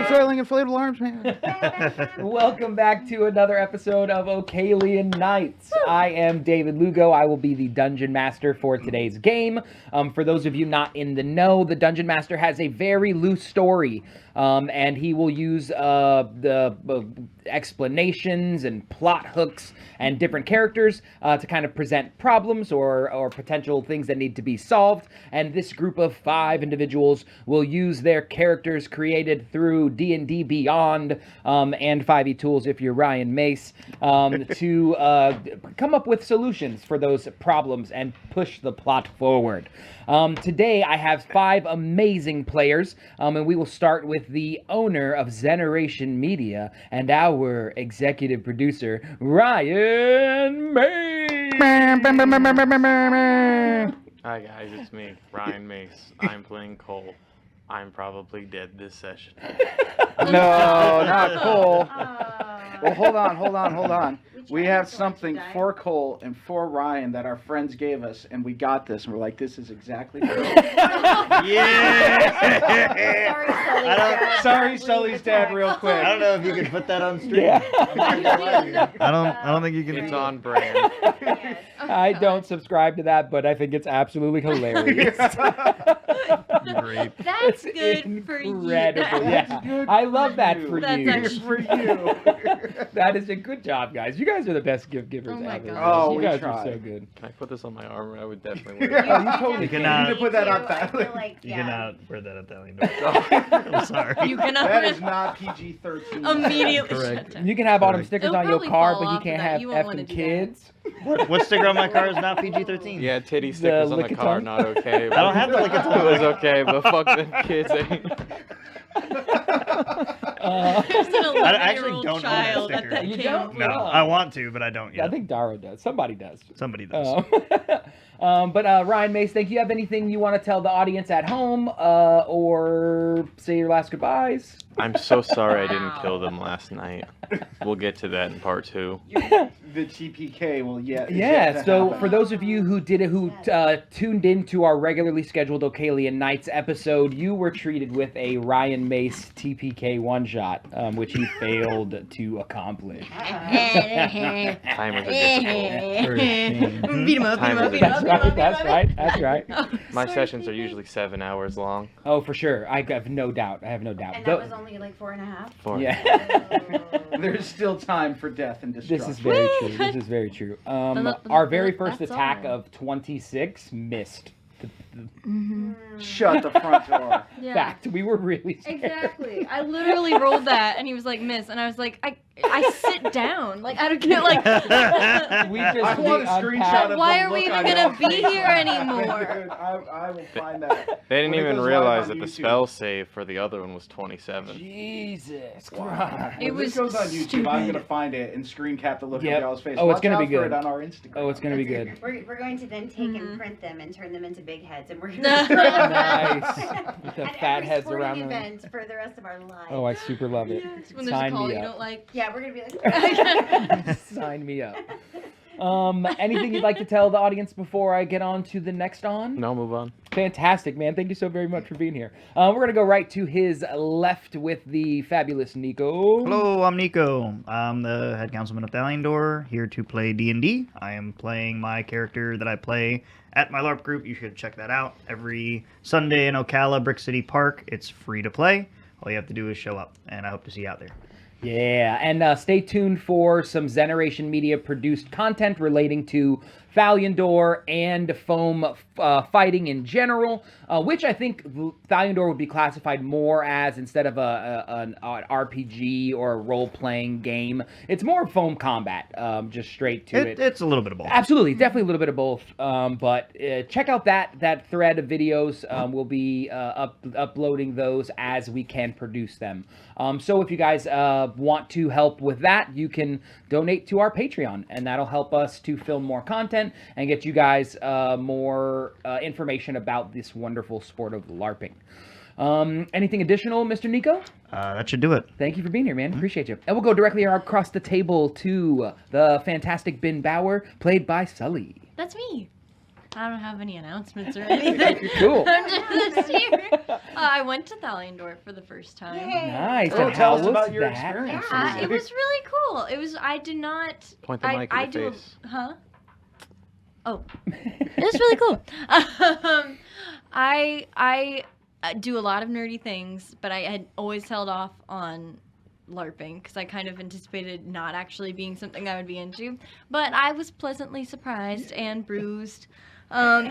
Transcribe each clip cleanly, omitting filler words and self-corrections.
selling inflatable arms, man. Welcome back to another episode of Ocalian Nights. I am David Lugo. I will be the Dungeon Master for today's game. For those of you not in the know, the Dungeon Master has a very loose story, and he will use the explanations and plot hooks and different characters to kind of present problems or potential things that need to be solved. And this group of 5 individuals will use their characters created through D&D Beyond and 5e Tools if you're Ryan Mace to come up with solutions for those problems and push the plot forward. Today I have 5 amazing players, and we will start with the owner of Zeneration Media and our executive producer, Ryan Mace. Hi guys, it's me, Ryan Mace. I'm playing Cole. I'm probably dead this session. No, not Cole. Well, hold on. We have something for Cole and for Ryan that our friends gave us, and we got this, and we're like, this is exactly perfect. Yeah! Sorry, Sully's dad, real quick. I don't know if you can put that on stream. Yeah. I don't think you can. It's on brand. I don't subscribe to that, but I think it's absolutely hilarious. Great. That's good for you. Incredible. Yeah. I love that for That's you. actually For you. That is a good job, guys. You guys are the best gift givers Oh my ever. gosh. Oh, you we guys try. are so good. Can I put this on my armor? I would definitely wear it. Yeah, you totally You can. cannot- You need to put that on I feel that. like, You yeah. cannot wear that at the alley door. I'm sorry. You cannot That is not PG-13. immediately shut Correct. down. You can have autumn Correct. stickers It'll on your probably car, fall but you off can't of that. have You won't wanna effing do kids. What sticker on my car is not PG-13? Yeah, titty stickers on the car, Lickitung? not okay. I don't have the Lickitung. It was okay, but fuck them kids. There's an I actually 11-year-old don't own that child at sticker. that You camp. don't? No, I want to, but I don't yet. I think Dara does. Somebody does. Somebody does. But Ryan Mace, think you have anything you want to tell the audience at home or say your last goodbyes? I'm so sorry I didn't kill them last night. We'll get to that in part 2. The TPK will yet. Yeah, so for those of you who tuned in to our regularly scheduled Ocalian Nights episode, you were treated with a Ryan Mace TPK one-shot, which he failed to accomplish. Timers are difficult. Beat him up, beat him up, beat him up. That's right. My sessions are usually 7 hours long. Oh, for sure. I have no doubt. And that was only like 4.5. Yeah. There's still time for death and destruction. This is very true. This is very true. Our very first That's attack all. of 26 missed. Shut the front door. Yeah. Fact, we were really scared. Exactly. I literally rolled that, and he was like, "Miss," and I was like, "I sit down. Like I don't get like." We just I want a screenshot of Why the are we look even on gonna your be face. here anymore? Dude, I will find that. They didn't When it even goes live realize on that the YouTube. spell save for the other one was 27. Jesus Wow. Christ. It When this was goes on YouTube, stupid. I'm gonna find it and screen cap the look Yep. on y'all's face. Oh, it's Watch gonna out be for good. it on our Instagram. Oh, it's gonna be good. We're going to then take Mhm. and print them and turn them into big heads, and we're Nice. With the At fat every heads sporting around the room. event for the rest of our lives. Oh, I super love it. Yes, when there's a Sign call me you up. don't like. Yeah, we're gonna be like. Sign me up. Anything you'd like to tell the audience before I get on to the next on? No, move on. Fantastic, man. Thank you so very much for being here. We're going to go right to his left with the fabulous Nico. Hello, I'm Nico. I'm the head councilman of Thaliandor, here to play D&D. I am playing my character that I play at my LARP group. You should check that out every Sunday in Ocala, Brick City Park. It's free to play. All you have to do is show up, and I hope to see you out there. Yeah, and stay tuned for some Zeneration Media produced content relating to Thaliandor and foam fighting in general, which I think Thaliandor would be classified more as, instead of an RPG or a role-playing game, it's more foam combat, just straight to it. It's a little bit of both. Absolutely, definitely a little bit of both. But check out that thread of videos. We'll be uploading those as we can produce them. So if you guys want to help with that, you can donate to our Patreon, and that'll help us to film more content and get you guys more information about this wonderful sport of LARPing. Anything additional, Mr. Nico? That should do it. Thank you for being here, man. Appreciate you. And we'll go directly across the table to the fantastic Ben Bauer, played by Sully. That's me. I don't have any announcements or anything. Cool. This year, I went to Thaliandor for the first time. Nice. Oh, And tell how us about was your that? experience. It was really cool. It was. I did not. Point the mic in the face. Huh? Oh, it was really cool. I do a lot of nerdy things, but I had always held off on LARPing because I kind of anticipated not actually being something I would be into. But I was pleasantly surprised and bruised. But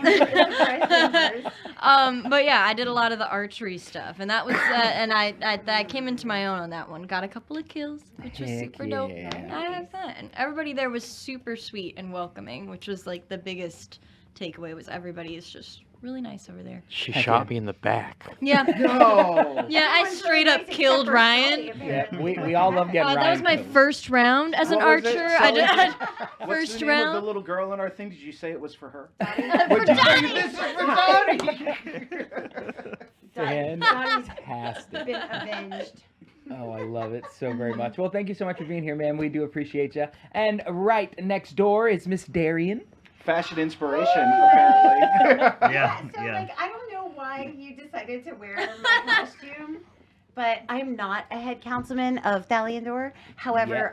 yeah, I did a lot of the archery stuff, and that was and I came into my own on that one. Got a couple of kills, which was Heck super dope. yeah. I had fun, and everybody there was super sweet and welcoming, which was like the biggest takeaway. Was everybody is just really nice over there. She Heck shot yeah. me in the back. Yeah. No. Yeah, I straight up killed Ryan. Yeah, we all love getting That Ryan was my killed. first round as an What was it? archer. So I did What's first the name of the round. little girl in our thing? Did you say it was for her? For Would you say Donnie. this is for Donnie? Fantastic. Been avenged. Oh, I love it so very much. Well, thank you so much for being here, man. We do appreciate you. And right next door is Miss Darian. Fashion inspiration, apparently. Yeah, So yeah. like I don't know why you decided to wear my costume, but I'm not a head councilman of Thaliandor. However,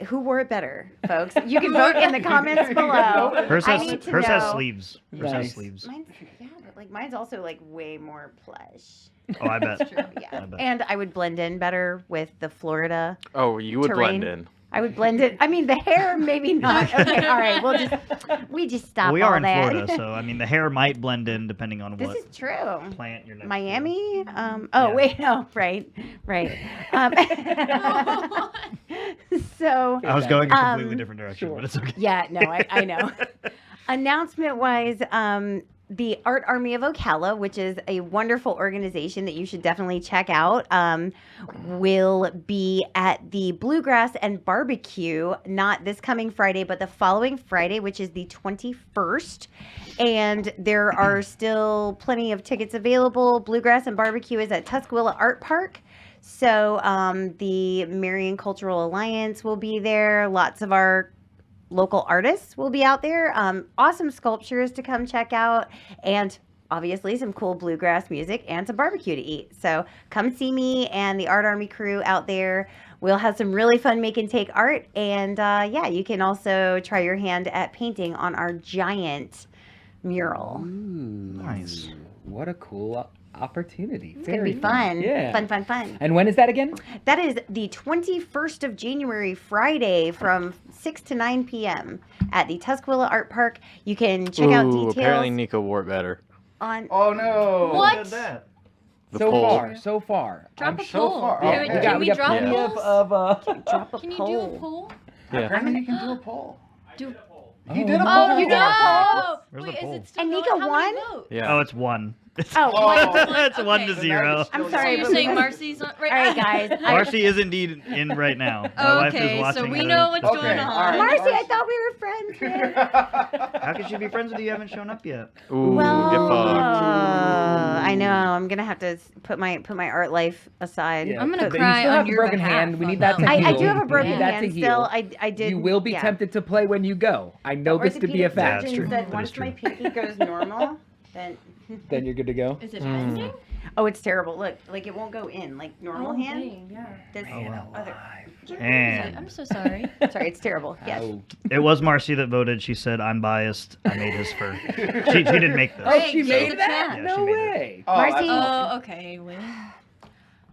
who wore it better, folks? You can vote in the comments below. Hers I has need to hers has know. sleeves. Hers Nice. has sleeves. Mine's, yeah, but like mine's also like way more plush. Oh, I bet. Yeah, I bet. and I would blend in better with the Florida. Oh, you would Terrain. blend in. I would blend it. I mean, the hair maybe not. Okay, all right. We just stop. Well, we all are in that. Florida, so I mean the hair might blend in depending on This what is true. plant you're next to. Miami. Oh Yeah. wait, no, right. So I was going a completely Um, different direction, sure. but it's okay. yeah, no, I know. Announcement wise, the Art Army of Ocala, which is a wonderful organization that you should definitely check out, will be at the Bluegrass and Barbecue, not this coming Friday, but the following Friday, which is the 21st. And there are still plenty of tickets available. Bluegrass and Barbecue is at Tuscawilla Art Park. So the Marion Cultural Alliance will be there. Lots of our local artists will be out there. Awesome sculptures to come check out, and obviously some cool bluegrass music and some barbecue to eat. So come see me and the Art Army crew out there. We'll have some really fun make and take art, and yeah, you can also try your hand at painting on our giant mural. Ooh, Nice. What a cool opportunity. It's gonna be fun. Yeah. Fun. And when is that again? That is the 21st of January, Friday, from 6 to 9 p.m. at the Tuscawilla Art Park. You can check out Ooh, details apparently Nico wore it better. on. Oh no. What? Who did that? The so poll. far. Drop I'm a so poll. far- Can, okay. We can got, we we got drop plenty polls? of Drop a Can you poll. do a poll? Yeah. Apparently you can do a poll. Do. He did a Oh, poll. Oh, you did a poll. Where's Wait, the poll? is it still And going? Nika How many won? votes? Yeah. Oh, it's 1. Oh, Oh. It's 1 to Okay. 0. I'm So sorry, you're but saying we- Marcy's on right All right, guys. Marcy is indeed in right now. My wife is Okay, watching. so we the- know what's the going stream. on. all right. Marcy, I thought we were friends, man. How could she be friends with you? You haven't shown up yet. Ooh, Well, get fucked. I know. I'm gonna have to put my art life aside. Yeah. I'm gonna But you cry still on have a your broken behalf hand. We on need that that to one. I heal. do have a We broken need that hand to still. heal. I did. You will be yeah. tempted to play when you go. I know this to be a Orthopedic fact. Yeah, surgeon it's true. said That once is true. my pinky goes normal, then Then you're good to go. Is it ending? oh, it's terrible. Look, like it won't go in like normal hand. dang, yeah. This wow. other. And I'm so sorry. Sorry, it's terrible. Yes. Oh. it was Marcy that voted. She said, "I'm biased. I made his fur." She didn't make this. Oh, Hey, she give made it a that? chance. Yeah, No she made it. way. Oh, Marcy- Oh, okay. Well.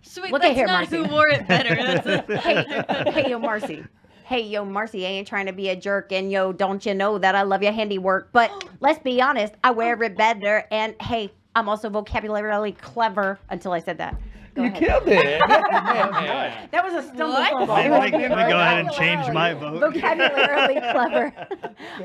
Sweet. Look at That's here, not Marcy. who wore it better. That's Hey, yo, Marcy. Hey, yo, Marcy, I ain't trying to be a jerk, and yo, don't you know that I love your handiwork? But let's be honest, I wear it better, and hey, I'm also vocabularily clever until I said that. Go You ahead. killed it. That was a stumble What? fumble. Let It me, was let me go ahead and change my vote. Vocabularily clever.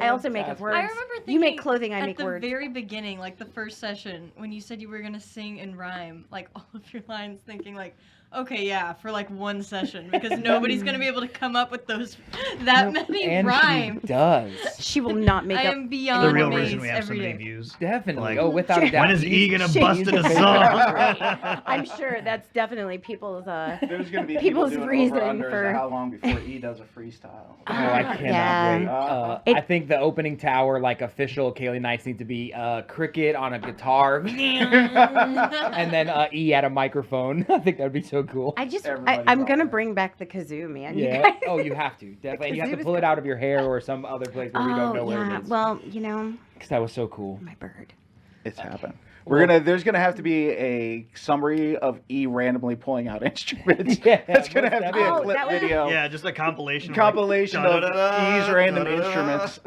I also make up words. I remember thinking you make clothing, I at make the words. very beginning, like the first session, when you said you were gonna sing and rhyme, like all of your lines, thinking like, okay, yeah, for like one session because nobody's gonna be able to come up with that many And rhymes. she does. She will not make I up. am The beyond real amazed reason we have so every many day. views. Definitely. Like, Oh, without a doubt. When is E gonna She's bust the in a favorite. song? Right. I'm sure that's definitely people's. There's going to be People's people doing reason over-unders for- of how long before E does a freestyle. Oh, I cannot Yeah. wait. It- I think the opening tower, like official Ocalian Nights, need to be Cricket on a guitar, and then E at a microphone. I think that'd be so cool. Everybody's I'm all gonna there. bring back the kazoo, man. You Yeah. guys- Oh, you have to definitely. And you have to kazoo's pull it cool. out of your hair or some other place where we don't know where yeah. it is. Well, Because that was so cool. my bird. It's happened. There's gonna have to be a summary of E randomly pulling out instruments. Yeah, That's gonna most have to be a definitely. clip Oh, that was- video. Yeah, just a compilation. Compilation of da-da-da-da, E's random da-da-da-da, instruments.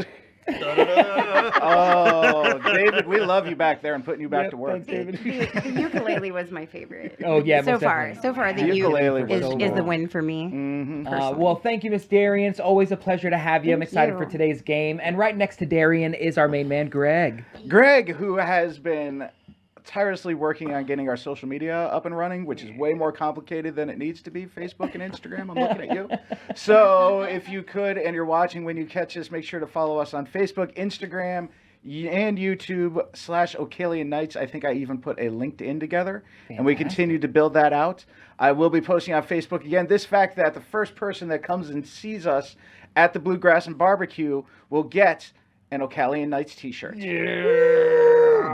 da-da-da-da. Oh, David, we love you back there and putting you back Yep, to work. thanks, David. The ukulele was my favorite. Oh, yeah, So most far, definitely. the The ukulele ukulele was is so the cool. win for me. Mm-hmm. Well, thank you, Miss Darian. It's always a pleasure to have you. I'm Thank excited you. for today's game. And right next to Darian is our main man, Greg. Greg, who has been tirelessly working on getting our social media up and running, which is way more complicated than it needs to be. Facebook and Instagram. I'm looking at you. So if you could, and you're watching when you catch this, make sure to follow us on Facebook, Instagram, and YouTube /Ocalian Nights. I think I even put a LinkedIn together, and we continue to build that out. I will be posting on Facebook again this fact that the first person that comes and sees us at the Bluegrass and Barbecue will get an Ocalian Nights t-shirt.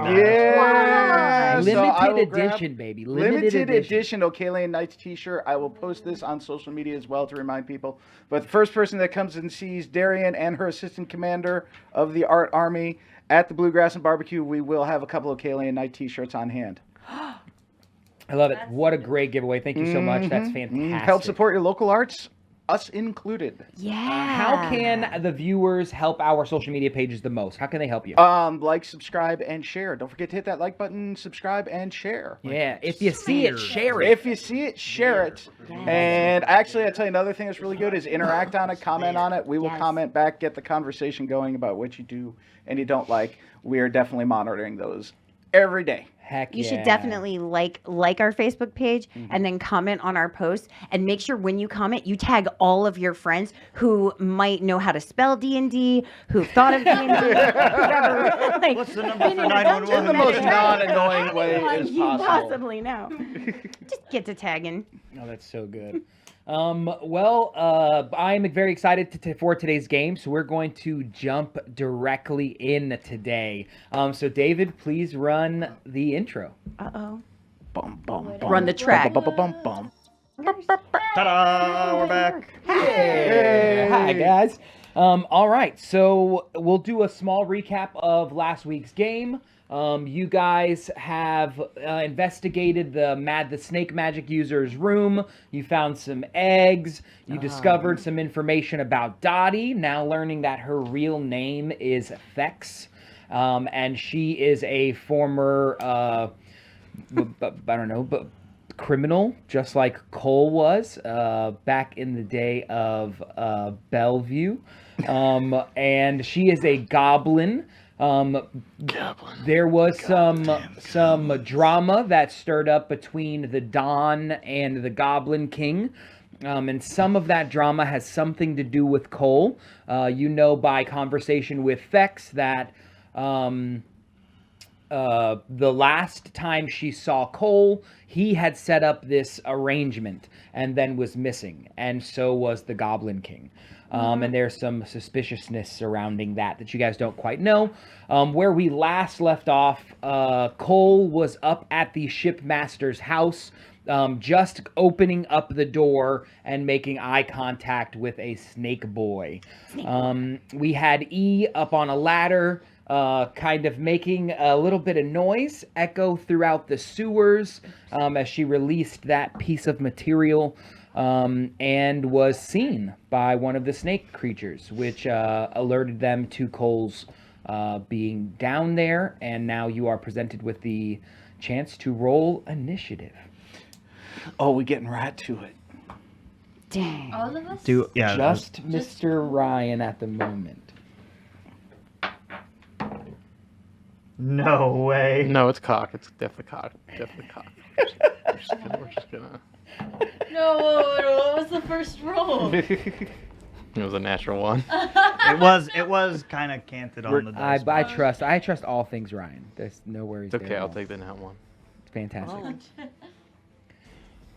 Yeah. So I will Limited grab edition, baby. Limited edition Ocalian Nights t-shirt. I will post this on social media as well to remind people. But the first person that comes and sees Darian and her assistant commander of the Art Army at the Bluegrass and Barbecue, we will have a couple Ocalian Night t-shirts on hand. I love it. What a great giveaway. Thank you so much. That's fantastic. Help support your local arts, us included. Yeah. How can the viewers help our social media pages the most? How can they help you? Like, subscribe, and share. Don't forget to hit that like button, subscribe, and share. Yeah, if you see it, share it. If you see it, share it. And actually, I'll tell you another thing that's really good is interact on it, comment on it. We will Yes. comment back, get the conversation going about what you do and you don't like. We are definitely monitoring those every day. Heck You yeah. should definitely like our Facebook page and then comment on our posts, and make sure when you comment you tag all of your friends who might know how to spell D&D, who thought of D&D, whoever. Like, What's the number been for in a 911? dungeon In the most master. non-annoying way Everyone as you possible. possibly know. Just get to tagging. Oh, that's so good. I'm very excited for today's game, so we're going to jump directly in today. So, David, please run the intro. Uh-oh. Bum, bum, bum, Run the track. Bum, bum, bum, bum, bum. Ta-da! We're back. Hey, hi guys. All right, so we'll do a small recap of last week's game. You guys have investigated the snake magic user's room. You found some eggs. You discovered some information about Dottie, now learning that her real name is Thex. And she is a former, criminal, just like Cole was back in the day of Bellevue. And she is a goblin. There was some drama that stirred up between the Don and the Goblin King. And some of that drama has something to do with Cole. You know by conversation with Thex that the last time she saw Cole, he had set up this arrangement and then was missing. And so was the Goblin King. And there's some suspiciousness surrounding that you guys don't quite know. Where we last left off, Cole was up at the shipmaster's house, just opening up the door and making eye contact with a snake boy. We had E up on a ladder, kind of making a little bit of noise echo throughout the sewers as she released that piece of material. And was seen by one of the snake creatures, which alerted them to Cole's being down there, and now you are presented with the chance to roll initiative. Oh, we're getting right to it. Dang. All of us? Just Mr. Ryan at the moment. No way. No, it's cock. It's definitely cock. Definitely cock. We're just gonna. No, what was the first roll? It was a natural one. It was kind of canted on the dice. I trust all things Ryan. There's no worries. It's okay, there at I'll all. take the nat one. It's fantastic.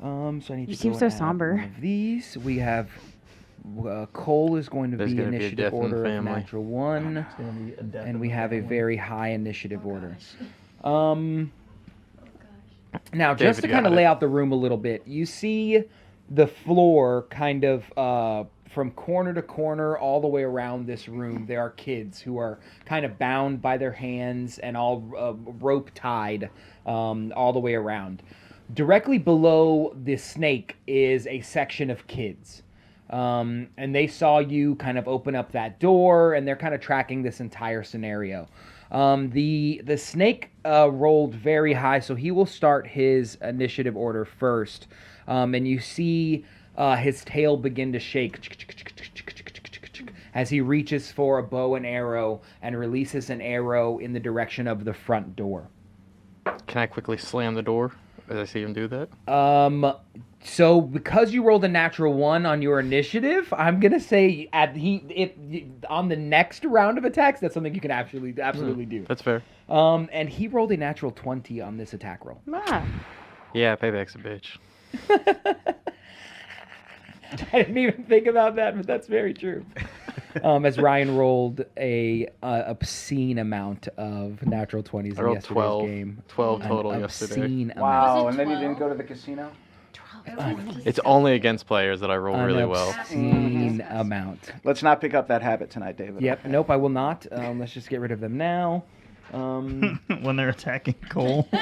Oh. So I need You to seem go so and add somber. one of these. We have Cole is going to There's be gonna be a initiative death in the order of family. natural 1, It's gonna be a death and in we the have a family. very high initiative order. Oh, Now, just David to kind got of it. lay out the room a little bit, you see the floor kind of from corner to corner all the way around this room. There are kids who are kind of bound by their hands and all rope tied all the way around. Directly below the snake is a section of kids. And they saw you kind of open up that door, and they're kind of tracking this entire scenario. The snake rolled very high, so he will start his initiative order first. And you see his tail begin to shake as he reaches for a bow and arrow and releases an arrow in the direction of the front door. Can I quickly slam the door as I see him do that? So because you rolled a natural 1 on your initiative, I'm gonna say on the next round of attacks, that's something you can absolutely do. That's fair. And he rolled a natural 20 on this attack roll. Ah. Yeah, payback's a bitch. I didn't even think about that, but that's very true. As Ryan rolled a obscene amount of natural 20s I in rolled yesterday's 12. game. 12 An total yesterday. obscene Wow, Was it and then you didn't 12? go to the casino? It's only agaest players that I roll amount. really An well. obscene amount. Let's not pick up that habit tonight, David. Yep. okay? Nope, I will not. Let's just get rid of them now. When they're attacking Cole. 12.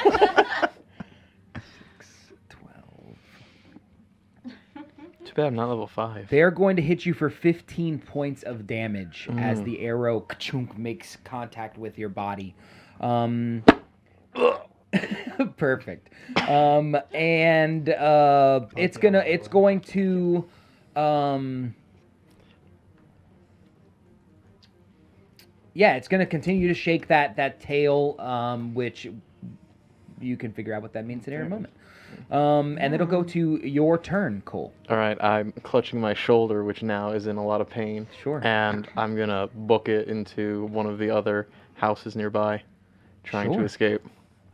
Too bad I'm not level 5. They're going to hit you for 15 points of damage as Mm. the arrow ka-chunk makes contact with your body. Perfect. And it's going to yeah, it's going to continue to shake that tail, which you can figure out what that means in a moment. And it'll go to your turn, Cole. All right, I'm clutching my shoulder, which now is in a lot of pain. Sure. And I'm going to book it into one of the other houses nearby, trying Sure. to escape.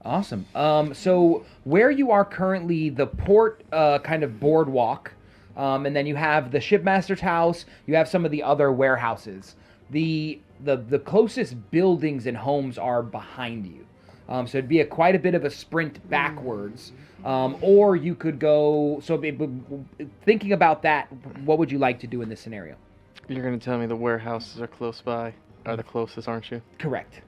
Awesome. So where you are currently, the port kind of boardwalk, and then you have the shipmaster's house. You have some of the other warehouses. The closest buildings and homes are behind you. So it'd be quite a bit of a sprint backwards. Or you could go. So thinking about that, what would you like to do in this scenario? You're going to tell me the warehouses are close by? Are the closest, aren't you? Correct.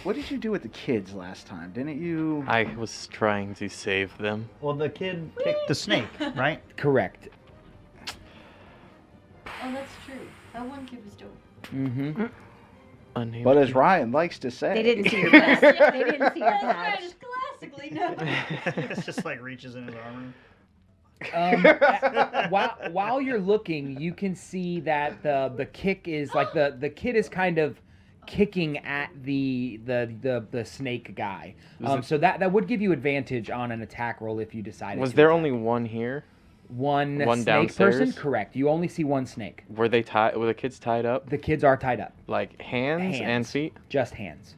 What did you do with the kids last time? Didn't you? I was trying to save them. Well, the kid kicked the snake, right? Correct. Oh, that's true. That one kid was dope. Mm-hmm. Unnamed But as kid. Ryan likes to say, They didn't see your patch. They didn't see your That's patch. just classically no. It's just like reaches in his armor. While you're looking, you can see that the kick is like the kid is kind of kicking at the snake guy. So that would give you advantage on an attack roll if you decided. Was to there attack. only one here? one one snake person? downstairs? Correct. You only see one snake. Were they tied? Were the kids tied up? The kids are tied up, Like hands and Hands. feet? just hands.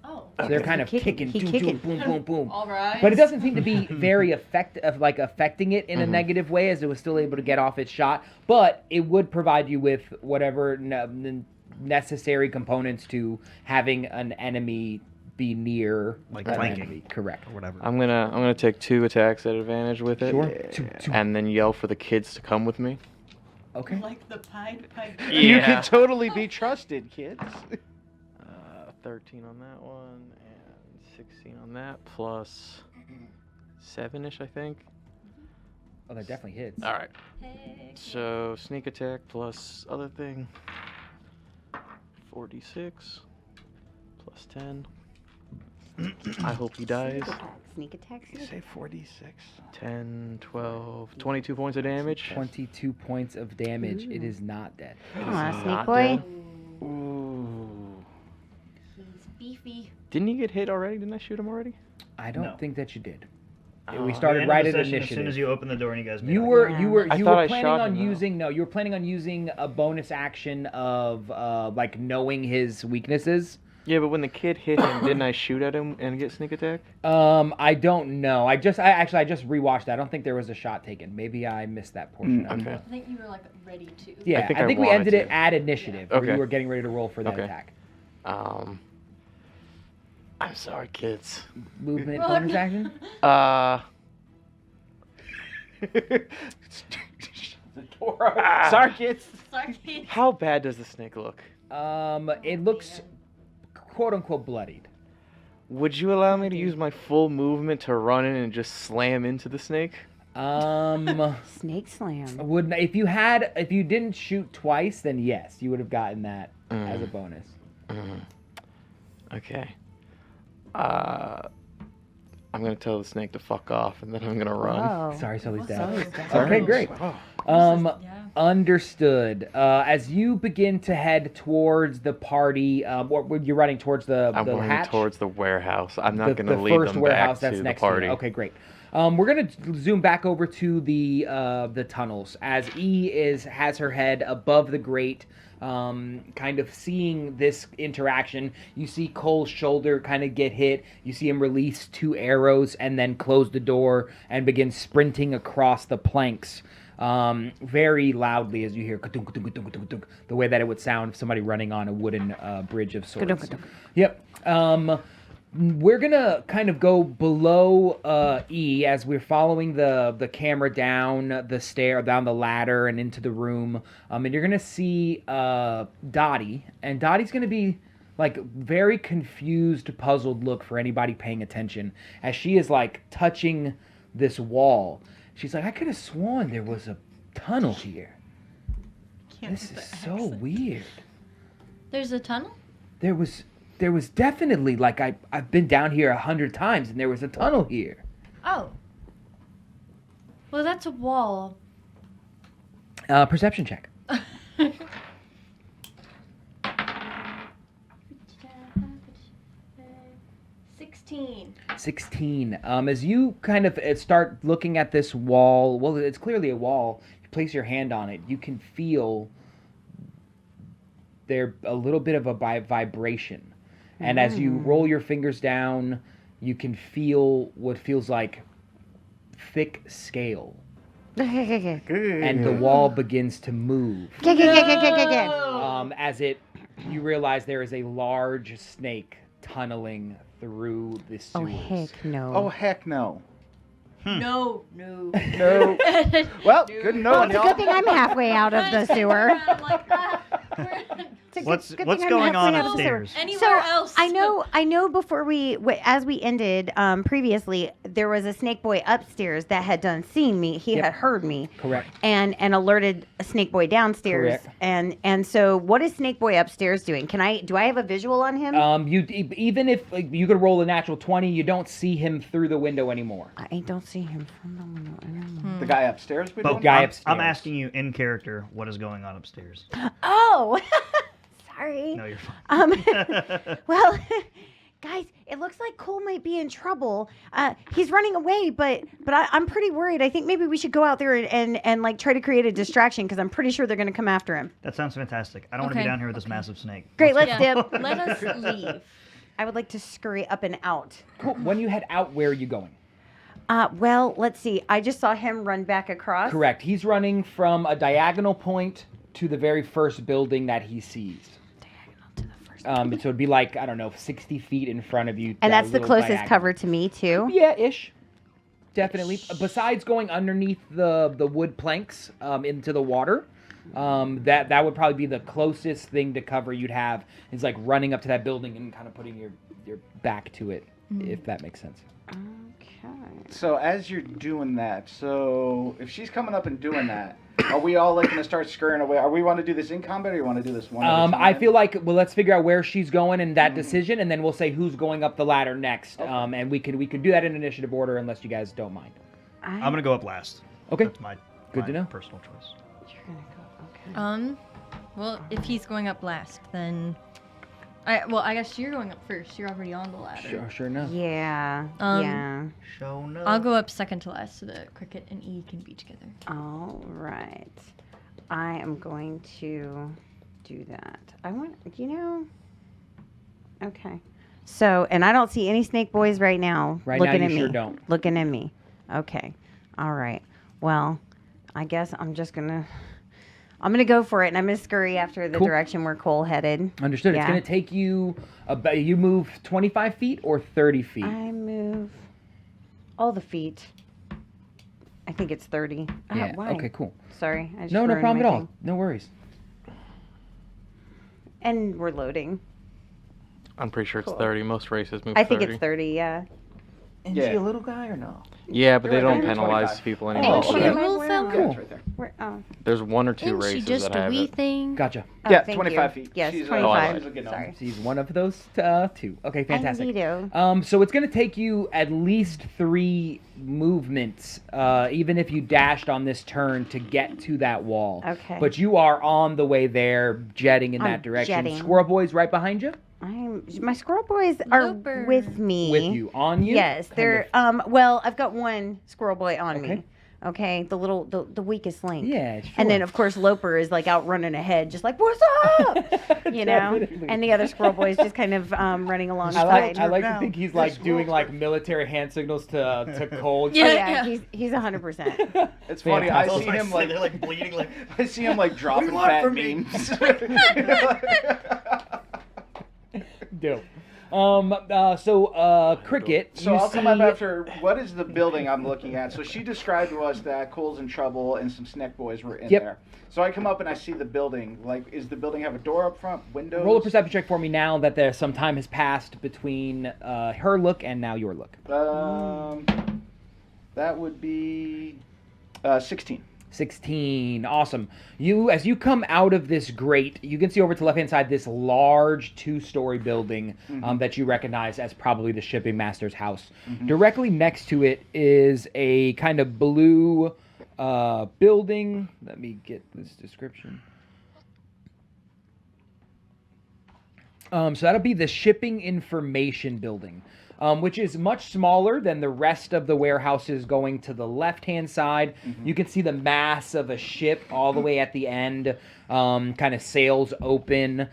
Oh. So they're kind of Kicking. kicking, He boom, kicking. boom, boom, boom. All right. But it doesn't seem to be very affecting it in a Mhm. negative way, as it was still able to get off its shot. But it would provide you with whatever necessary components to having an enemy be near Like an flanking. enemy. Correct. Or whatever. I'm gonna take 2 attacks at advantage with it. Sure. And then yell for the kids to come with me. Okay. Like the Pied Piper. you Yeah. can totally be trusted, kids. 13 on that one and 16 on that plus 7-ish, I think. Oh, that definitely hits. All right. Heck So sneak attack plus other thing. 46 plus 10. I hope he dies. Sneak attack. You say 46. 10, 12, 22 points of damage. 22 points of damage. It is not dead. Aw, It's snake not boy. dead. Ooh. He's beefy. Didn't he get hit already? Didn't I shoot him already? I don't No. think that you did. We At started the end right of at the session, initiative. As soon as you opened the door and you guys made You eye were contact. you were I you thought were I planning shot on him, though. using you were planning on using a bonus action of like knowing his weaknesses. Yeah, but when the kid hit him, didn't I shoot at him and get sneak attack? I don't know. I just rewatched that. I don't think there was a shot taken. Maybe I missed that portion of okay. it. I think you were like ready to. Yeah, I think I I think we wanted ended it to. at initiative where Okay. you were getting ready to roll for that Okay. attack. I'm sorry, kids. Movement bonus action? Sorry, kids. Sorry. How bad does the snake look? It looks quote unquote bloodied. Would you allow me to use my full movement to run in and just slam into the snake? Snake slam. Would if you didn't shoot twice, then yes, you would have gotten that as a bonus. Okay. I'm gonna tell the snake to fuck off, and then I'm gonna run. Oh. Sorry, Sully's dead. Sully's dead. Okay, great. Yeah. Understood. As you begin to head towards the party, you're running towards the I'm running hatch? towards the warehouse. I'm not gonna the lead first them warehouse back that's to next the party. to you. Okay, great. We're gonna zoom back over to the tunnels as has her head above the grate, kind of seeing this interaction. You see Cole's shoulder kind of get hit. You see him release 2 arrows and then close the door and begin sprinting across the planks. Very loudly as you hear ka-dunk, ka-dunk, ka-dunk, ka-dunk, the way that it would sound if somebody running on a wooden bridge of sorts. Ka-dunk, ka-dunk. Yep. We're gonna kind of go below E as we're following the camera down the ladder and into the room. And you're gonna see Dottie, and Dottie's gonna be like very confused, puzzled look for anybody paying attention as she is like touching this wall. She's like, I could have sworn there was a tunnel here. This is so weird. There's a tunnel? There was definitely, like, I've been down here 100 times, and there was a tunnel here. Oh. Well, that's a wall. Perception check. 16. As you kind of start looking at this wall, well, it's clearly a wall. You place your hand on it. You can feel there a little bit of a vibration. And as you roll your fingers down, you can feel what feels like thick scale. And the wall begins to move. As you realize there is a large snake tunneling through the sewers. Oh, heck no. Oh, heck no. No. No. Well, good to know, Well, it's a y'all. good thing I'm halfway out of the sewer. What's going on upstairs? Anywhere else. I know before as we ended previously, there was a snake boy upstairs that had seen me. He had heard me. Correct. And alerted a snake boy downstairs. Correct. And so what is snake boy upstairs doing? Do I have a visual on him? Even if you could roll a natural 20, you don't see him through the window anymore. I don't see him from the window. I don't know. The guy upstairs? We But don't guy know? upstairs. I'm asking you in character what is going on upstairs. Oh, sorry. No, you're fine. Well, guys, it looks like Cole might be in trouble. He's running away, but I'm pretty worried. I think maybe we should go out there and like try to create a distraction because I'm pretty sure they're going to come after him. That sounds fantastic. I don't want to be Okay. down here with this massive snake. Great, let's Yeah. dip. Let us leave. I would like to scurry up and out. Cool. When you head out, where are you going? Well, let's see. I just saw him run back across. Correct. He's running from a diagonal point to the very first building that he sees. Diagonal to the first. So it'd be like, I don't know, 60 feet in front of you. And that that's the little closest diagonal. cover to me too. Yeah, ish. Definitely. Besides going underneath the wood planks into the water, that would probably be the closest thing to cover you'd have is like running up to that building and kind of putting your back to it, if that makes sense. Okay. So as you're doing that, so if she's coming up and doing that, are we all like going to start scurrying away? Are we want to do this in combat or you want to do this one at a time? I feel like, well, let's figure out where she's going and that decision, and then we'll say who's going up the ladder next. Okay. And we can do that in initiative order unless you guys don't mind. I'm going to go up last. Okay. That's my Good to know. personal choice. You're gonna go. Okay. Well, if he's going up last, then I guess you're going up first. You're already on the ladder. Sure enough. Yeah. Um, yeah. Show no. I'll go up second to last so that Cricket and E can be together. All right. I am going to do that. I want, okay. So, and I don't see any snake boys right now. Right looking now, at you me. sure don't. Looking at me. Okay. All right. Well, I guess I'm gonna go for it, and I'm gonna scurry after the Cool. direction where Cole headed. Understood. It's Yeah. going to take you about. You move 25 feet or 30 feet. I move all the feet. I think it's 30. Yeah. Why? Okay. Cool. Sorry. I just No ruined problem my at all. thing. No worries. And we're loading. I'm pretty sure it's Cool. 30. Most races move 30. I think it's 30. Yeah. Is he a little guy or no? Yeah, but they You're right, don't maybe penalize 25. people Oh, anymore. Ain't she okay. a little Wow. Falcon? Cool. It's right there. Where, oh. There's 1 or 2 Ain't she races just that a have wee it. thing? Gotcha. Oh, Yeah, thank 25 you. feet. Yes, She's 25. she's a good gnome. Sorry. She's one of those two. Okay, fantastic. Indeedo. So it's going to take you at least 3 movements, even if you dashed on this turn to get to that wall. Okay. But you are on the way there, jetting in I'm that direction. jetting. Squirrel Boy's right behind you, My squirrel boys are Looper. with me. with you, on you. Yes, Kind they're of- well, I've got one squirrel boy on Okay. me. Okay, the weakest link. Yeah, sure. And then of course Loper is like out running ahead, just like what's up, you know. Definitely. And the other squirrel boy is just kind of running I alongside. like to down. think he's like doing like military hand signals to Cole. Yeah. Oh, yeah, he's 100%. It's funny. I Fantastic. see him like they're like bleeding like. I see him like dropping want fat from me? memes. Dope. Cricket. So you I'll come up see- after. What is the building I'm looking at? So she described to us that Cole's in trouble and some snack boys were in Yep. there. So I come up and I see the building. Like, is the building have a door up front, windows? Roll a perception check for me now that there's some time has passed between her look and now your look. That would be 16. 16. Awesome. As you come out of this grate, you can see over to the left-hand side this large 2-story building that you recognize as probably the shipping master's house. Directly next to it is a kind of blue building. Let me get this description. So that'll be the shipping information building. Which is much smaller than the rest of the warehouses going to the left-hand side. You can see the mass of a ship all the way at the end, kind of sails open.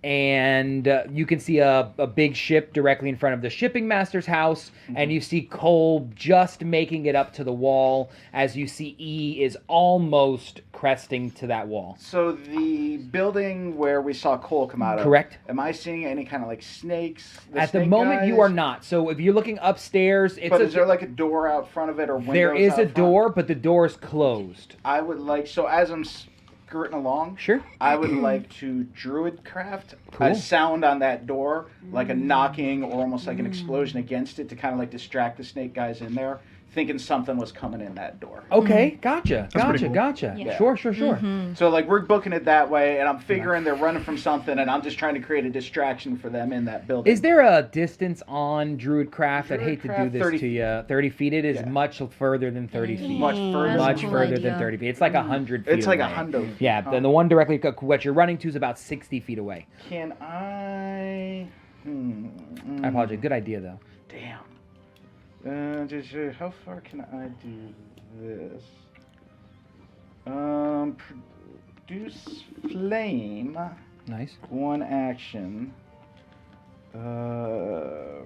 And you can see a big ship directly in front of the shipping master's house, and you see Cole just making it up to the wall as you see E is almost cresting to that wall. So the building where we saw Cole come out of. Correct. Am I seeing any kind of like snakes? At the snake moment, you guys? are not. So if you're looking upstairs, it's But is there like a door out front of it or windows? there is out a front? door, but the door is closed. I would like, so as I'm skirting along, Sure. I would like to druid craft Cool. a sound on that door, like a knocking or almost like an explosion against it to kind of like distract the snake guys in there, thinking something was coming in that door. Okay, gotcha, pretty cool. gotcha. Yeah. Sure. So like we're booking it that way, and I'm figuring they're running from something, and I'm just trying to create a distraction for them in that building. Is there a distance on Druidcraft? I'd hate to do Druidcraft, this 30 to you. 30 feet? It is Yeah. much further than 30 feet. Much further. That's a Much cool further idea. than 30 feet. It's like 100 feet It's like away. 100. Yeah, then the one directly, what you're running to is about 60 feet away. Can I? I apologize. Good idea, though. Damn. How far can I do this? Produce flame. Nice. One action.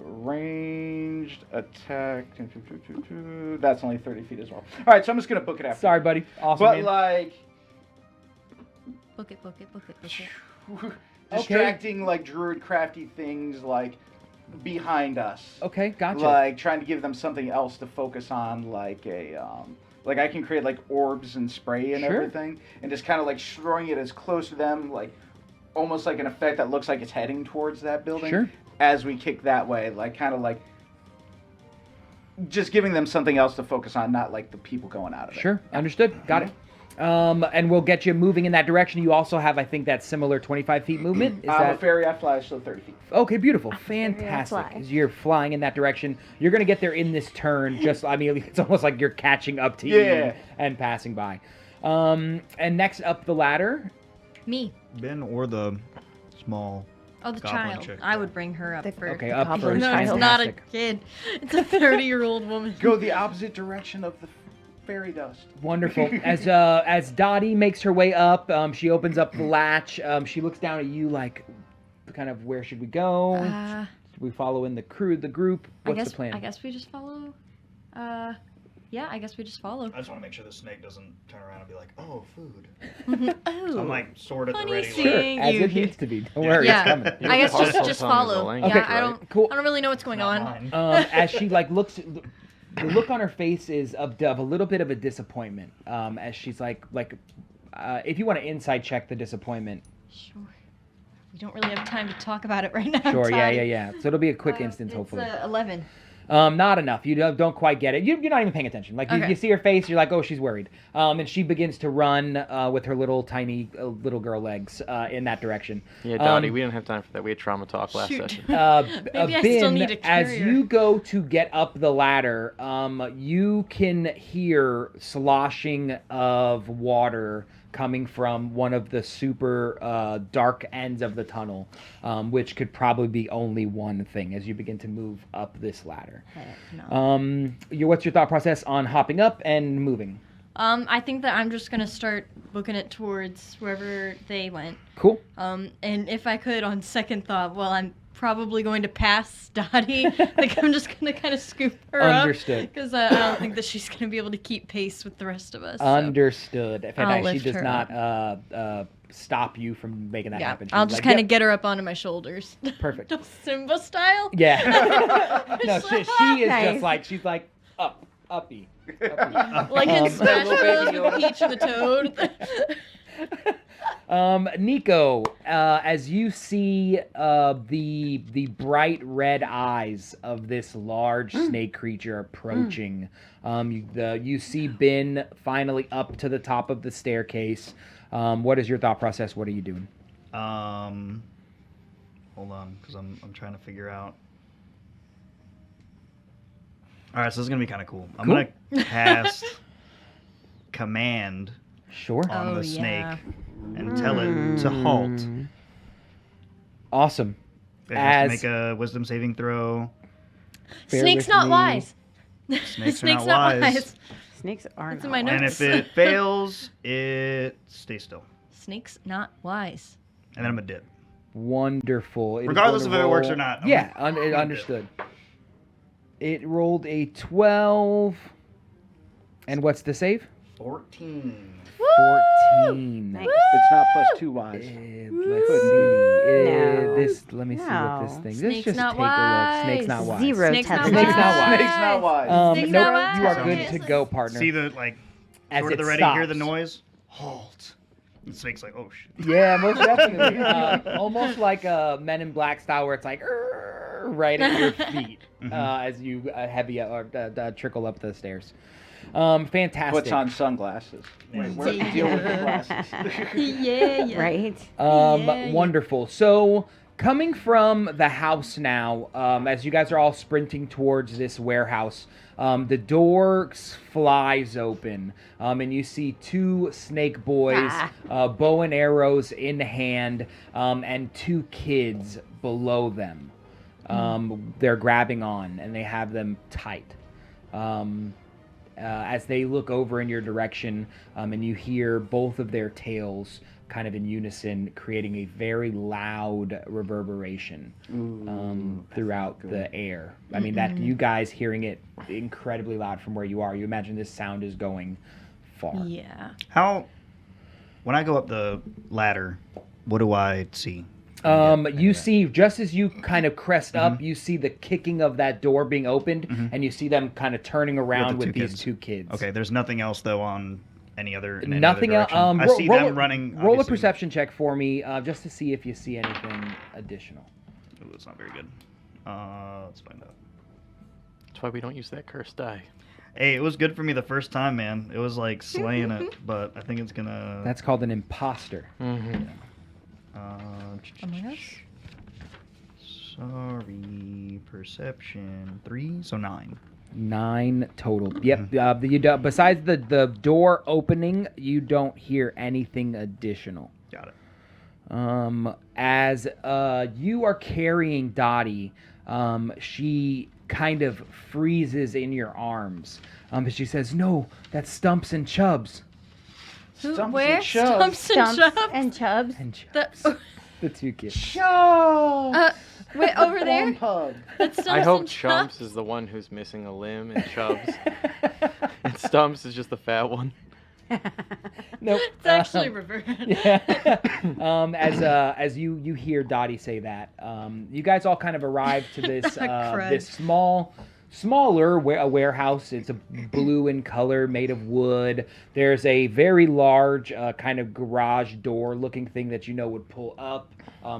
Ranged attack. That's only 30 feet as well. All right, so I'm just gonna book it after. Sorry, buddy. Awesome, But man. like Book it. distracting like druid crafty things like behind us. Okay, gotcha. Like trying to give them something else to focus on, like a like I can create like orbs and spray and Sure. everything, and just kind of like throwing it as close to them, like almost like an effect that looks like it's heading towards that building. Sure. As we kick that way, like kind of like just giving them something else to focus on, not like the people going out of it. Sure, understood. Got it. And we'll get you moving in that direction. You also have, I think, that similar 25 feet movement. Is I'm that a fairy, I fly, so 30 feet. okay? Beautiful, fly. fantastic. As you're flying in that direction, you're gonna get there in this turn. Just, I mean, it's almost like you're catching up to Yeah. you and passing by. And next up the ladder. Me. Ben or the small Oh, the goblin child. chick. I would bring her up The- for. Okay, The up goblin first. No, it's child. not a Fantastic. kid. It's a 30-year-old woman. Go the opposite direction of the fairy dust. Wonderful. As Dottie makes her way up, she opens up the latch. She looks down at you like, kind of, where should we go? Should we follow in the group? What's the plan? I guess we just follow. Yeah, I guess we just follow. I just want to make sure the snake doesn't turn around and be like, "Oh, food." Oh. So I'm like, sword at the Funny ready. scene. Like, Sure, as you- it needs to be. Don't worry, Yeah. it's coming. I guess Partial just tongue is follow. the language, Yeah, Okay, I don't. cool. I don't really know what's going not on. mine. As she like looks, the look on her face is of a little bit of a disappointment. As she's like, if you want to inside check the disappointment. Sure. We don't really have time to talk about it right now. Sure, Todd. yeah. So it'll be a quick instance, It's, hopefully. 11. Not enough. You don't quite get it. You're not even paying attention. Like Okay. you see her face, you're like, oh, she's worried. And she begins to run with her little tiny little girl legs in that direction. Yeah, Dottie, we didn't have time for that. We had trauma talk last Shoot. session. Maybe I still need to as carry her. you go to get up the ladder, you can hear sloshing of water coming from one of the super dark ends of the tunnel, which could probably be only one thing as you begin to move up this ladder. Heck no. What's your thought process on hopping up and moving? I think that I'm just gonna start booking it towards wherever they went. Cool. And if I could, on second thought, well, I'm probably going to pass Dottie. Like, I'm just gonna kind of scoop her Understood. Because I don't think that she's gonna be able to keep pace with the rest of us. so. Understood. In I'll fact, she lift does her not stop you from making that Yeah, happen. I'll She's just like, kind of "Yep, get her up onto my shoulders. perfect. Simba style. Yeah. No, she is Nice. just like, she's like, uppy. Like in Smash Bros. with Peach and the Toad. Nico, as you see the bright red eyes of this large snake creature approaching, you see Ben finally up to the top of the staircase. What is your thought process? What are you doing? Hold on, because I'm trying to figure out. All right, so this is gonna be kind of cool. I'm gonna cast command Sure. on Oh, the snake yeah. and tell it to halt. Awesome. It has As- to make a wisdom saving throw. Bear Snake's with not me. wise. Snakes are Snake's not wise. Snakes are It's in not my wise. And if it fails, it stays still. Snake's not wise. And then I'm a dip. Wonderful. It is Regardless going if to it works roll- or not, I'm Yeah, gonna- I'm gonna understood. It rolled a 12. And what's the save? 14. 14. Nice. It's not +2 wise. Let's see. No. Let me see what this No. thing. Let's Snake's just not take a look. Snake's wise. not wise. Zero Snake's not tether. Snake's not wise. Snake's not wise. Snake's Nope, not wise. you are good Okay. to go, partner. See the, like, As sort of it the ready, stops. hear the noise? Halt. And the snake's like, oh, shit. Yeah, most definitely. Almost like a Men in Black style, where it's like "Arr," right at your feet as you trickle up the stairs. Fantastic. Puts on sunglasses. Wait, where deal with the glasses? Yeah. Right? Yeah. Wonderful. So, coming from the house now, as you guys are all sprinting towards this warehouse, the door flies open, and you see two snake boys, bow and arrows in hand, and two kids below them. They're grabbing on, and they have them tight. As they look over in your direction, and you hear both of their tails kind of in unison, creating a very loud reverberation throughout the air. I mean, that you guys hearing it incredibly loud from where you are. You imagine this sound is going far. Yeah. When I go up the ladder, what do I see? You see, just as you kind of crest up, you see the kicking of that door being opened, and you see them kind of turning around with two these kids. two kids. Okay, there's nothing else, though, on any other in any Nothing other else. direction. I see them running. Roll a obviously. perception check for me, just to see if you see anything additional. Ooh, that's not very good. Let's find out. That's why we don't use that cursed die. Hey, it was good for me the first time, man. It was like slaying it, but I think it's gonna. That's called an imposter. Among Us? Sorry, perception 3, so 9. 9 total. Yep. Besides the door opening, you don't hear anything additional. Got it. As you are carrying Dottie, she kind of freezes in your arms. But she says, "No, that's Stumps and Chubbs." Stumps Where? and Chubbs. Stumps and Stumps Chubbs? and Chubbs. And The- Chubbs. The two kids. Chubbs. Wait, over there? Pug. That's Stumps I hope and Chumps is the one who's missing a limb, and Chubbs and Stumps is just the fat one. Nope. It's actually reversed. Yeah. As you hear Dottie say that, you guys all kind of arrive to this Crud. this smaller warehouse. It's a blue in color, made of wood. There's a very large kind of garage door looking thing that would pull up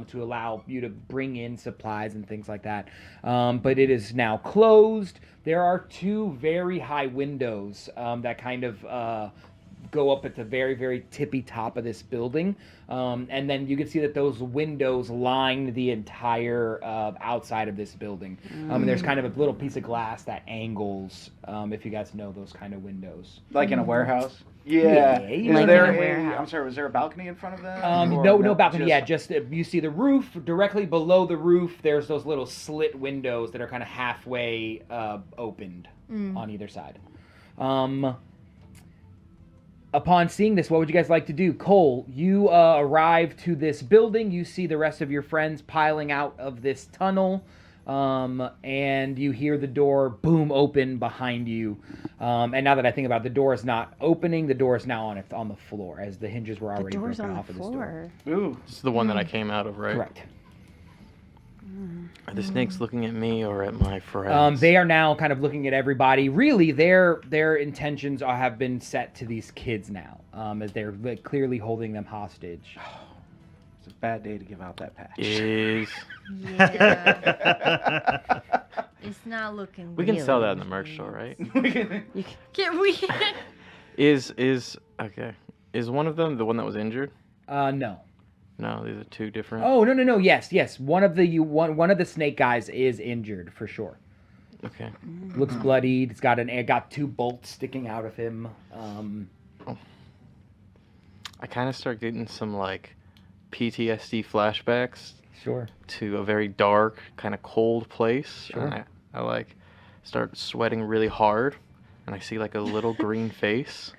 to allow you to bring in supplies and things like that. But it is now closed. There are two very high windows that kind of go up at the very, very tippy top of this building. And then you can see that those windows line the entire outside of this building. And there's kind of a little piece of glass that angles, if you guys know those kind of windows. Like in a warehouse? Yeah, Is like there in a warehouse. I'm sorry, was there a balcony in front of that? Or No balcony. Just you see the roof. Directly below the roof, there's those little slit windows that are kind of halfway opened on either side. Upon seeing this, what would you guys like to do? Cole, you arrive to this building. You see the rest of your friends piling out of this tunnel. And you hear the door boom open behind you. And now that I think about it, the door is not opening. The door is now on the floor, as the hinges were The already door's broken on off the of this door. floor. Ooh. This is the one that I came out of, right? Correct. Are the snakes looking at me or at my friends? They are now kind of looking at everybody. Really, their intentions have been set to these kids now, as they're clearly holding them hostage. It's a bad day to give out that patch. Is Yeah. It's not looking we can sell that in the really merch store, right? Can we? Is okay? Is one of them the one that was injured? No. No, these are two different. Oh, no. Yes. One of the snake guys is injured for sure. Okay. Looks bloodied. It's got two bolts sticking out of him. I kind of start getting some like PTSD flashbacks Sure. to a very dark, kind of cold place. Sure. And I like start sweating really hard, and I see like a little green face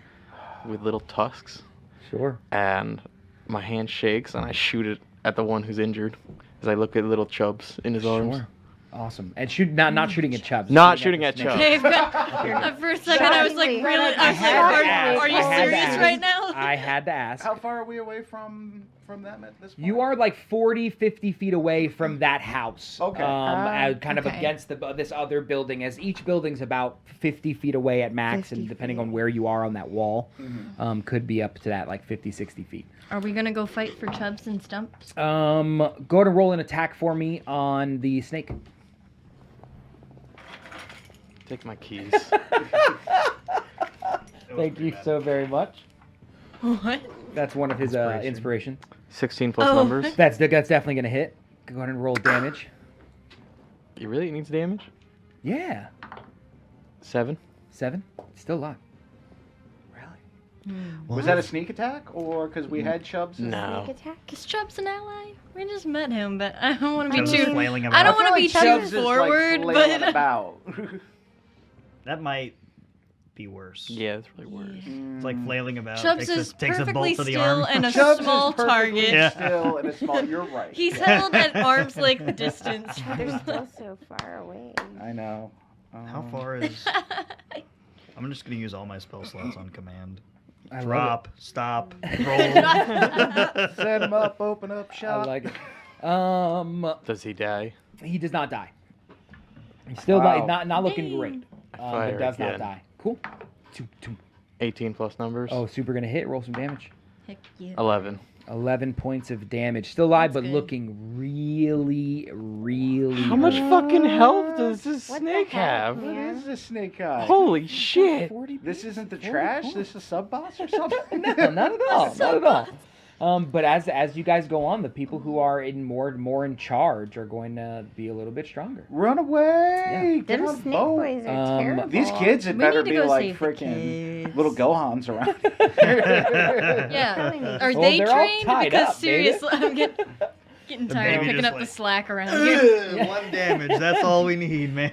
with little tusks, Sure. and my hand shakes, and I shoot it at the one who's injured as I look at little Chubbs in his arms. Sure. Awesome. And not shooting at Chubbs. Not shooting at the snake. Chubbs. Okay, but for a second I was like, Shockingly. really? I was had like, to ask. are you I had to serious ask. right now? I had to ask. How far are we away from them at this point? You are like 40, 50 feet away from that house. Okay. Kind of okay. against this other building, as each building's about 50 feet away at max, 50 and depending feet. on where you are on that wall, could be up to that like 50, 60 feet. Are we gonna go fight for Chubbs and Stumps? Go ahead and roll an attack for me on the snake. Take my keys. Thank you so very much. What? That's one of his Inspiration. inspirations. 16 plus Oh. numbers. That's definitely gonna hit. Go ahead and roll damage. You really needs damage? Yeah. 7. 7. Still alive. Really? Was that a sneak attack, or because we had Chubbs? No. Sneak attack? Is Chubbs an ally? We just met him, but I don't want to be Chubbs is too. flailing I don't about. want to be Chubbs too is, forward, like, flailing but about. That might be worse. Yeah, it's really worse. It's like flailing about. Chubbs takes is a, takes a perfectly bolt to the still arm. and a Chubbs small is perfectly target. Yeah. still and a small. You're right. He's held at arm's length distance. They're still so far away. I know. How far is? I'm just gonna use all my spell slots on command. I Drop, stop, roll. Set him up. Open up I shop. like it. Does he die? He does not die. He's still Wow. not looking Dang. great. I But fire does again. not die. Cool. Two. 18 plus numbers. Oh, super gonna hit. Roll some damage. Heck yeah. 11. 11 points of damage. Still alive, That's but good. looking really, really. How much hurt. fucking health does this What the snake heck, have? What man? is this snake eye? Holy shit! 40 This isn't the 40 trash. points. This is sub boss or something. No, not at all. Not at all. But as you guys go on, the people who are in more in charge are going to be a little bit stronger. Run away! Get Them on snake boat. boys are terrible. These kids had We better need to be go like save the freaking kids. little Gohans around. Yeah. Probably need Are to- Well, they they're all trained? tied Because up, baby. seriously, I'm getting tired of baby picking just up the like, slack around here. One damage. That's all we need, man.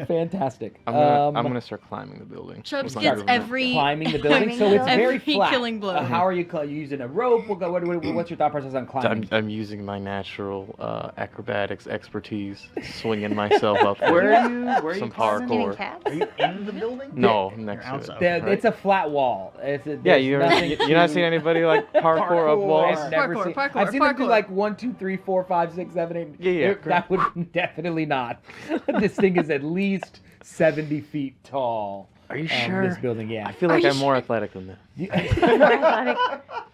Fantastic. I'm gonna start climbing the building. Chubbs with my gets movement. every climbing the building, so Climbing it's the very every flat. killing blow. How are you using a rope? What's your thought process on climbing? I'm using my natural acrobatics expertise, swinging myself up Where there. are you? Where are you Some climbing? Getting parkour. cats? Are you in the building? No, You're next to outside. it. It's a flat wall. Yeah, there's you nothing not to- seen anybody like parkour up walls? I've never Parkour, seen. parkour, I've seen them do parkour. like 1, 2, 3, 4, 5, 6, 7, 8. Yeah. That would definitely not. This thing is at least 70 feet tall. Are you This sure? building, yeah. I feel Are like you I'm more athletic than that.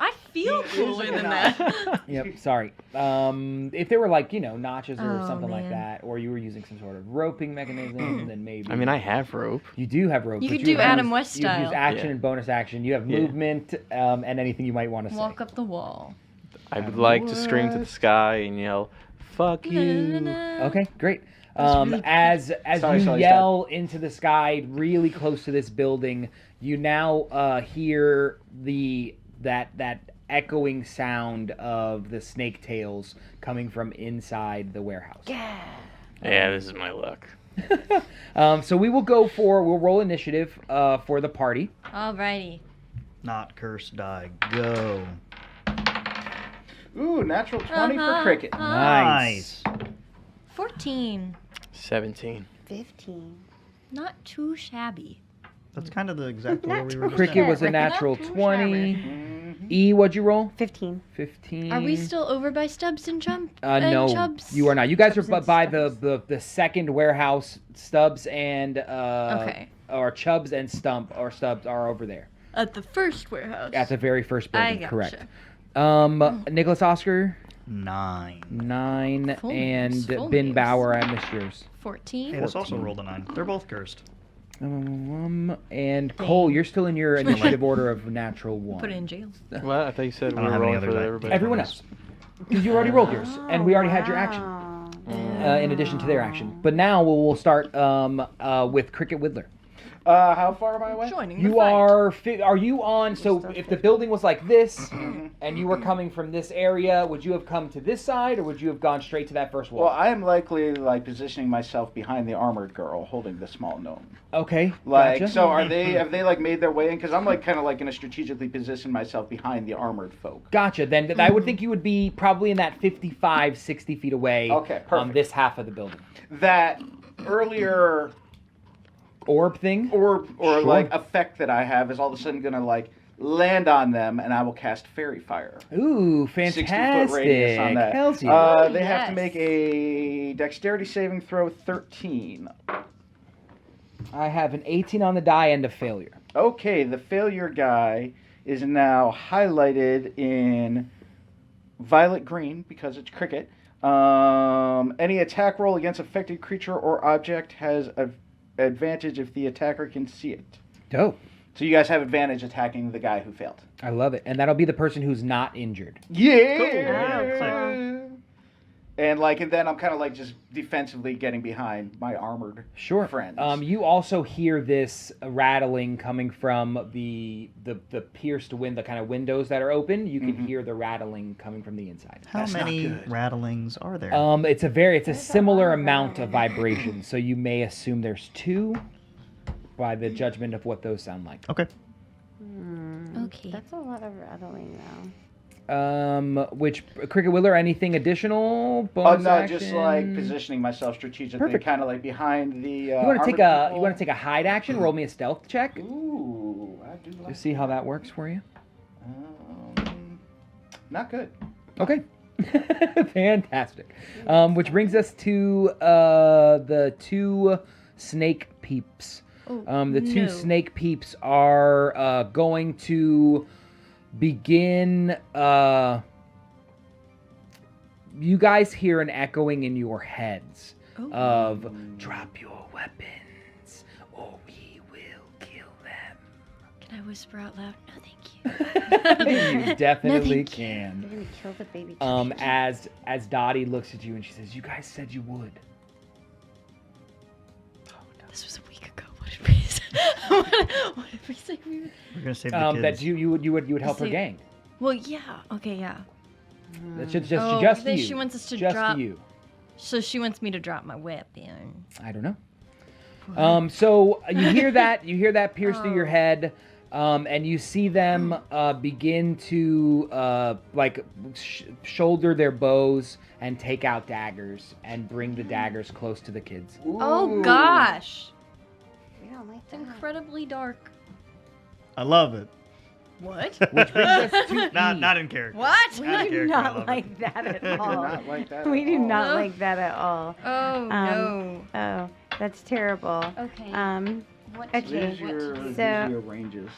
I feel cooler than that. Yep. Sorry. If there were like notches or Oh, something like man. that, or you were using some sort of roping mechanism, then maybe. I mean, I have rope. You do have rope. You but could do have Adam used- West you've used style. action Yeah. and bonus action. You have Yeah. movement and anything you might want to say. Walk up the wall. I would like to scream to the sky and yell, "Fuck you!" Okay, great. really As Sorry, you sorry, yell into the sky, really close to this building, you now hear that echoing sound of the snake tails coming from inside the warehouse. Yeah, this is my luck. So we'll roll initiative for the party. Alrighty. Not curse die. Go. Ooh, natural 20 for Uh-huh. cricket. Nice. 14. 17. 15. Not too shabby. That's kind of the exact order we were just Cricket at. was a Right. natural Not too 20. Mhm. E, what'd you roll? 15. 15. Are we still over by Stubbs and Chump? No, Chubbs? you are not. You guys are Chubbs and by Stubbs. the second warehouse. Stubbs and Okay. or Chubbs and Stubbs are over there At the first warehouse. at the very first I building. gotcha. Correct. Nicholas Oscar 9. 9 Full and names, full Ben names. Bauer. I missed yours. 14. Hey, that's also rolled a 9. They're both cursed. And Cole, you're still in your initiative order of natural 1. Put it in jail. What? I thought you said I we don't were have any rolling other for dice. everybody. Everyone else. Because you already rolled yours, and we already had your action. Wow. In addition to their action. But now we'll start with Cricket Whittler. How far am I away? Joining the You fight. are you on? So if the building was like this, and you were coming from this area, would you have come to this side, or would you have gone straight to that first wall? Well, I am likely positioning myself behind the armored girl holding the small gnome. Okay. Like, gotcha. so have they made their way in? Because I'm kind of going to strategically position myself behind the armored folk. Gotcha. Then I would think you would be probably in that 55, 60 feet away. Okay, perfect. This half of the building. That earlier Orb thing. or Sure. effect that I have is all of a sudden going to land on them, and I will cast fairy fire. Ooh, 60-foot radius on fantastic. that. Hells yeah. They have to Yes. make a dexterity saving throw 13. I have an 18 on the die and a failure. Okay, the failure guy is now highlighted in violet green because it's cricket. Any attack roll against affected creature or object has an advantage if the attacker can see it. Dope. So you guys have advantage attacking the guy who failed. I love it. And that'll be the person who's not injured. Yeah. Cool. Yeah, And then I'm kind of just defensively getting behind my armored Sure. friends. You also hear this rattling coming from the pierced the kind of windows that are open. You can hear the rattling coming from the inside. How That's not many good. rattlings are there? It's a similar amount of vibration, so you may assume there's 2 by the judgment of what those sound like. Okay. Okay. That's a lot of rattling, though. Which Cricket Whittler, anything additional? Oh Bonus no, action? just positioning myself strategically, Perfect. kind of behind the. You want to take a hide action? Roll me a stealth check. Ooh, I do like. Just see how that works for you. Not good. Okay. Fantastic. Which brings us to the 2 snake peeps. The 2 no. snake peeps are going to begin. You guys hear an echoing in your heads of "Drop your weapons, or we will kill them." Can I whisper out loud? No, thank you. You definitely You're can. gonna kill the baby. As Dottie looks at you and she says, "You guys said you would." This was a week ago. What did we say? What did we say? We're gonna save the kids. That you would help her Save- gang. Well, yeah. Okay, yeah. That's just then you. she wants us to just drop- you. So she wants me to drop my whip. Yeah. I don't know. So you hear that pierce through your head, and you see them begin to shoulder their bows and take out daggers and bring the daggers close to the kids. Oh gosh. We don't like It's that. incredibly dark. I love it. What? Which brings us to Not Eve. in character. What? We Out of do character, I not love like that at We're all. not like that. We at do all. not No. like that at all. Oh no. Oh, that's terrible. Okay. Okay. These are your ranges.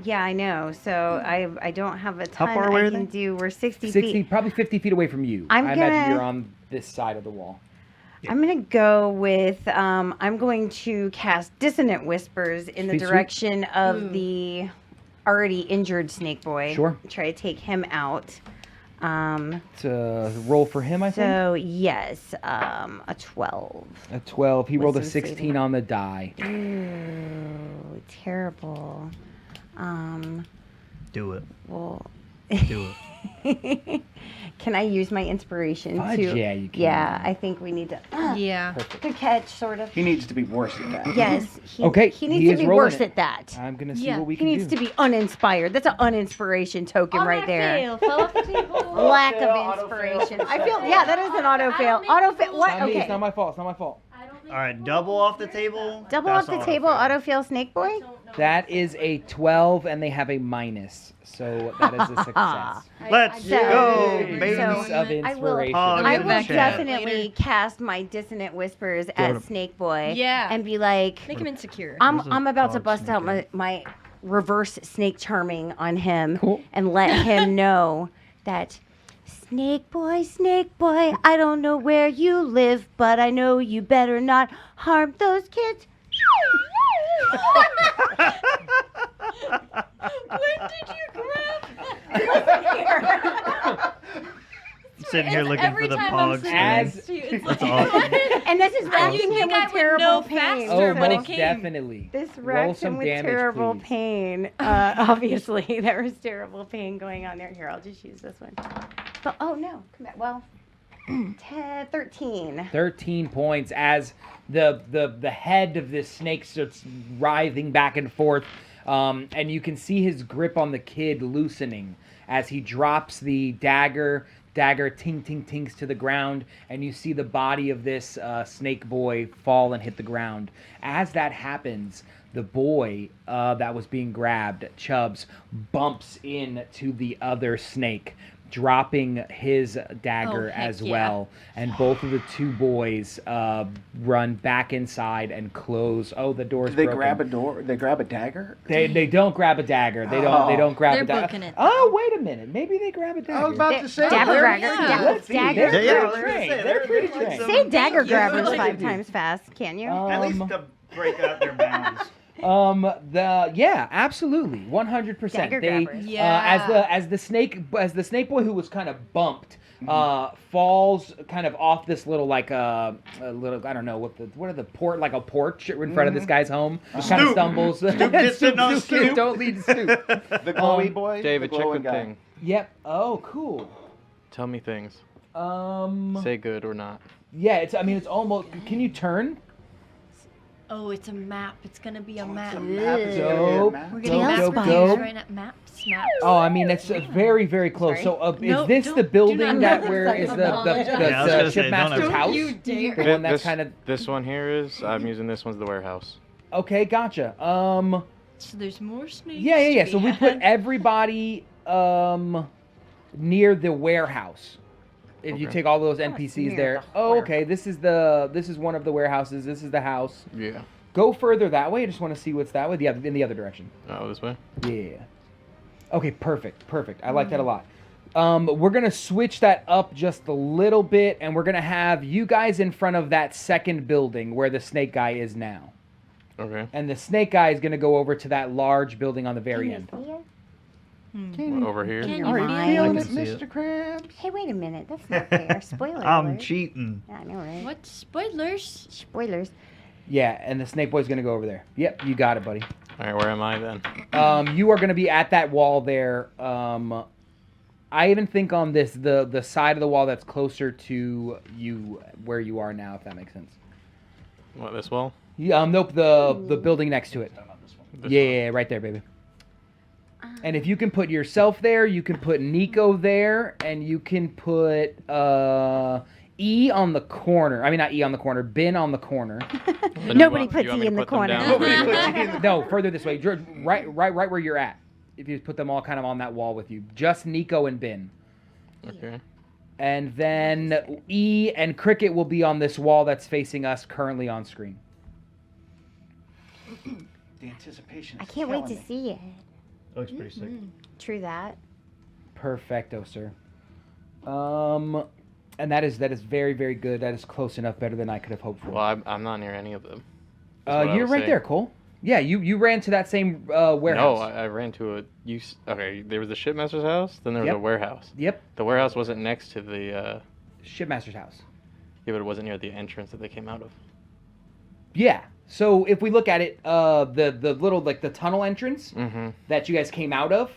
Yeah, I know. So I don't have a ton far away I are can they? do. We're 60 60, feet. probably 50 feet away from you. I'm I imagine gonna- you're on this side of the wall. I'm gonna go with I'm going to cast Dissonant Whispers in the Sweet, sweet. direction of Ooh. the already injured snake boy. Sure. Try to take him out. It's a roll for him, I think. So yes, a 12. A 12. He rolled a Wisdom 16 saving. on the die. Ooh, terrible. Do it. Well, Do it. can I use my inspiration Fudge, to? yeah, you can. Yeah, I think we need to. Yeah. Good catch, sort of. He needs to be worse at that. Yes. He, Okay, He needs he to is be rolling worse it. at that. I'm going to see Yeah, what we He can needs do. to be uninspired. That's an uninspiration token right there. Fell off the table. Lack Auto-fail, of auto-fail. inspiration. I feel, yeah, that is an auto fail. Auto fail. What? It's not me, it's Okay. not my fault. It's not my fault. All right, double off the table. Double That's off the an table, auto-fail. auto fail, snake boy. That is a 12, and they have a minus. So that is a success. Let's So- go, so- baby. Use of I will- inspiration. Oh, I give will him a chat. definitely Later. cast my Dissonant Whispers Got at him. Snake Boy. Yeah. And be like, Make him insecure. I'm Who's a about to dog bust out snake my reverse snake charming on him Cool. and let him know that Snake Boy, I don't know where you live, but I know you better not harm those kids. When did you grab? Sitting here looking for the pogs. As- today. That's awesome. And this is And wrecking you him think I with would terrible know pain. faster, Oh, but it most came. definitely. This Roll wrecks some him with damage, terrible please. pain. Obviously, there was terrible pain going on there. Here, I'll just use this one. But, oh, no. Come back. Well, 13. 13 points as the head of this snake starts writhing back and forth, and you can see his grip on the kid loosening as he drops the dagger ting ting tings to the ground, and you see the body of this snake boy fall and hit the ground. As that happens, the boy that was being grabbed, Chubbs, bumps into the other snake, dropping his dagger Oh, heck as yeah. well. And both of the two boys run back inside and close. Oh, the door's Do they broken. grab a door? They grab a dagger? They don't grab a dagger. They don't grab They're a dagger. booking it, Oh, wait a minute. Maybe they grab a dagger. I was about to say Dagger they're- grabber. yeah. Let's see. Dagger. They're Yeah, pretty trained. They're pretty trained. Say dagger Yeah, grabbers like 5 they do. times fast, can you? At least to break out their bounds. Yeah, absolutely, 100%. Dagger They, grabbers. Yeah. as the snake boy who was kind of bumped, falls kind of off this little a little, I don't know what are the like a porch in front of this guy's home. Kind of Stoop. stumbles. Stoop gets sitting on a Stoop kids stoop. don't lead to stoop. The glowy boy? David, the check glowing the guy. thing. Yep. Oh, cool. Tell me things. Um. Say good or not. Yeah. It's almost. Can you turn? Oh, it's a map. It's gonna be a map. It's a map. It's gonna be a Dope. map. We're Dope, getting map dope, reviews dope. right now. Maps. Oh, I mean, it's very, very close. Sorry. So, is No, this don't- the do building not that do where this. is the Yeah, I was gonna say, shipmaster's don't house? you dare. The one that's This- kind of This one here is. I'm using this one's the warehouse. okay. Gotcha. So there's more snakes. Yeah. to So be we put had. everybody near the warehouse. If you Okay. take all those it's NPCs near there. the Oh, okay. This is one of the warehouses. This is the house. Yeah. Go further that way. I just want to see what's that way. Yeah, in the other direction. Oh, this way. Yeah. Okay, perfect. I like that a lot. We're going to switch that up just a little bit, and we're going to have you guys in front of that second building where the snake guy is now. Okay. And the snake guy is going to go over to that large building on the very end. Over here. Can Are you you find- feeling I it, can see it. Mr. Krabs? Hey, wait a minute. That's not fair. Spoiler I'm alert. cheating. Yeah, I know, right? What spoilers? Spoilers. Yeah, and the snake boy's gonna go over there. Yep, you got it, buddy. All right, where am I then? You are gonna be at that wall there. I even think on this the side of the wall that's closer to you where you are now, if that makes sense. What, this wall? Yeah, nope, the building next to it. This Yeah, one? right there, baby. And if you can put yourself there, you can put Nico there, and you can put E on the corner. I mean, not E on the corner, Ben on the corner. Then you Nobody want- puts you want E me in to the put them corner. down? Nobody puts E in the No, further this way, George, right where you're at. If you put them all kind of on that wall with you, just Nico and Ben. Okay. And then E and Cricket will be on this wall that's facing us currently on screen. The anticipation. I is can't wait to killing me. see it. Looks pretty sick. True that. Perfecto, sir. And that is very, very good. That is close enough, better than I could have hoped for. Well, I'm not near any of them. That's what I You're was right saying. there, Cole. Yeah, you ran to that same warehouse. No, I ran to okay, there was the shipmaster's house, then there was Yep. a warehouse. Yep, The warehouse wasn't next to the, Shipmaster's house. yeah, but it wasn't near the entrance that they came out of. Yeah. So if we look at it, the little like the tunnel entrance Mm-hmm. that you guys came out of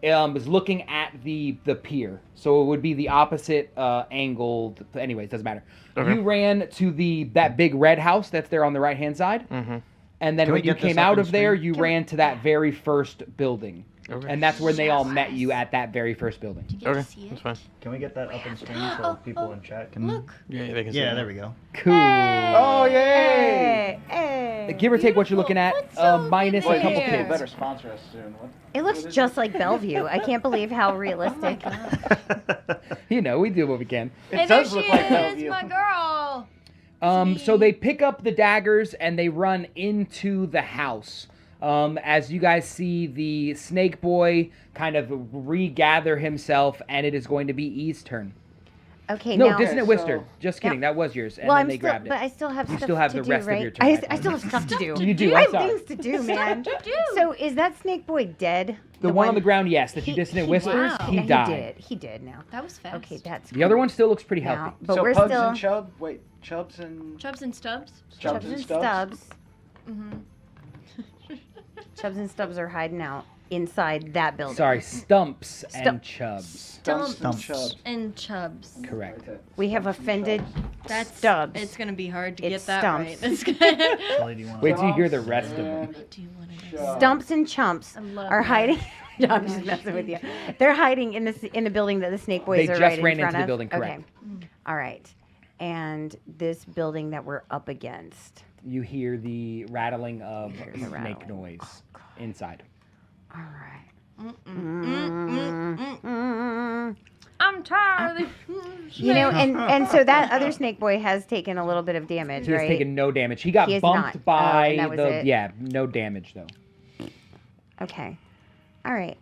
is looking at the pier. So it would be the opposite angled. Anyways, doesn't matter. Okay. You ran to that big red house that's there on the right hand side, Mm-hmm. and then Can we when you get this came up out on of there, screen? you ran to that very first building, Okay. and that's when they all met you at that very first building. Do you get Okay, to see that's it? fine. Can we get that up on screen so people in chat can? Look. Yeah, they can see Yeah, it. there we go. Cool. Oh, yay! Hey. Give or take what you're looking at, Beautiful. What's minus a over couple there? People kids. better sponsor us soon. What? It looks What is just it? like Bellevue. I can't believe how realistic. You know, we do what we can. It Hey, there does she look like is, Bellevue. my girl. So they pick up the daggers and they run into the house. As you guys see the snake boy kind of regather himself, and it is going to be E's turn. Okay, No, now. Dissonant Okay, Whisper. so- Just kidding. That was yours, and well, then I'm they still, grabbed but it. I still have You stuff still have to the do, rest of right? your turn, I, I I promise. still have stuff to do. You do, I I'm have sorry. things to do, man. To do. So is that snake boy dead? The one on the ground, yes. That you Dissonant Whispers, wow. he Yeah, died. He did now. That was fast. Okay, that's The other cool. one still looks pretty Now, healthy. but so we're Pugs still and Chubb? Wait, Chubbs and... Chubs and Stubs. Chubbs and Stubbs? Mm-hmm. Chubbs and Stubbs are hiding out inside that building. Sorry, Stumps and Stump- Chubs. Stumps and Stumps. Chubbs. And Chubs. Correct. We have offended That's Stubbs. It's gonna be hard to It's get that Stumps. right. That's gonna... Shelly, do you want Wait till you hear the rest of them. And I do want to Chubbs. Stumps and Chumps I love are that. hiding. No, I'm just messing with you. They're hiding in the building that the snake boys They are just right ran in into front the of. building, correct. Okay. All right. And this building that we're up against. You hear the rattling of Hear the snake rattling. noise inside. All right. I'm tired of You know, and so that other snake boy has taken a little bit of damage, He has right? taken no damage. He got He has bumped not. by and that was the it? yeah, no damage though. Okay. All right.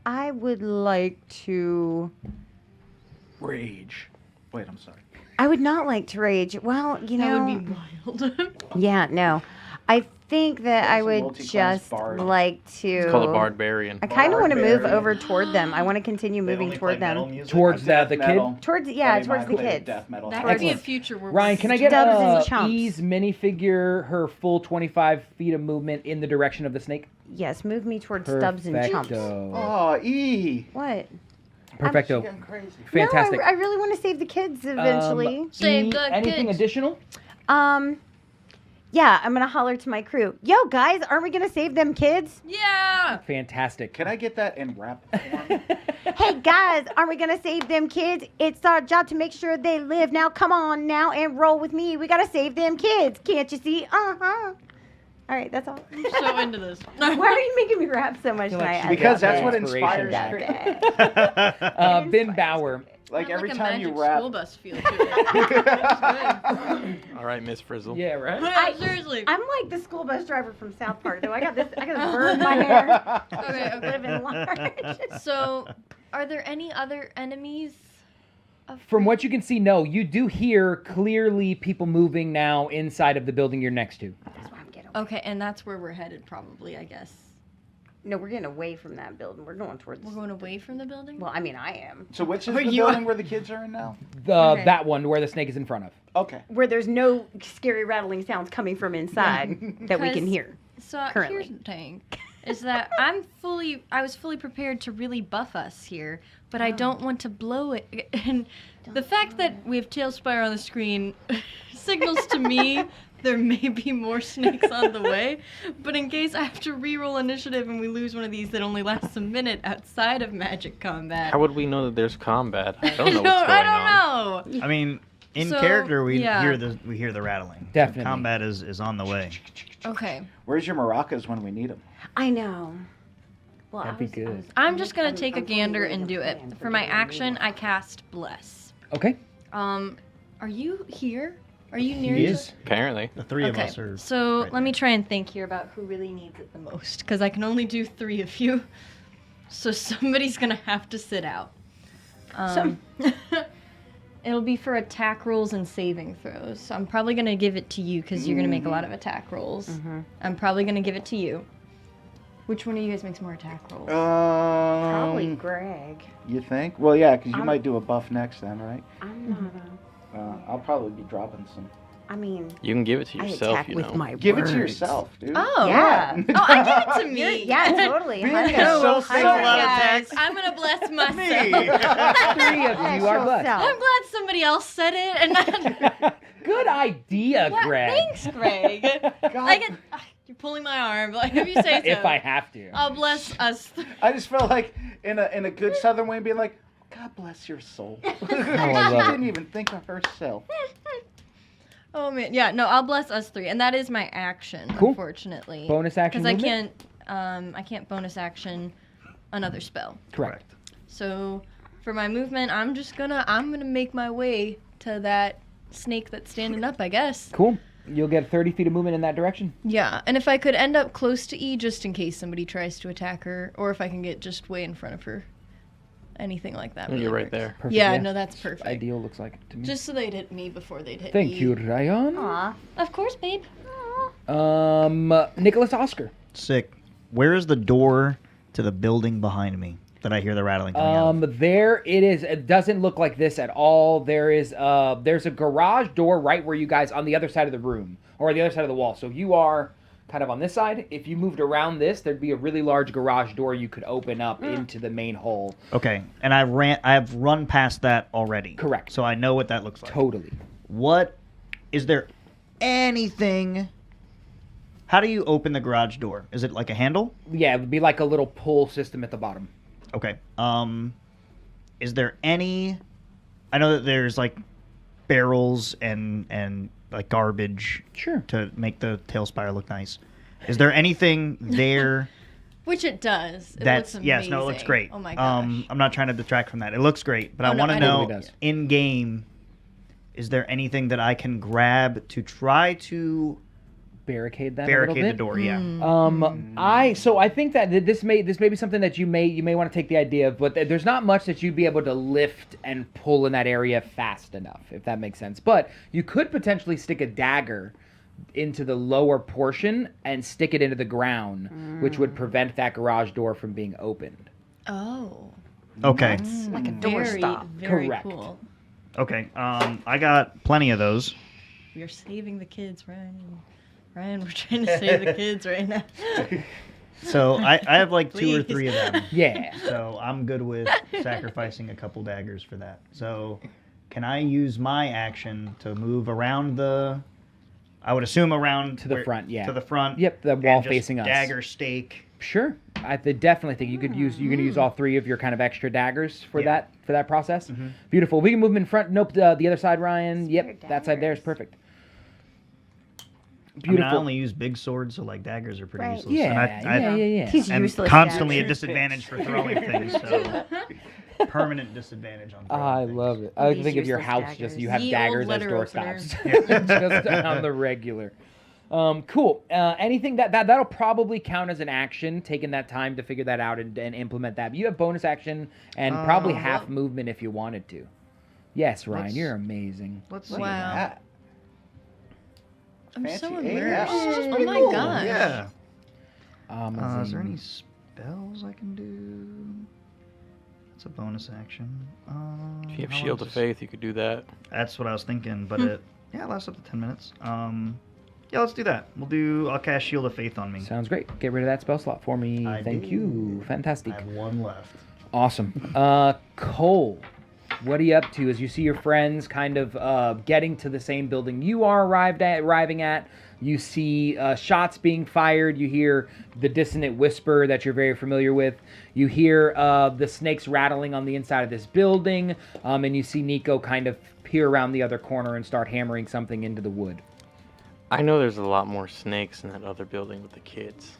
I would like to. Rage. Wait, I'm sorry. I would not like to rage. Well, you know. That would be wild. Yeah, no. I think that There's I a would multi-class just bard. like to. It's called a barbarian. I kind of want to move Barbarian. over toward them. I want to continue They moving only toward play metal them. music? Towards the Death kid. metal. Towards Buddy yeah, of towards mine the played kids. Death metal. That would be a Excellent. future where Ryan, can I get Stubbs and chumps. E's minifigure her full 25 feet of movement in the direction of the snake? Yes, move me towards Stubbs and Chumps. Perfecto. Oh, E. What? Perfecto. Getting crazy. Fantastic. No, I really want to save the kids eventually. Save E, the anything kids. additional? Yeah, I'm gonna holler to my crew. Yo, guys, aren't we gonna save them kids? Yeah. Fantastic. Can I get that in rap form? Hey, guys, aren't we gonna save them kids? It's our job to make sure they live. Now, come on now and roll with me. We gotta save them kids. Can't you see? Uh-huh. All right, that's all. I'm so into this. Why are you making me rap so much feel like tonight? she Because got that's what inspiration inspires back. creativity. Okay. Ben Bauer. Like Got every a time you magic rap. school bus feel to it. All right, Miss Frizzle. Yeah, right? Yeah, seriously. I'm like the school bus driver from South Park, though. I got this bird in my hair. Okay, okay. Living large. So, are there any other enemies? From what you can see, no. You do hear clearly people moving now inside of the building you're next to. That's where I'm getting. Okay, and that's where we're headed, probably, I guess. No, we're getting away from that building. We're going towards. We're going away from the building? Well, I mean, I am. So which is Are the you- building where the kids are in now? Okay. That one where the snake is in front of. Okay. Where there's no scary rattling sounds coming from inside that we can Because- hear. So Currently. here's the thing, is that I was fully prepared to really buff us here, but I don't want to blow it. And the fact that we have Tailspire on the screen signals to me there may be more snakes on the way. But in case I have to re-roll initiative and we lose one of these that only lasts a minute outside of magic combat. How would we know that there's combat? I don't know what's going I don't know. I mean, in So, character, we yeah. hear the rattling. So Definitely. combat is on the way. Okay. Where's your maracas when we need them? I know. Well, That'd be good. I'm just gonna take a gander and do it. For my action, I cast Bless. Okay. Are you here? Are you near He each is. Apparently. The three of Okay, us are. so right let me try and think here about who really needs it the most, because I can only do 3 of you. So somebody's gonna have to sit out. It'll be for attack rolls and saving throws. So I'm probably gonna give it to you because you're gonna make a lot of attack rolls. I'm probably gonna give it to you. Which one of you guys makes more attack rolls? Probably Greg. You think? Well, yeah, because you I'm- might do a buff next then, right? I'm not I'll probably be dropping some. I mean, You can give it to I yourself, attack you with know. my Give words. it to yourself, dude. Oh. Yeah. Oh, I give it to me. You're- yeah, totally. Being Hunter. so Hunter, sick of a lot of guys. I'm gonna bless myself. 3 of you are blessed. I'm glad somebody else said it and not. Good idea, What? Greg. Thanks, Greg. You're pulling my arm. Like if you say so. If I have to. I'll bless us. I just felt like in a good Southern way, being like, God bless your soul. I She love it. didn't even think of herself. Oh man, yeah, no, I'll bless us 3, and that is my action. Cool. Unfortunately, Bonus action because movement? I can't bonus action another spell. Correct. So for my movement, I'm gonna make my way to that snake that's standing up, I guess. Cool. You'll get 30 feet of movement in that direction. Yeah, and if I could end up close to E just in case somebody tries to attack her, or if I can get just way in front of her, anything like that. really You're right works. there. Perfect. Yeah, no, that's perfect. Ideal looks like it to me. Just so they'd hit me before they'd hit Thank E. you, Ryan. Aw. Of course, babe. Nicholas Oscar. Sick. Where is the door to the building behind me that I hear the rattling coming out of? There it is. It doesn't look like this at all. There's a garage door right where you guys on the other side of the room or the other side of the wall. So if you are kind of on this side, if you moved around this, there'd be a really large garage door you could open up into the main hall. Okay, and I've run past that already. Correct. So I know what that looks like. Totally. What is there anything? How do you open the garage door? Is it like a handle? Yeah, it would be like a little pull system at the bottom. Okay. Is there any? I know that there's like barrels and like garbage Sure. to make the Tailspire look nice. Is there anything there? Which it does. It That's looks yes, no, it looks amazing. great. Oh my gosh. I'm not trying to detract from that. It looks great, but Oh, I no, want to I know know. It does. in game. Is there anything that I can grab to try to Barricade that. a barricade little the bit. door? Yeah. I think that this may be something that you may want to take the idea of, but there's not much that you'd be able to lift and pull in that area fast enough, if that makes sense. But you could potentially stick a dagger into the lower portion and stick it into the ground, which would prevent that garage door from being opened. Oh. Okay. Like a Very, doorstop. very Correct. cool. Okay. I got plenty of those. You're saving the kids, Ryan. Ryan, we're trying to save the kids right now. So I have like 2 or Please. 3 of them. Yeah. So I'm good with sacrificing a couple daggers for that. So can I use my action to move around the? I would assume around To the front, yeah. To the front. Yep, the and wall just facing us. Dagger stake. Sure. I definitely think you're gonna use all 3 of your kind of extra daggers for Yeah. that process. Beautiful. We can move them in front. Nope. The other side, Ryan. Yep. That side there is perfect. I mean, Beautiful. I only use big swords, so like daggers are pretty Right. useless. Yeah, and yeah. He's I'm useless. constantly dagger. at disadvantage for throwing things. So permanent disadvantage on throwing I things. love it. I These think of your useless house, just daggers. you have Ye daggers old as letter door opener. stops, just on the regular. Cool. Anything that'll probably count as an action, taking that time to figure that out and implement that. You have bonus action and probably half movement if you wanted to. Yes, Ryan, Let's- you're amazing. Let's Wow. see that. I'm so Fancy. immersed. Yeah. Oh my gosh. Yeah. Amazing. Is there any spells I can do. It's a bonus action. If you have how long Shield does of this- Faith, you could do that. That's what I was thinking, but it lasts up to 10 minutes. Yeah, let's do that. I'll cast Shield of Faith on me. Sounds great. Get rid of that spell slot for me. I Thank did. you. Fantastic. I have one left. Awesome. Cole, what are you up to as you see your friends kind of getting to the same building you are arriving at? You see shots being fired. You hear the dissonant whisper that you're very familiar with. You hear the snakes rattling on the inside of this building. And you see Nico kind of peer around the other corner and start hammering something into the wood. I know there's a lot more snakes in that other building with the kids.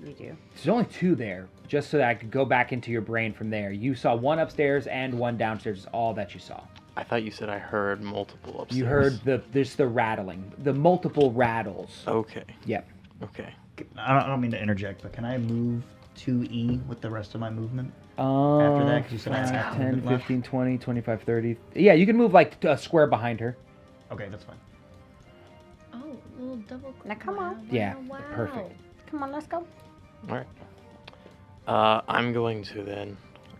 You do. There's only 2 there, just so that I could go back into your brain from there. You saw one upstairs and one downstairs is all that you saw. I thought you said I heard multiple upstairs. You heard there's the rattling, the multiple rattles. Okay. Yep. Okay. I don't mean to interject, but can I move 2E with the rest of my movement? After that, 'cause you said I had half 10, movement left. 15, 20, 25, 30. Yeah, you can move like a square behind her. Okay, that's fine. Oh, little double. Now come on. Wow, Yeah, wow. perfect. Come on, let's go. All right. I'm going to then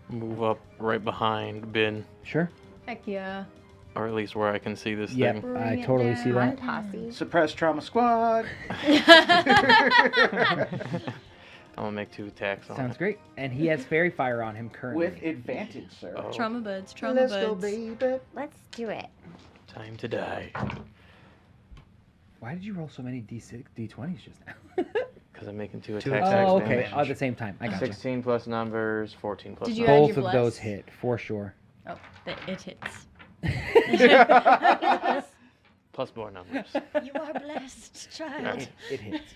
move up right behind Ben, Sure. Heck yeah. or at least where I can see this Yep, thing. I Bring it totally see Run, that. posse. Suppress Trauma Squad. I'm gonna make 2 attacks on Sounds it. great. And he has fairy fire on him currently. With advantage, sir. Oh. Trauma buds, trauma Let's buds. go, baby. Let's do it. Time to die. Why did you roll so many D20s just now? Because I'm making 2 Two attacks. attacks, Oh, then okay. advantage. At the same time. I got you. 16 plus numbers, 14 plus Did you numbers. add Both your of those bless? hit, for sure. Oh, it hits. Plus more numbers. You are blessed, child. It hits.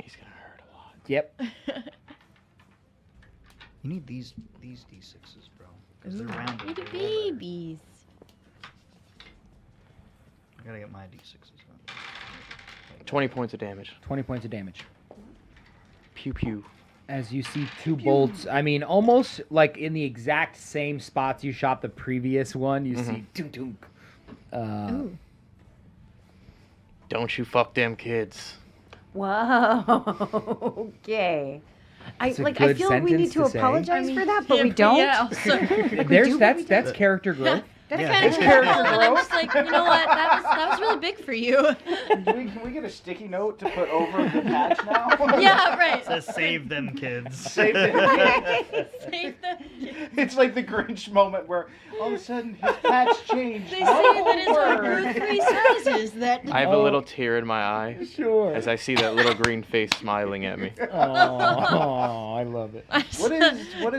He's gonna hurt a lot. Yep. You need these D6s, bro. Because they're rounded. Little babies. I gotta get my D6s. 20 points of damage. 20 points of damage. Pew pew. As you see 2 bolts, I mean, almost like in the exact same spots you shot the previous one, you see dunk dunk. Ooh. Don't you fuck them kids. Whoa. Okay. It's a I good feel like we need sentence to to say. apologize I mean, for that, but yeah, we don't. Yeah, also. There's that's character growth. That's Yeah. kind of It's terrible, character and I'm growth. just like, you know what? That was really big for you. Can we get a sticky note to put over the patch now? Yeah, right. It says save them, kids. Save it. Save them. It's like the Grinch moment where all of a sudden his patch changed. They say One that it's word. over 3 sizes. That. I have a little tear in my eye Sure. as I see that little green face smiling at me. Oh, I love it.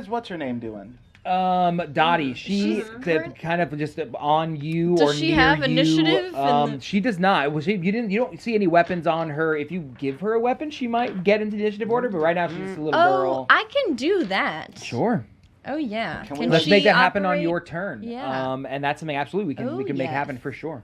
What's her name doing? Dottie, she Current- kind of just on you Does or she near have you. initiative in the- She does not. Well, you don't see any weapons on her. If you give her a weapon, she might get into the initiative order. But right now she's just a little Oh, girl. I can do that. Sure. Oh yeah. Can we- Let's she make that happen on operate- your turn. Yeah. And that's something absolutely we Oh, can make yes. happen for sure.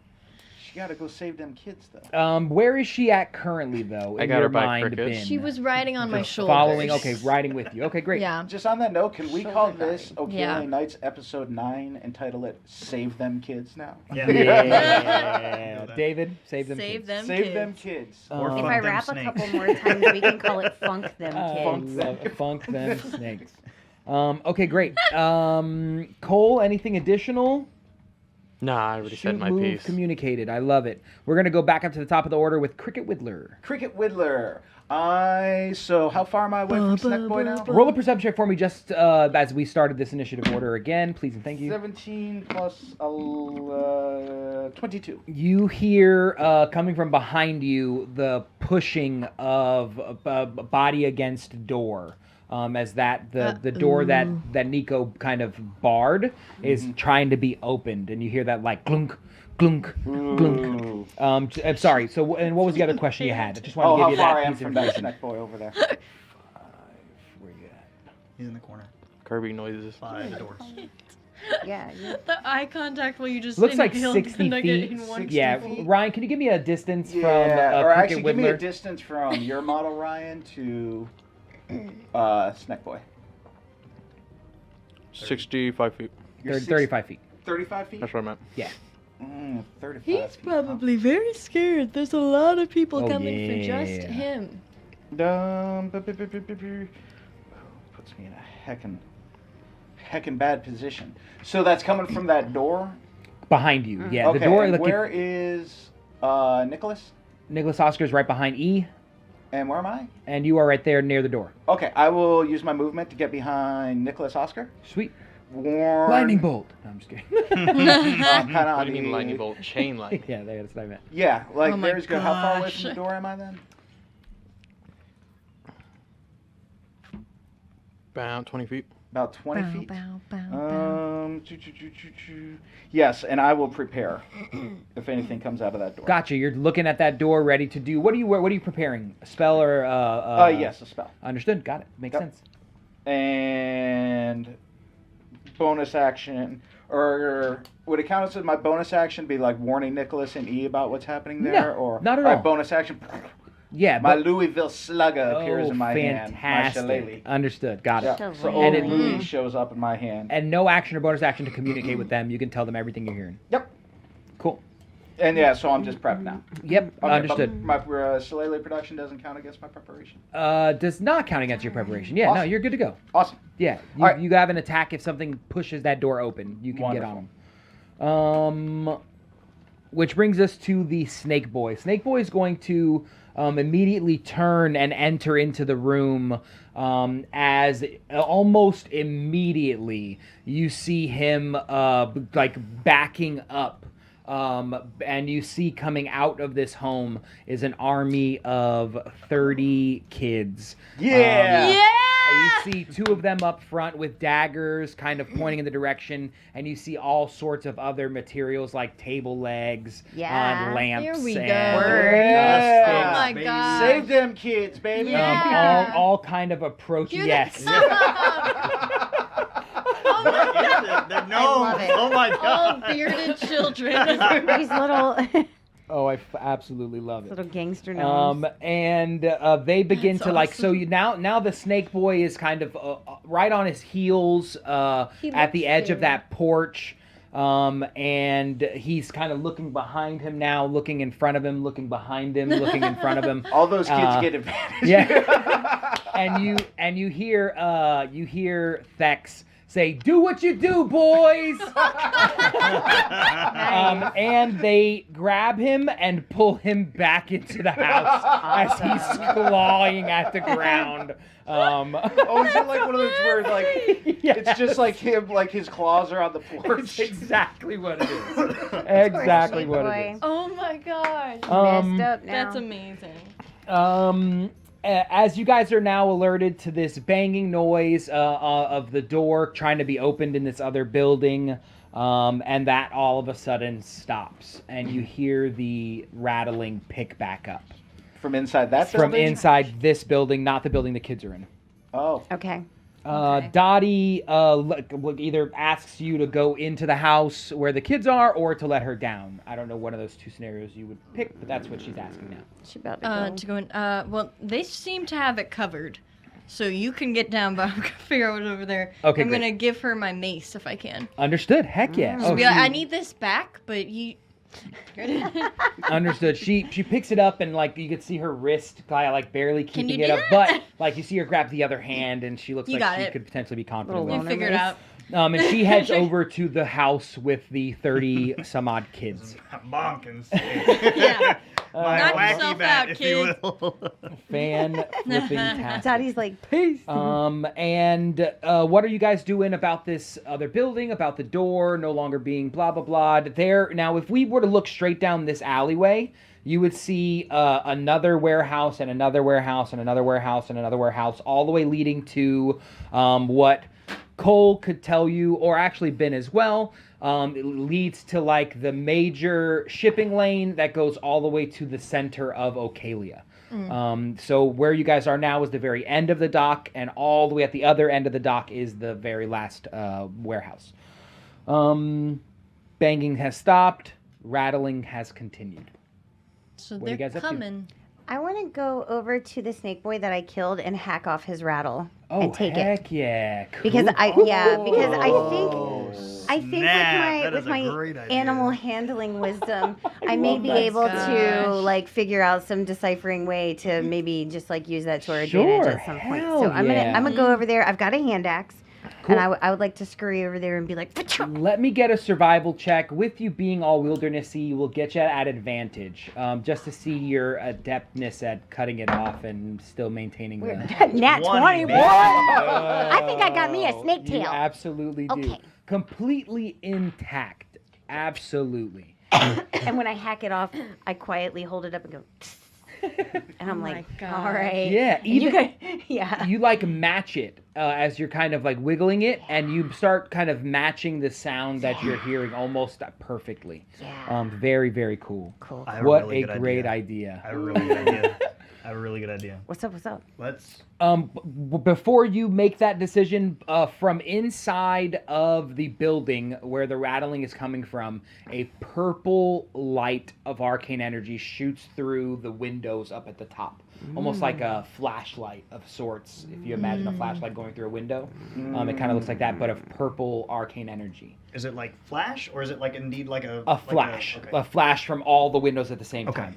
She gotta go save them kids though. Where is she at currently though? I In got her your by mind, Cricket. Ben? She was riding on my Just shoulders. following. Okay, riding with you. Okay, great. Yeah. Just on that note, can we call this Ocalian Yeah. Nights episode 9 and title it "Save Them Kids" now? Yeah. Yeah. David, save them. Save kids. them. Save kids. them kids. Or Um, If fuck I them rap a snakes. couple more times, we can call it Funk Them Kids. Funk them snakes. Okay, great. Cole, anything additional? Nah, I already said Shoot, my move, piece. communicated. I love it. We're gonna go back up to the top of the order with Cricket Whittler. Cricket Whittler. So how far am I away from Snack Boy now? Roll a perception check for me just as we started this initiative order again, please and thank you. 17 plus 22. You hear coming from behind you the pushing of body against door. As the door that Nico kind of barred is trying to be opened, and you hear that like clunk, clunk, clunk. Ooh. I'm sorry. So, and what was the other question you had? I just wanted Oh, to how give you far that I am piece of from that information. Snack Boy over there. Where you at? He's in the corner. Kirby noises. By the doors. Yeah. The eye contact while you just Looks like inhaled 60 the nugget feet. in one Yeah, swoop. Ryan, can you give me a distance Yeah, from or Cricket actually give me a Whittler? distance from your model, Ryan, to Snack Boy. 65 feet. You're 35 feet. 35 feet? That's what I meant. Yeah. 35 He's feet. probably very scared. There's a lot of people Oh, coming for just yeah. him. Puts me in a heckin' bad position. So that's coming from that door? Behind you, yeah. Okay, The door. and where is Nicholas? Nicholas Oscar's right behind E, And where am I? and you are right there near the door. Okay, I will use my movement to get behind Nicholas Oscar. Sweet. Warn. Lightning bolt. No, I'm just kidding. Kind of What do you mean lightning bolt? Chain lightning. Yeah, that's what I meant. Yeah, like Oh my there's good. How far away gosh. from the door am I then? About 20 feet. About 20 Bow, feet. bow, bow, bow. Yes, and I will prepare if anything comes out of that door. Gotcha. You're looking at that door, ready to do. What are you preparing? A spell or? Yes, a spell. Understood. Got it. Makes Yep. sense. And bonus action, or would it count as my bonus action? Be like warning Nicholas and E about what's happening there, No, or not at all right, all. bonus action. Yeah. My but- Louisville Slugger appears Oh, in my hand. My fantastic. shillelagh. Understood. Got it. Yeah. So Shillelagh. old And it- Louis shows up in my hand. And no action or bonus action to communicate with them. You can tell them everything you're hearing. Yep. Cool. And yeah, so I'm just prepped now. Yep. Okay, Understood. But my shillelagh production doesn't count against my preparation. Does not count against your preparation. Yeah. No, Awesome. you're good to go. Awesome. Yeah. You, All right. you have an attack if something pushes that door open. You can get on them. Which brings us to the Snake Boy. Snake Boy is going to immediately turn and enter into the room as almost immediately you see him like backing up. And you see coming out of this home is an army of 30 kids. Yeah. Yeah! You see two of them up front with daggers kind of pointing in the direction, and you see all sorts of other materials like table legs, Yeah. lamps, Here we go. and Yeah. Oh my baby. god. Save them kids, baby. Yeah. all kind of approach. You're Yes. What is it? They're gnomes. love it. Oh my All god. bearded children. These little Oh, I absolutely love it. little gangster gnomes. And they begin That's to like. So awesome. you now the Snake Boy is kind of right on his heels He at the looks edge of scary. that porch. And he's kind of looking behind him now, looking in front of him, looking behind him, looking in front of him. All those kids get advantage. Yeah. and you hear Thex say, "Do what you do, boys." And they grab him and pull him back into the house as he's clawing at the ground. Oh, is it like one of those where like Yeah. it's just like him, like his claws are on the It's porch? exactly what it is. Exactly Snake what Boy. it is. Oh my gosh. Messed up now. That's amazing. As you guys are now alerted to this banging noise of the door trying to be opened in this other building, and that all of a sudden stops, and you hear the rattling pick back up From inside that from building? inside this building, not the building the kids are in. Oh. Okay. Okay. Dottie either asks you to go into the house where the kids are or to let her down. I don't know one of those two scenarios you would pick, but that's what she's asking now. She about to go. To go in. Well, they seem to have it covered, so you can get down, but I'm gonna figure out what's over there. Okay, I'm great. gonna give her my mace if I can. Understood. Heck yeah. Just Oh, be like, she- I need this back, but you. Understood. She picks it up and like you could see her wrist like barely Can keeping you it do up, that? but like you see her grab the other hand and she looks You like got she it. could potentially be confident. Little with You it. loner figure it mace. out. And she heads over to the house with the 30 some odd kids. Bonkins. Yeah. My Knock wacky yourself bat, out, if you kid. will. Fan flipping tastic. Daddy's like, peace. And what are you guys doing about this other building, about the door no longer being blah, blah, blah? There, now, if we were to look straight down this alleyway, you would see another warehouse and another warehouse and another warehouse and another warehouse, all the way leading to what Cole could tell you, or actually Ben as well, it leads to like the major shipping lane that goes all the way to the center of Ocalia. So where you guys are now is the very end of the dock, and all the way at the other end of the dock is the very last warehouse. Banging has stopped. Rattling has continued. So What are you they're guys up to? coming. I want to go over to the snake boy that I killed and hack off his rattle Oh, and take it. heck yeah. Cool. Because I think Oh, I think That with is a my great idea. animal handling wisdom, I may love be that. able to Gosh. like figure out some deciphering way to maybe just like use that to our Sure, advantage at some point. hell So I'm yeah. gonna go over there. I've got a hand axe, Cool. and I would like to scurry over there and be like, Let me get a survival check. With you being all wildernessy, we'll get you at advantage, just to see your adeptness at cutting it off and still maintaining the. Nat 20, 21. baby. I think I got me a snake You tail. absolutely do. Okay. Completely intact. Absolutely. And when I hack it off, I quietly hold it up and go, and I'm Oh my like, gosh. all right. Yeah, And you even guys, yeah. you like match it as you're kind of like wiggling it, and you start kind of matching the sound that you're hearing almost perfectly. Yeah. Very, very cool. Cool. I have a What really a good great idea. idea. I have a really good idea. I have a really good idea. What's up? What's up? Let's. Before you make that decision, from inside of the building where the rattling is coming from, a purple light of arcane energy shoots through the windows up at the top. Almost like a flashlight of sorts. If you imagine a flashlight going through a window, it kind of looks like that, but of purple arcane energy. Is it like flash, or is it like indeed like a Flash. okay. A flash from all the windows at the same Okay. time.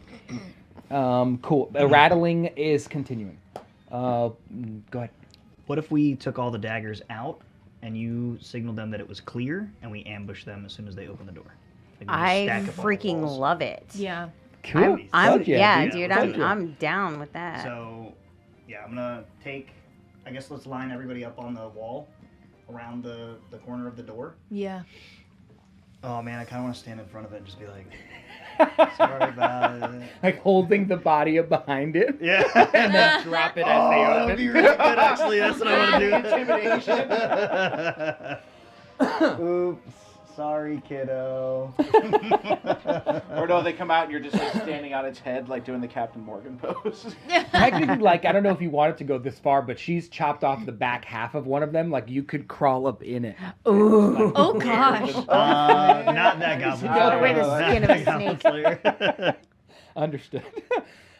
Cool. The rattling is continuing. Go ahead. What if we took all the daggers out and you signaled them that it was clear, and we ambushed them as soon as they opened the door? Like, we just I stack up on the freaking walls. love it. Yeah. Cool. I'm Fuck yeah, dude. dude. Fuck yeah. I'm down with that. So, yeah, I'm gonna take. I guess let's line everybody up on the wall around the corner of the door. Yeah. Oh man, I kind of want to stand in front of it and just be like, sorry about it. Like holding the body up behind it. Yeah. And then drop it as Oh, they that open. would be really good, actually. That's what I want to do. Oops. Sorry, kiddo. Or no, they come out and you're just like standing on its head, like doing the Captain Morgan pose. Technically, like, I don't know if you wanted to go this far, but she's chopped off the back half of one of them. Like, you could crawl up in it. Ooh. Oh gosh. Not that goblin. Go away the Not skin of that a goblin snake. slayer. Understood.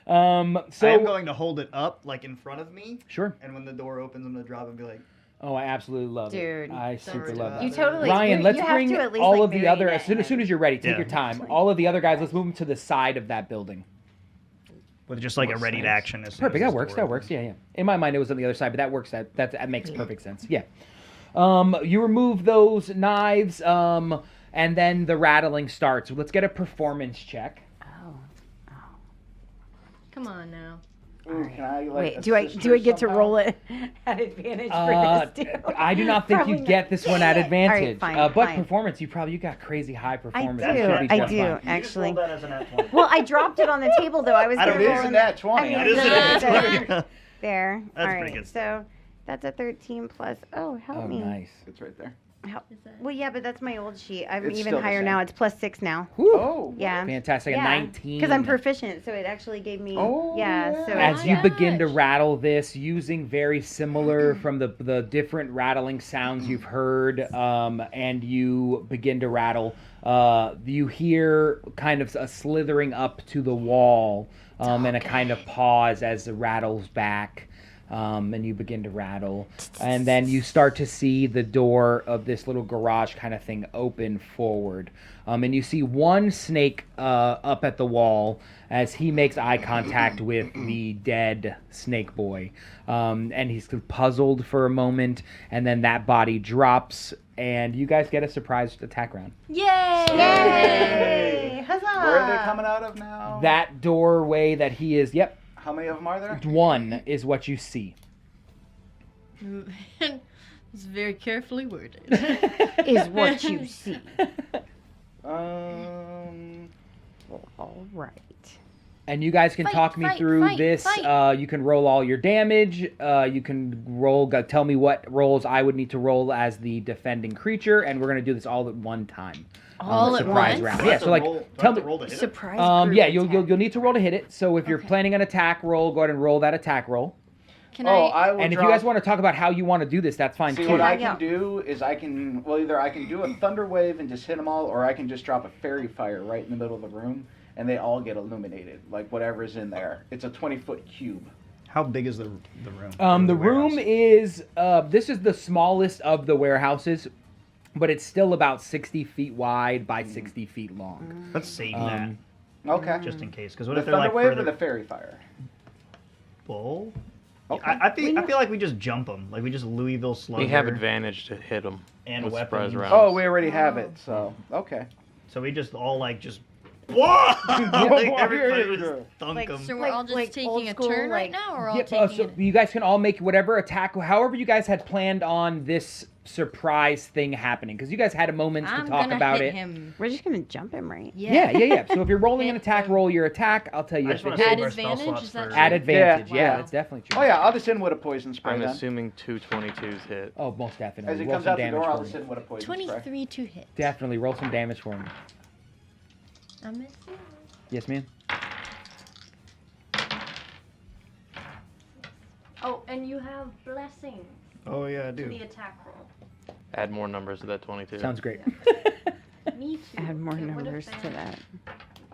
So I am going to hold it up, like in front of me, sure. and when the door opens, I'm going to drop it and be like, Oh, I absolutely love Dude, it. I super sorry love about it. You totally. Ryan, you let's have bring to at least, all like, of the marry other that as soon head. as you're ready. Take Yeah. your time. All of the other guys, let's move them to the side of that building. with just like a ready to action. As soon Perfect. as That this works. door That opens. works. Yeah, yeah. In my mind, it was on the other side, but that works. That makes perfect sense. Yeah. You remove those knives, and then the rattling starts. Let's get a performance check. Oh. Come on now. Ooh, can I, like, Wait, do I assist do her I get to somehow? roll it at advantage for this too? I do not think Probably you not. get this one at Dang it. advantage. All right, fine, but fine. performance, you got crazy high I performance. do. You should be I just do. fine. You just Actually. rolled that as an at 20. Well, I dropped it on the table though. I was I gonna don't roll know. Isn't in that the- 20? I mean, It is an at 20. There. That's All pretty right. good So that's a 13 plus. Oh, help Oh, me. nice. It's right there. Help. Well, yeah, but that's my old sheet. I'm It's even still the higher same. now. It's plus 6 now. Whew. Oh. Yeah. Fantastic. A Yeah. 19. Because I'm proficient, so it actually gave me. Oh, yeah. So As Oh you my begin to gosh. rattle this, using very similar from the different rattling sounds you've heard, and you begin to rattle, you hear kind of a slithering up to the wall, and a kind of pause as it rattles back. And you begin to rattle, and then you start to see the door of this little garage kind of thing open forward, and you see one snake up at the wall as he makes eye contact with the dead snake boy, and he's puzzled for a moment, and then that body drops, and you guys get a surprise attack round. Yay! Yay! Huzzah! Where are they coming out of now? That doorway that he is, yep, How many of them are there? one is what you see. It's very carefully worded. Is what you see. All right. And you guys can Fight, talk me fight, through fight, this. fight. You can roll all your damage. You can tell me what rolls I would need to roll as the defending creature, and we're gonna do this all at one time. All the at surprise once? round. Do I Yeah. have So to like, roll- do I tell have me. to roll to hit it? Surprise. Yeah, group you'll attack. need to roll to hit it. So if you're Okay. planning an attack roll, go ahead and roll that attack roll. Can Oh, I? I will And if drop, you guys want to talk about how you want to do this, that's fine see too. what I Yeah. can do is either I can do a thunder wave and just hit them all, or I can just drop a fairy fire right in the middle of the room, and they all get illuminated, like whatever's in there. It's a 20-foot cube. How big is the room? The Or room warehouse? is this is the smallest of the warehouses. but it's still about 60 feet wide by 60 feet long. Let's save that Okay. just in case. Because what The if they're like thunder wave further? or the fairy fire? Bull? Okay. I feel like we just jump them. Like we just Louisville Slugger. We have advantage to hit them And with weapons. surprise rounds. Oh, we already have it. So okay. So we just all like just. Whoa! Like everybody just thunk Like, them. So we're all just like old taking a school, turn right like- now, or all Yep, taking so it? you guys can all make whatever attack, however you guys had planned on this surprise thing happening, because you guys had a moment to I'm talk gonna about hit it. him. We're just gonna jump him, right? Yeah. So if you're rolling an Hit attack, him. roll your attack. I'll tell you I if just it want to hits. save Add our spell advantage? slots Is that for. true? Add advantage. Wow. Yeah, that's definitely true. Oh yeah, I'll just in with a poison spray I'm then. assuming 2 22s hit. Oh, most definitely. As he Roll comes some out the damage door, I'll for just me. in with a poison spray. 23 to hit. Definitely roll some damage for me. I'm missing. Yes, ma'am. Oh, and you have blessing Oh yeah, I to the do. attack roll. Add more numbers to that 22. Sounds great. Me too. Add more It would've numbers to been that.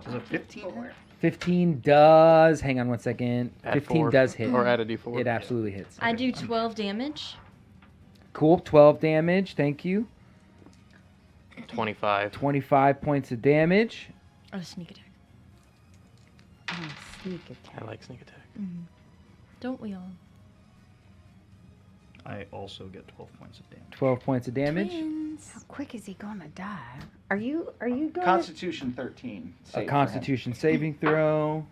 Is it 15? 4. 15 does. Hang on one second. Add 15 4, does hit. Or add a d4. It absolutely hits. I do 12 damage. Cool. 12 damage. Thank you. 25. 25 points of damage. Oh, sneak attack. Oh, sneak attack. I like sneak attack. Don't we all? I also get 12 points of damage. 12 points of damage. Twins. How quick is he gonna die? Are you going? Constitution 13. A save for him. Constitution saving throw.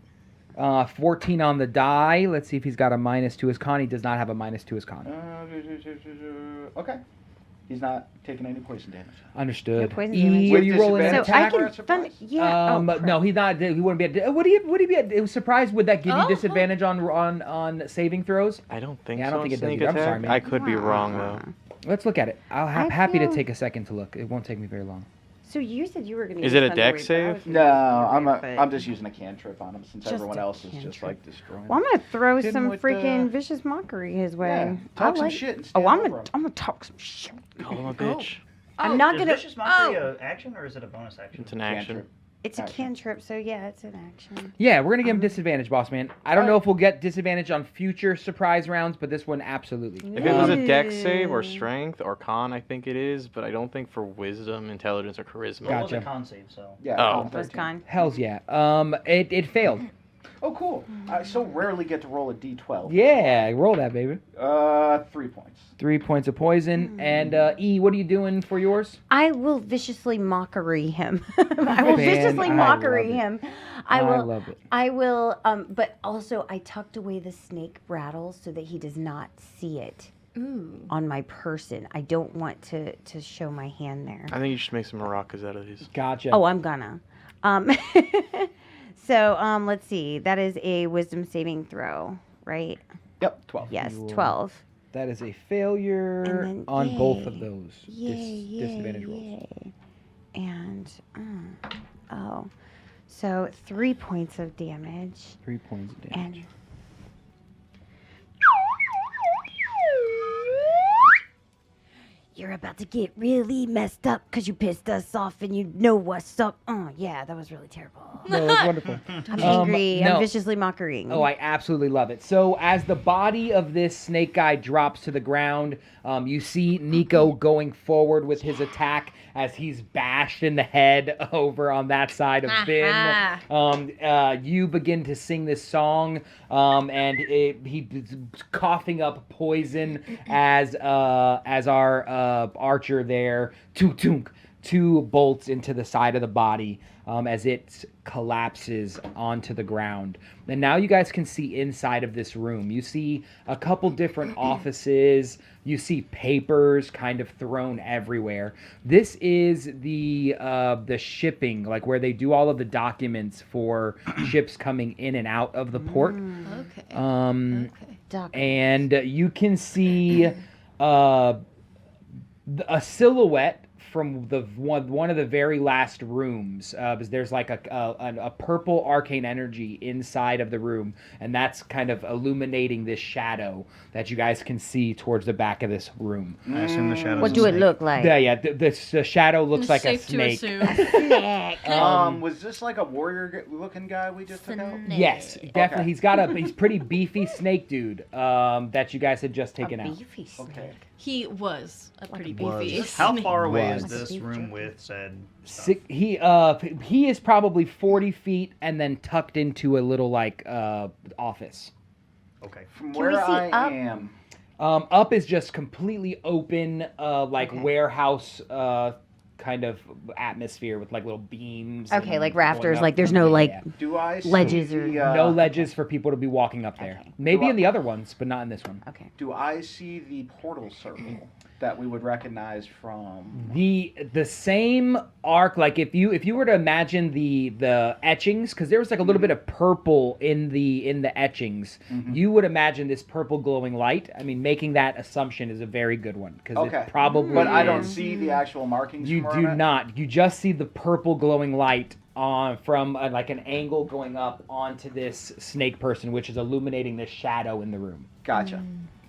14 on the die. Let's see if he's got a minus to his con. He does not have a minus to his con. Okay. He's not taking any poison damage. Understood. No poison E, damage. are you rolling an With So I attack? Or can. a surprise? Yeah. No, he's not. He wouldn't be. Would he be? It was surprised. Would that give you Oh. disadvantage on saving throws? I don't think Yeah, I so. don't think it does sneak either. I'm attack. sorry, man. I could be wrong though. Let's look at it. I'll I happy to feel- take a second to look. It won't take me very long. So you said you were gonna. Is use it a Thunder dex Wave, but I save? was gonna No, use Thunder Wave, I'm just using a cantrip on him since Just everyone a else is just cantrip. like destroying. Well, I'm gonna throw Hit him some with freaking the- vicious mockery his way. Yeah, I talk some like- shit and Oh, stand I'm over gonna. him. I'm gonna talk some shit. Call him a bitch. I'm not Is gonna. Vicious Mockery an action or is it a bonus action? It's an action. Cantrip. It's a action. cantrip, so yeah, it's an action. Yeah, we're gonna give him disadvantage, boss man. I don't know if we'll get disadvantage on future surprise rounds, but this one absolutely. If it was a Ooh. dex save or strength or con, I think it is, but I don't think for wisdom, intelligence, or charisma. Well, it was a Gotcha. con save, so. Yeah. Oh. con Plus 13. con. Hell's yeah. It failed. Oh, cool. I so rarely get to roll a d12. Yeah, roll that, baby. 3 points. 3 points of poison. And E, what are you doing for yours? I will viciously mockery him. I will viciously I mockery love it. him. I will. love it. I will. But also, I tucked away the snake rattle so that he does not see it Ooh. on my person. I don't want to show my hand there. I think you should make some maracas out of these. Gotcha. Oh, I'm gonna. So let's see. That is a wisdom saving throw, right? Yep, 12. Yes, Cool. 12. That is a failure And then, on both of yay. those Yay, disadvantage rolls. yay. And oh, so 3 points of damage. 3 points of damage. And you're about to get really messed up because you pissed us off and you know what's up. Oh, yeah, that was really terrible. No, that's wonderful. I'm angry. no. I'm viciously mocking. Oh, I absolutely love it. So, as the body of this snake guy drops to the ground, you see Nico going forward with his attack as he's bashed in the head over on that side of Finn. You begin to sing this song, and he's coughing up poison as our archer there, tunk, 2 bolts into the side of the body as it collapses onto the ground. And now you guys can see inside of this room. You see a couple different offices. You see papers kind of thrown everywhere. This is the shipping, like where they do all of the documents for ships coming in and out of the port. Okay. Okay. And you can see a silhouette from the one of the very last rooms. There's like a purple arcane energy inside of the room, and that's kind of illuminating this shadow that you guys can see towards the back of this room. I assume the shadow. What do it look like? Yeah. The shadow looks like a Safe to snake. assume. Snake. Was this like a warrior-looking guy we just took out? Snake. Yes, definitely. Okay. He's pretty beefy snake dude that you guys had just taken A out. beefy snake. Okay. He was a pretty Was. beefy. How snake. far away is Was. this room with said stuff? He is probably 40 feet and then tucked into a little like office. Okay. From Can we where see I up? am, Up is just completely open, like Okay. warehouse kind of atmosphere with like little beams. Okay, and like going rafters, up. like there's no like do I see Ledges or- the, No ledges for people to be walking up there. Okay. Maybe Do I- in the other ones, but not in this one. okay. Do I see the portal circle that we would recognize from? The same arc, like if you were to imagine the etchings, because there was like a little bit of purple in the etchings, you would imagine this purple glowing light. I mean, making that assumption is a very good one because Okay. it probably. But I don't is. see the actual markings. You from where do I'm at? not. You just see the purple glowing light on from like an angle going up onto this snake person, which is illuminating the shadow in the room. Gotcha.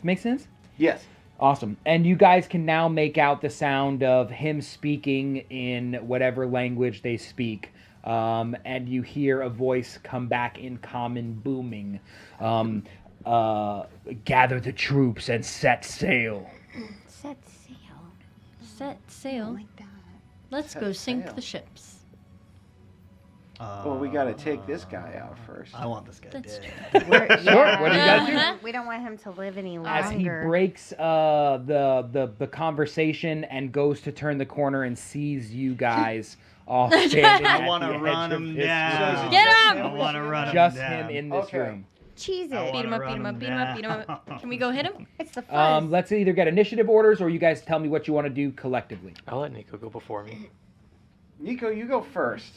Make sense? Yes. Awesome. And you guys can now make out the sound of him speaking in whatever language they speak. And you hear a voice come back in common booming. Gather the troops and set sail. Set sail. Set sail. Like that. Let's Set go sink sail. the ships. Well, we got to take this guy out first. I want this guy That's dead. Sure, what do you guys do? Uh-huh. We don't want him to live any longer. As he breaks the conversation and goes to turn the corner and sees you guys all standing I at want the to edge run of him this down. room. Get him! I want to run Just him down. him in this Okay. room. Cheese I it. Beat him wanna up, beat him run up, beat him up, beat him up. Can we go hit him? It's the fuzz. Let's either get initiative orders or you guys tell me what you want to do collectively. I'll let Nico go before me. Nico, you go first.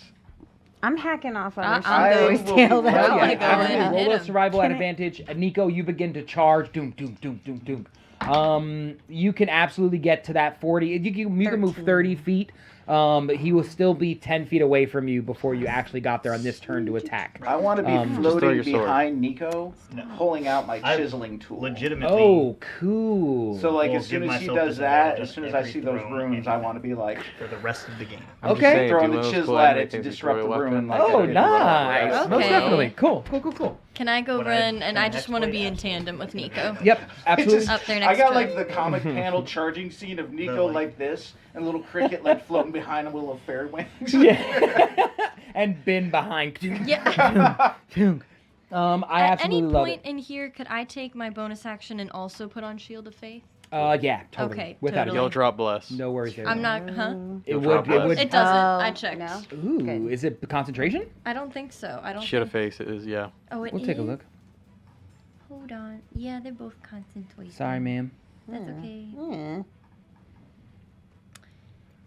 I'm hacking off on I'll her go boy's with tail. you. though. I wanna yeah, go absolutely. in and Roll hit a him. survival at Can I- advantage. Nico, you begin to charge. Doom, doom, doom, doom, doom. You can absolutely get to that 40. You can move 30 feet. He will still be 10 feet away from you before you actually got there on this turn to attack. I want to be Just throw floating your sword. behind Nico, No. pulling out my I chiseling tool. Legitimately. Oh, cool. So, like, Well, as soon give as he myself does disadvantage that, on as soon as I every see those throw runes, I anyway. want to be like For the rest of the game. I'm just Okay. saying, throwing do the those chisel cool at it animations to before disrupt we the walk room. in? Like Oh, I did with the nice. rest. Most Okay. definitely. Cool. Can I go What I- run and I can just I want to be in exploit tandem with Nico? Yep, It's absolutely. just- Up there I next got to like him. the comic panel charging scene of Nico like- like this, and a little cricket like floating behind him with little fairy wings. Yeah. And bin behind. Yeah. I At absolutely any love point in here, could I take my bonus action and also put on Shield of Faith? it. Yeah, totally. Okay, Without totally. a You'll drop bless. no worries there. I'm not, huh? It You'll would. drop It less. would. It doesn't. Oh, I checked. no? Ooh, Good. is it concentration? I don't think so. I don't. Should have think... face it is, yeah. Oh, it We'll take a is? look. Hold on. Yeah, they're both concentration. Sorry, ma'am. That's okay. Yeah.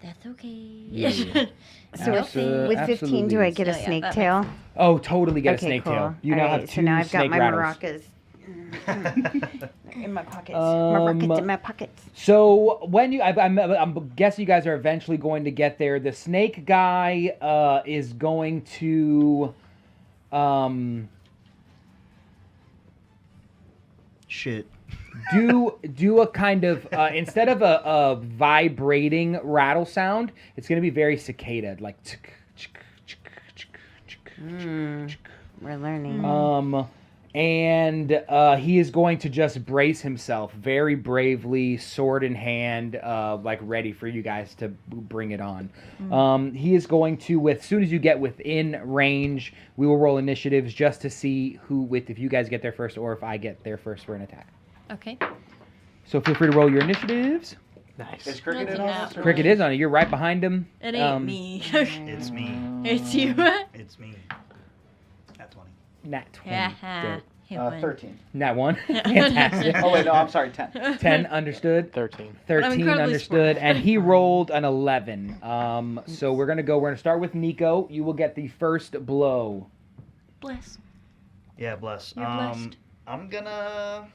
That's okay. Yeah. So Abso- with 15, do I absolutely. get a Oh, yeah, snake that tail? Oh, totally get Okay, a snake cool. tail. You All now right, have two so now I've got snake my rattles. maracas in my pockets. Maracas in my pockets. So when you, I'm guessing you guys are eventually going to get there. The snake guy is going to, Shit. do a kind of instead of a vibrating rattle sound, it's going to be very cicada like. We're learning. And he is going to just brace himself very bravely, sword in hand, like ready for you guys to bring it on. He is going to, as soon as you get within range, we will roll initiatives just to see if you guys get there first or if I get there first for an attack. Okay. So feel free to roll your initiatives. Nice. Is cricket in Nothing on now. this? or- Cricket is on it. You're right behind him. It ain't me. It's me. It's you. It's me. At 20. Nat 20. Yeah. Good. 13. Nat 1. Fantastic. Oh wait, no, I'm sorry, 10. 10 understood. 13. 13 incredibly understood, smart. and he rolled an 11. So we're gonna start with Nico. You will get the first blow. Bless. Yeah, bless. You're blessed. I'm gonna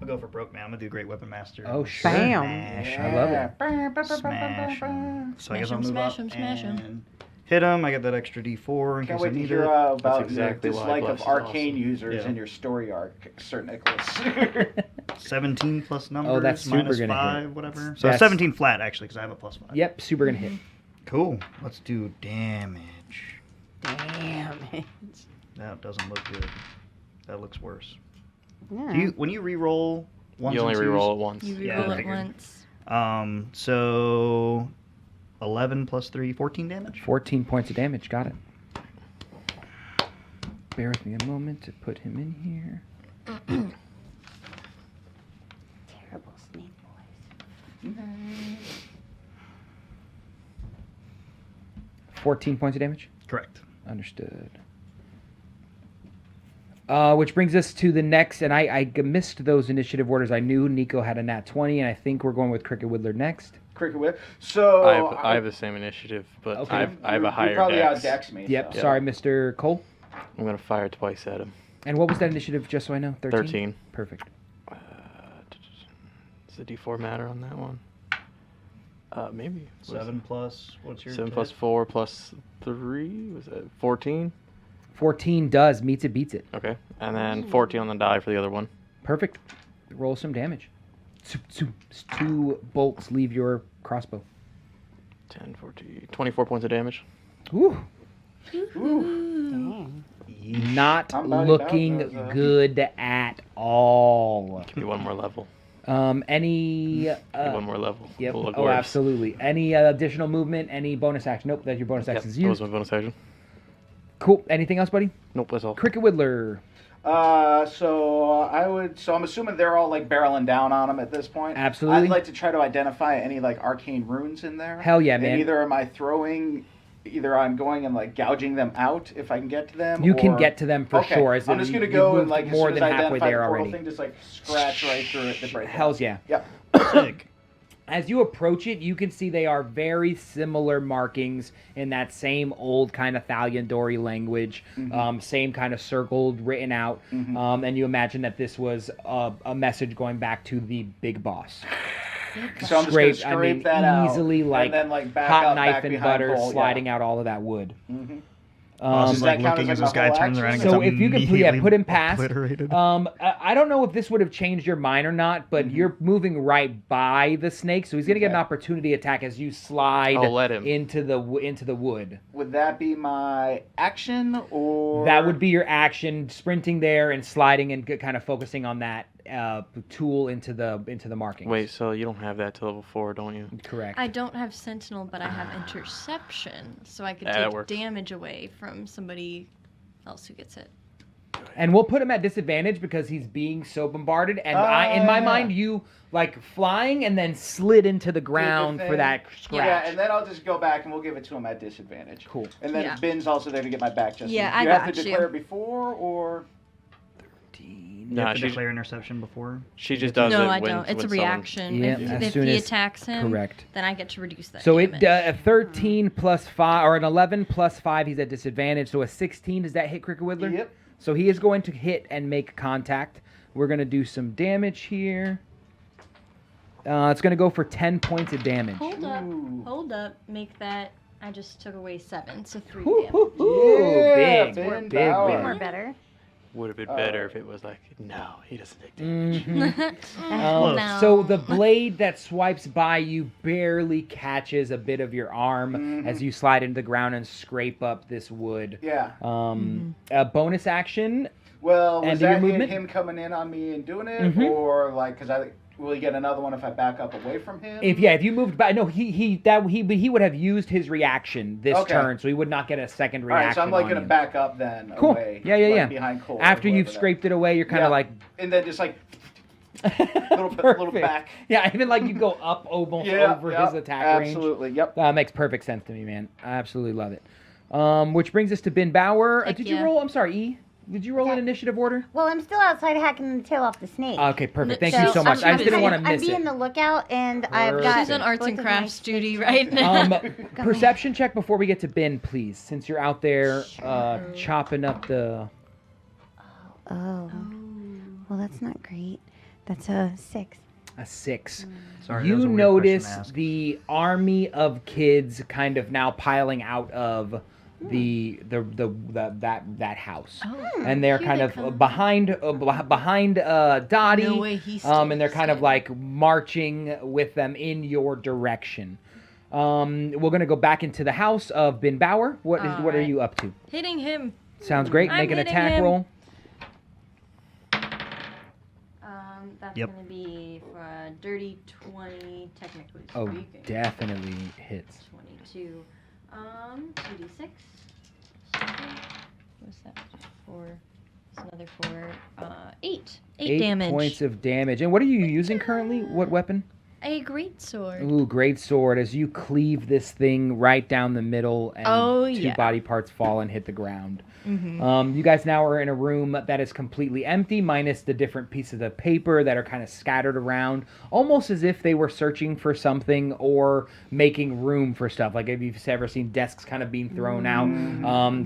go for broke man. I'm gonna do great weapon master. Oh, sure. Bam. Smash. I love it. it. Smash. him. So I guess Smash I'll him, move smash up him, smash him. and hit him. I get that extra D4 in Can't case I wait to need hear it. about exactly your why dislike Bless of is arcane awesome. users Yeah. in your story arc, Sir Nicholas. 17 plus numbers. Oh, that's super minus gonna 5, hit. whatever. So That's- 17 flat actually, because I have a plus 5. Yep, super gonna hit. Cool. Let's do damage. Damn it. That doesn't look good. That looks worse. Yeah. When you re-roll once You only and twos, reroll it once. You Yeah, reroll I it figured. once. So 11 plus 3, 14 damage. 14 points of damage. Got it. Bear with me a moment to put him in here. Terrible snake boys. 14 points of damage. Correct. Understood. Which brings us to the next, and I missed those initiative orders. I knew Nico had a nat 20, and I think we're going with Cricket Whittler next. Cricket Whip. So I have the same initiative, but Okay. I have a You higher probably dex. outdex me. Yep, so. sorry, Mr. Cole. I'm gonna fire twice at him. And what was that initiative, just so I know? 13? 13. Perfect. Does the D4 matter on that one? Maybe. 7 plus, what's your 7 hit? plus 4 plus 3? Was that 14? 14 does. Meets it, beats it. Okay. And then 14 on the die for the other one. Perfect. Roll some damage. Two bolts leave your crossbow. 10, 14, 24 points of damage. Woo. Dang. Not I'm about looking those, good at all. Give me one more level. Any... Give me one more level. Yep. It'll look Oh, worse. absolutely. Any additional movement? Any bonus action? Nope. That's your bonus Yep, action's that was used. my bonus action. Cool. Anything else, buddy? Nope, that's all. Cricket Whittler. So I'm assuming they're all like barreling down on them at this point. Absolutely. I'd like to try to identify any like arcane runes in there. Hell yeah, And man. either I'm going and like gouging them out if I can get to them. You can or- get to them for Okay, sure. I'm just gonna you go and moved like as more soon as than I halfway identify there the portal already. thing, just like scratch right through it to break it. Hells yeah. Yep. Sick. As you approach it, you can see they are very similar markings in that same old kind of Thalyandori language, same kind of circled, written out, and you imagine that this was a message going back to the big boss. So I'm just Scrape, gonna scrape I mean, that out, easily like, and then like back hot up, knife back and behind butter, Cole, sliding out all of that wood. Boss Does is that like count looking as, as like, this my guy whole turns around and action? So gets if you could immediately put him past, obliterated. I don't know if this would have changed your mind or not, but you're moving right by the snake, so he's gonna get an Okay. opportunity attack as you slide I'll let him. into the wood. Would that be my action or That would be your action, sprinting there and sliding and kind of focusing on that tool into the markings. Wait, so you don't have that till level 4, don't you? Correct. I don't have Sentinel, but I have Interception, so I could Yeah, that take works. damage away from somebody else who gets it. And we'll put him at disadvantage because he's being so bombarded. And in my yeah. mind, you like flying and then slid into the ground for thing. that scratch. Yeah, and then I'll just go back and we'll give it to him at disadvantage. Cool. And then Yeah. Ben's also there to get my back. Just Yeah, do I you have got to you. declare it before or? You have Nah, to she, declare interception before. she just does No, it I when, don't. It's a when reaction. Yeah, if as if soon he as- attacks him, correct. then I get to reduce that So damage. a 13 plus 5, or an 11 plus 5, he's at disadvantage. So a 16, does that hit Cricket Whittler? Yep. So he is going to hit and make contact. We're going to do some damage here. It's going to go for 10 points of damage. Ooh. Hold up. Make that. I just took away 7, so 3 Ooh, damage. ooh, ooh, Yeah, big, Ben big, Bauer. big. More better. would have been better if it was like, no, he doesn't take damage. Mhm. So the blade that swipes by you barely catches a bit of your arm as you slide into the ground and scrape up this wood. Yeah. A bonus action. Well, And was do your that movement? him coming in on me and doing it, or like because will he get another one if I back up away from him? If you moved back, no, he would have used his reaction this Okay. turn, so he would not get a second All reaction. right, so I'm like on gonna you. back up then Cool. away. Yeah, like, behind Cole. or After you've whoever that- scraped it away, you're kind of Yeah. like and then just like little Perfect. back. Yeah, even like you go up almost Yeah, over yep, his attack range. absolutely. Yep. That makes perfect sense to me, man. I absolutely love it. Which brings us to Ben Bauer. Heck Did you yeah. roll? I'm sorry, E. Did you roll in initiative order? Well, I'm still outside hacking the tail off the snake. Okay, perfect. Thank So, you so much. I just didn't I'm want to I'm miss being it. the lookout, and I've got. She's on arts both and of my crafts duty snakes right now. Perception check before we get to Ben, please. Since you're out there chopping up the. Oh. Well, that's not great. That's a 6. A 6. Sorry, that You was a weird question notice to ask. the army of kids kind of now piling out of that house, and they're Here kind they of come. behind Dottie, No way he and they're kind of stays. like marching with them in your direction. We're gonna go back into the house of Ben Bauer. What are Alright. you up to? Hitting him. Sounds great. I'm Make an hitting attack him. roll. That's Yep. gonna be for a dirty 20, technically. Oh, speaking. definitely hits. 22. 2d6. What's that? 4. That's another 4. 8. 8 damage. Points of damage. And what are you using currently? What weapon? A great sword. Ooh, great sword. As you cleave this thing right down the middle, and two yeah. body parts fall and hit the ground. Mm-hmm. You guys now are in a room that is completely empty, minus the different pieces of paper that are kind of scattered around, almost as if they were searching for something or making room for stuff. Like if you've ever seen desks kind of being thrown out,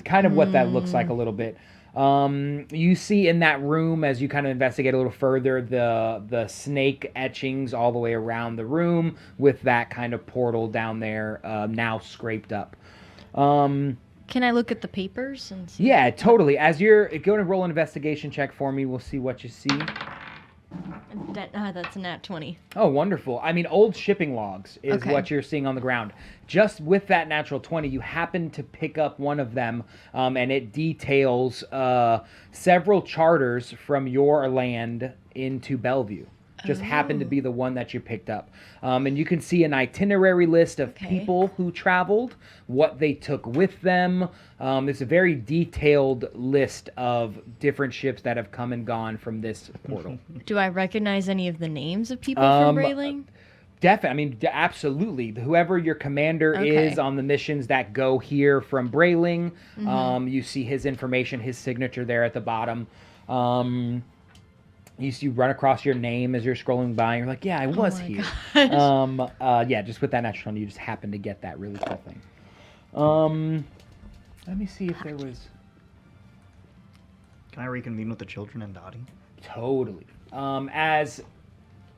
kind of what that looks like a little bit. You see in that room, as you kind of investigate a little further, the snake etchings all the way around the room with that kind of portal down there now scraped up. Can I look at the papers and see? Yeah, totally. As you're going to roll an investigation check for me, we'll see what you see. That's a nat 20. Oh, wonderful. I mean, old shipping logs is Okay. what you're seeing on the ground. Just with that natural 20, you happen to pick up one of them, and it details several charters from your land into Bellevue. Just happened to be the one that you picked up. And you can see an itinerary list of people who traveled, what they took with them. It's a very detailed list of different ships that have come and gone from this portal. Do I recognize any of the names of people from Brayling? Definitely. I mean, absolutely. Whoever your commander Okay. is on the missions that go here from Brayling, you see his information, his signature there at the bottom. You run across your name as you're scrolling by, and you're like, yeah, I was here. Yeah, just with that natural 20, you just happen to get that really cool thing. Let me see if there was... Can I reconvene with the children and Dottie? Totally. As...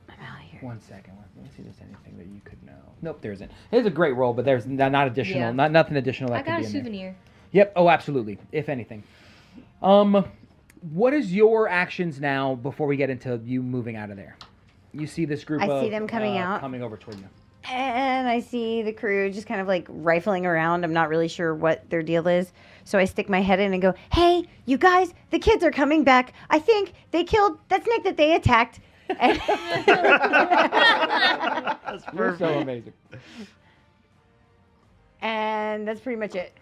I'm out of here. One second. Let me see if there's anything that you could know. Nope, there isn't. It's a great roll, but there's not additional, Yeah. nothing additional that I could got be a in there. souvenir. Yep. Oh, absolutely. If anything. What is your actions now before we get into you moving out of there? You see this group I of... see them coming out. Coming over toward you. And I see the crew just kind of like rifling around. I'm not really sure what their deal is. So I stick my head in and go, hey, you guys, the kids are coming back. I think they killed that snake that they attacked. And That's You're so amazing. And that's pretty much it.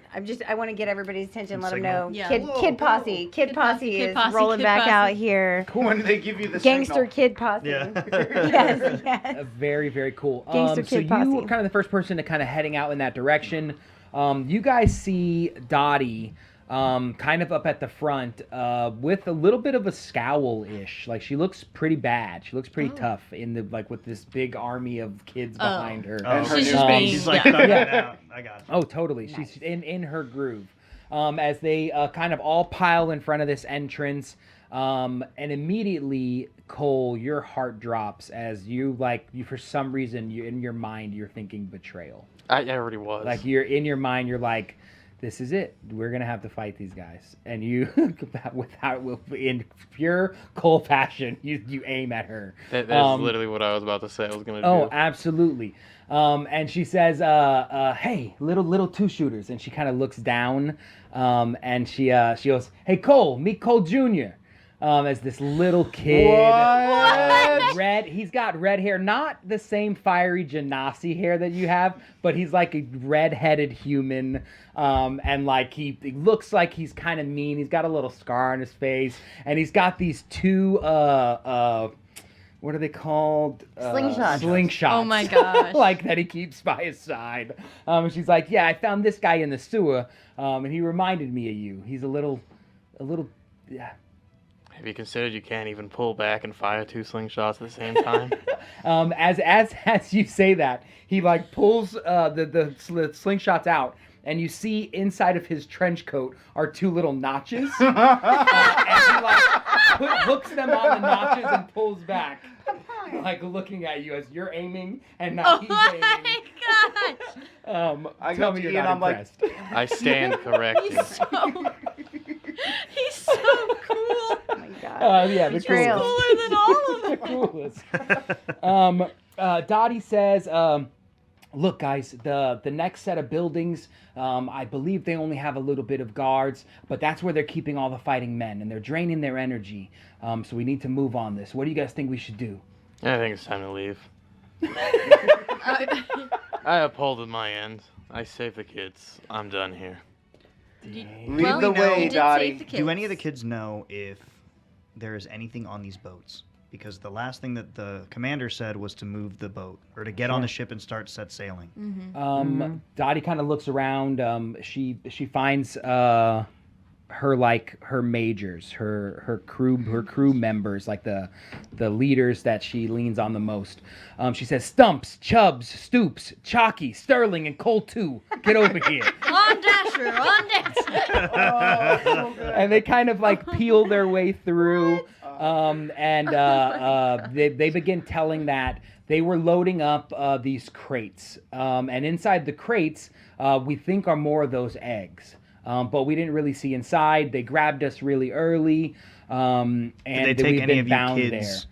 I want to get everybody's attention, let them know. Yeah. Kid Whoa, Posse. Kid Posse Kid is Posse, rolling Kid back Posse. out here. When they give you the Gangster signal. Kid Posse. Yeah. Yes, yes. Very, very cool. Gangster So Kid you Posse. were kind of the first person to kind of heading out in that direction. You guys see Dottie kind of up at the front with a little bit of a scowl-ish. Like, she looks pretty bad. She looks pretty tough in the with this big army of kids behind her. Oh, And her She's new just baby. being- She's like, yeah. thugging it out. I got you. Oh, totally. She's in her groove. As they kind of all pile in front of this entrance, and immediately, Cole, your heart drops as you for some reason, in your mind, you're thinking betrayal. I already was. Like, you're in your mind, you're like, this is it. We're gonna have to fight these guys, and you, in pure Cole fashion, you aim at her. That's literally what I was about to say. I was gonna Oh, do. absolutely. And she says, "Hey, little two shooters," and she kind of looks down, and she goes, "Hey, Cole, meet Cole Jr." As this little kid, he's got red hair, not the same fiery Genasi hair that you have, but he's like a red-headed human, and like he looks like he's kind of mean. He's got a little scar on his face, and he's got these two what are they called? Slingshots. Slingshots. Oh my gosh. Like that he keeps by his side. And she's like, yeah, I found this guy in the sewer, and he reminded me of you. He's a little, yeah. Have you considered you can't even pull back and fire two slingshots at the same time? As you say that, he like pulls the slingshots out, and you see inside of his trench coat are two little notches, and he like hooks them on the notches and pulls back, like looking at you as you're aiming and now he's Oh aiming. my gosh. I Tell go me to you're Ian, not I'm like, impressed. I stand corrected. He's so cool. Oh my God. Yeah, the Betrayal. coolest. Cooler than all of them. The coolest. Dottie says, look, guys, the next set of buildings, I believe they only have a little bit of guards, but that's where they're keeping all the fighting men, and they're draining their energy. So we need to move on this. What do you guys think we should do? I think it's time to leave. I upholded my end. I saved the kids. I'm done here. Lead the way, you did Dottie. save the kids. Do any of the kids know if there is anything on these boats? Because the last thing that the commander said was to move the boat or to get on the ship and start set sailing. Dottie kind of looks around. She finds her majors, her crew members, like the leaders that she leans on the most. She says, Stumps, Chubbs, Stoops, Chalky, Sterling, and Cole 2. Get over here. On Dasher, on Dasher. And they kind of like peel their way through. They begin telling that they were loading up these crates. And inside the crates, we think are more of those eggs. But we didn't really see inside. They grabbed us really early. And Did they take we've any been of you bound kids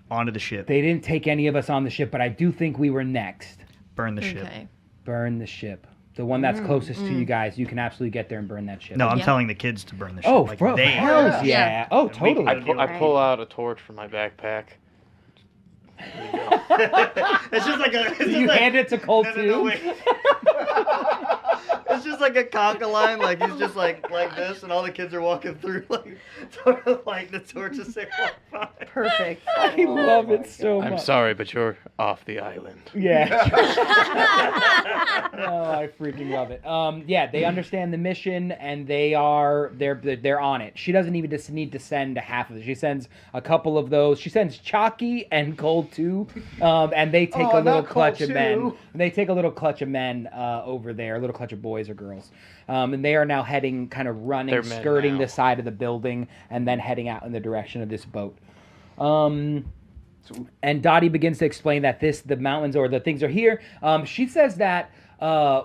onto the ship? They didn't take any of us on the ship, but I do think we were next. Burn the ship. Okay. Burn the ship. The one that's closest to you guys, you can absolutely get there and burn that ship. No, I'm Yeah. telling the kids to burn the ship. Oh, like for they hells yeah. Yeah. Oh, we can totally. I pull out a torch from my backpack. It's just like a. It's You just hand it to Cole no, too? no, wait. It's just like a conga line, like he's just like this, and all the kids are walking through, like sort of like the torches they walk by. Perfect. I love it so much. I'm sorry, but you're off the island. Yeah. Oh, I freaking love it. Yeah, they understand the mission and they're on it. She doesn't even just need to send a half of it. She sends a couple of those. She sends Chalky and Gold too, and they take a little clutch of men. They take a little clutch of men over there, a little clutch of boys or girls, and they are now heading, kind of running, They're men skirting now. the side of the building, and then heading out in the direction of this boat. And Dottie begins to explain that the mountains or the things are here. She says that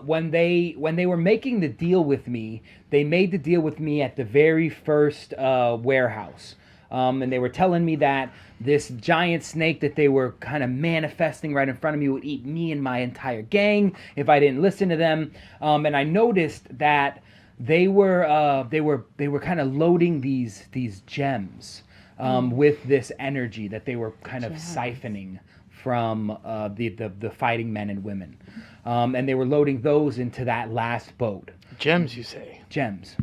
when they were making the deal with me, they made the deal with me at the very first warehouse. And they were telling me that this giant snake that they were kind of manifesting right in front of me would eat me and my entire gang if I didn't listen to them. And I noticed that they were kind of loading these gems. With this energy that they were kind of siphoning from the fighting men and women. And they were loading those into that last boat. Gems, you say? Gems.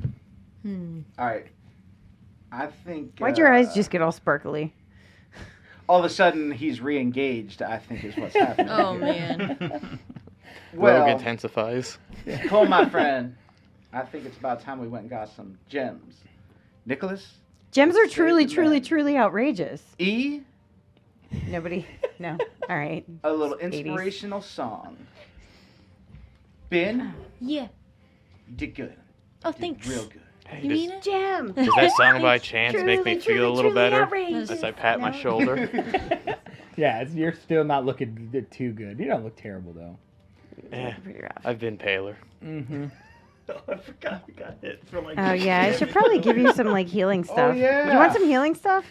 All right. I think. Why'd your eyes just get all sparkly? All of a sudden, he's re-engaged, I think is what's happening. Oh, here. man. Well, Rogue intensifies. Cole, my friend, I think it's about time we went and got some gems. Nicholas? Gems are Save truly, the truly, men. truly outrageous. E, Nobody. No. All right. a little 80s. inspirational song. Ben, Yeah. you did good. Oh, You did thanks. real good. Hey, You mean it? Gem. does that song by chance make me Truly, feel a little truly better outrageous. as I pat my No. shoulder? Yeah, you're still not looking too good. You don't look terrible though. Eh, Pretty rough. I've been paler. Mm-hmm. Oh, I forgot we got hit for like. Oh yeah, I should probably give you some like healing stuff. yeah. You want some healing stuff?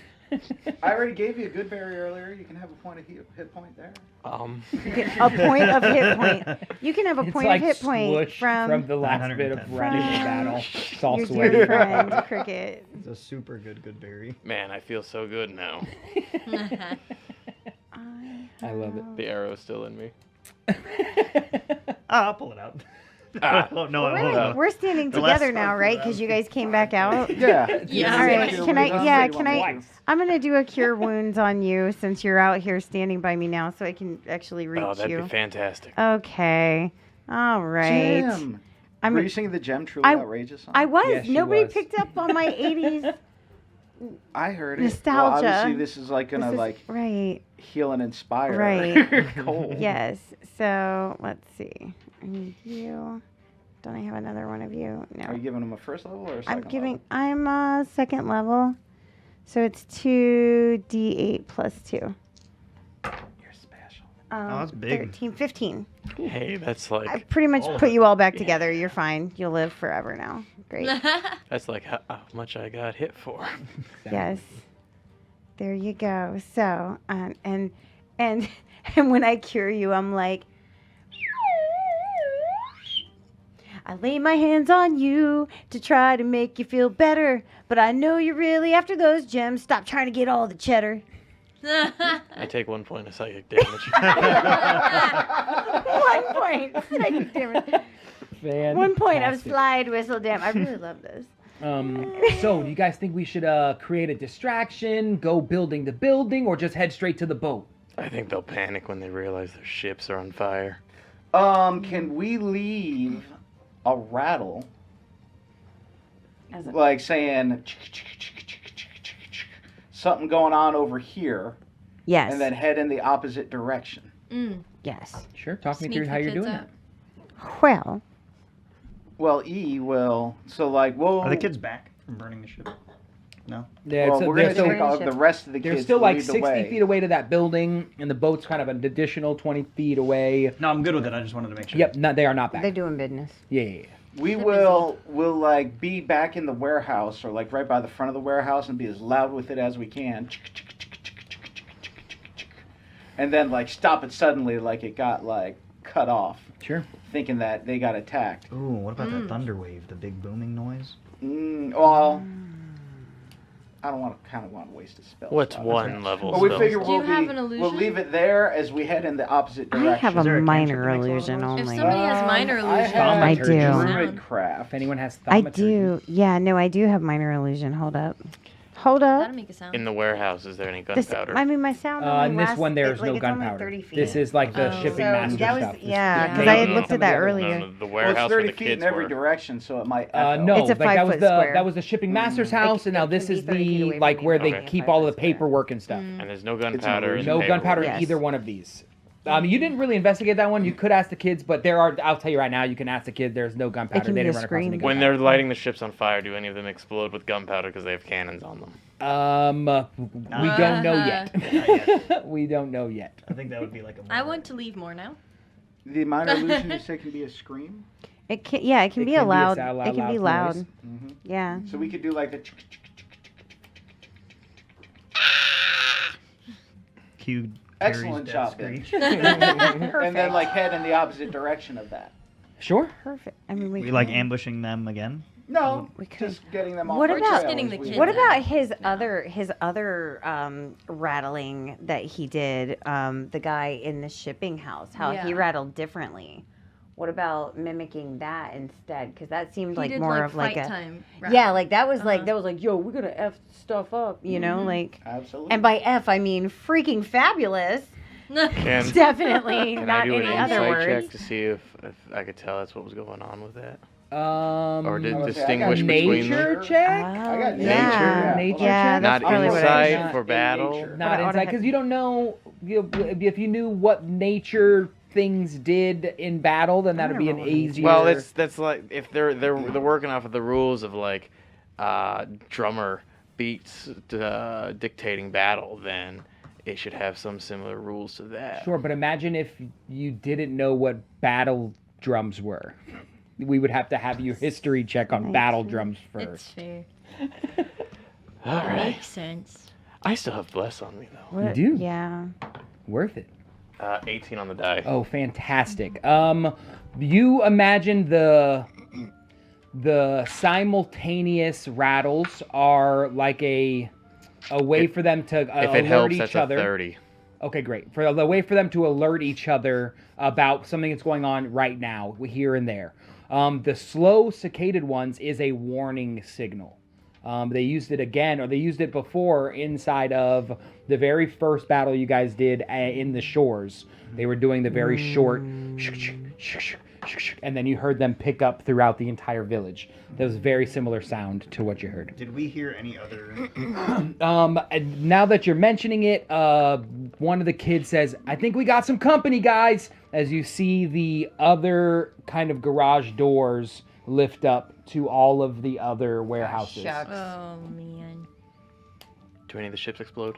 I already gave you a good berry earlier. You can have a point of hit point there. A point of hit point. You can have a It's point like of hit point swoosh from the last bit of 910. running the From battle. It's all your sweaty. dear friend Cricket. It's a super good berry. Man, I feel so good now. I love it. The arrow's still in me. I'll pull it out. Ah. Oh, no, I won't. We're standing The last together now, time right? around. Because you guys came back out. Yeah. Yeah. All right. Can I? Yeah. Can I? Twice. I'm gonna do a cure wounds on you since you're out here standing by me now, so I can actually reach Oh, that'd you. be fantastic. Okay. All right. Gem. I'm. Were you singing the Gem Truly I- Outrageous song? I was. Yes, she Nobody was. picked up on my 80s. I heard it. Nostalgia. Well, obviously, this is like gonna This is- like right. heal and inspire. Right. Cole. Yes. So let's see. I need you. Don't I have another one of you? No. Are you giving him a first level or a I'm second giving. I'm second level. So it's 2d8 plus 2. level? You're special. that's big. 13, 15. Hey, that's like I pretty much all of put it. you all back together. You're fine. You'll live forever now. Great. that's like how much I got hit for. Yes. There you go. So, and when I cure you, I'm like, I lay my hands on you to try to make you feel better, but I know you're really after those gems. Stop trying to get all the cheddar. I take 1 point of psychic damage. 1 point. Damn it. 1 point of slide whistle damn. I really love this. So, do you guys think we should create a distraction, go building the building, or just head straight to the boat? I think they'll panic when they realize their ships are on fire. Can we leave a rattle, like saying something going on over here, Yes. and then head in the opposite direction? Yes. Sure. Talk me Sneak through the how you're kids doing up. that. Well, E will. So like, we'll. Are the kids back from burning the ship? No. Yeah, Well, so we're they're gonna take still, all the rest of the they're kids. still to like lead the 60 way. feet away to that building, and the boat's kind of an additional 20 feet away. No, I'm good with it. I just wanted to make sure. Yep, they are not back. they're doing business. Yeah. We will like be back in the warehouse, or like right by the front of the warehouse, and be as loud with it as we can. And then like stop it suddenly, like it got like cut off, Sure. thinking that they got attacked. Ooh, what about that thunder wave? The big booming noise? Well, I don't want to waste a spell. What's slot. one level But we spell? figure Do you have an we'll illusion? leave it there as we head in the opposite I direction. have Is there a a minor cantrip that makes a lot of illusion noise? If only. somebody has minor I illusion, have I do. Druid craft. If anyone has I thaumaturgy. do. Yeah, no, I do have minor illusion. Hold up. Hold up. that'll make a sound. In the warehouse, is there any This, gunpowder? I mean, my sound only In this lasts, one, there's like, no it's only gunpowder. 30 feet. This is like the Oh. shipping So master that was, stuff. yeah, Yeah. because No, I had no, looked some at that of the other- earlier. No, the Well, warehouse it's 30 where the feet kids in every were. direction, so it might. No, It's a like that was 5-foot the square. that was the shipping master's house, and now it this can is be 30 feet the away like from where me. they Okay. keep all the 5-foot square. paperwork and stuff. And there's no gunpowder. in No the gunpowder in Yes. either one of these. You didn't really investigate that one. You could ask the kids, but there are. I'll tell you right now, you can ask the kids. There's no gunpowder. can They be didn't a run across any screen. When gunpowder. they're lighting the ships on fire, do any of them explode with gunpowder because they have cannons on them? We don't know yet. Not We don't know yet. I think that would be like a. I want to leave more now. The minor illusion you say can be a scream. It can, yeah, it can It be can a be a loud. loud- It can be loud loud. noise. Yeah. So we could do like a. Cue Excellent Terry's job, death Ben. screech. And then like head in the opposite direction of that. Sure. Perfect. I mean, We can- like ambushing them again. No, We could- just getting them off. What the about- trail Just getting as the we kids What go. out. about his other rattling that he did? The guy in the shipping house, how he Yeah. rattled differently. What about mimicking that instead? Because that seemed He like did more like of like fight a time. yeah, like that was like Uh-huh. yo, we're gonna f stuff up, you know, like. Absolutely. And by f I mean freaking fabulous. Can, Definitely can I not do an any other insight words. check to see if I could tell that's what was going on with that? Or I was did gonna say, I got distinguish between nature them? check. I got yeah. nature. Nature Yeah, check? that's Not probably what I insight Not for in battle? nature. Not I would've inside, had- because you don't know. If you knew what nature things did in battle, then that would be an remember what nature- easier. Well, that's like if they're working off of the rules of like drummer beats dictating battle, then it should have some similar rules to that. Sure, but imagine if you didn't know what battle drums were. We would have to have your history check on battle drums It's first. fair. All right. Makes sense. I still have bless on me though. What? do? Yeah. Worth it. 18 on the die. Oh, fantastic. You imagine the simultaneous rattles are like a way for them to if it alert helps, each that's other. a 30. Okay, great. For the way for them to alert each other about something that's going on right now, here and there. The slow cicaded ones is a warning signal. They used it again, or they used it before inside of the very first battle you guys did in the shores. They were doing the very short, and then you heard them pick up throughout the entire village. That was very similar sound to what you heard. Did we hear any other? And now that you're mentioning it, one of the kids says, "I think we got some company, guys." As you see the other kind of garage doors lift up to all of the other warehouses. Shucks. Oh man. Do any of the ships explode?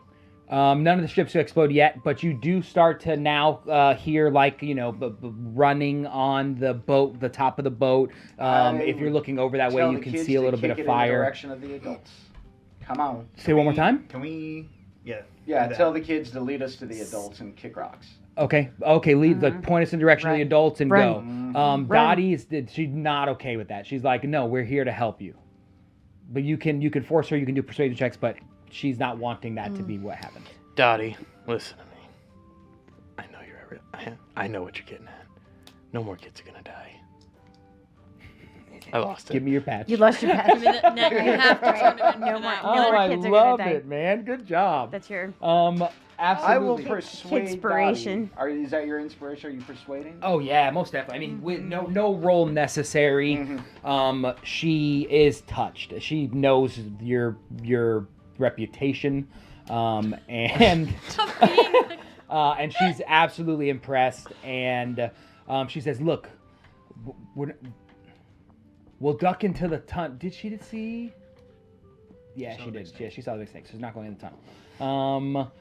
None of the ships explode yet, but you do start to now hear like, running on the boat, the top of the boat. If you're looking over that way, Tell you the can kids see a to little bit kick of it in the fire. direction of the adults. Come on. Say one more time. Can we? Yeah. Yeah, do that. tell the kids to lead us to the adults and kick rocks. Okay, lead, like, point us in direction of the Run. adults and Run. go. Dottie, she's not okay with that. She's like, no, we're here to help you. But you can force her, you can do persuasion checks, but she's not wanting that to be what happens. Dottie, listen to me. I know what you're getting at. No more kids are gonna die. I lost it. Give me your patch. You lost your Give patch. me the neck. You have to turn it into No more- that. no Oh, more I kids are gonna love die. it, man. Good job. That's your. Absolutely. I will persuade Kidspiration. Dottie. Is that your inspiration? Are you persuading? Oh yeah, most definitely. I mean, with no role necessary. She is touched. She knows your reputation, and and she's absolutely impressed. And she says, "Look, we'll duck into the tunnel." Did she see? Yeah, she did. Yeah, she saw the big snake. So she's not going in the tunnel.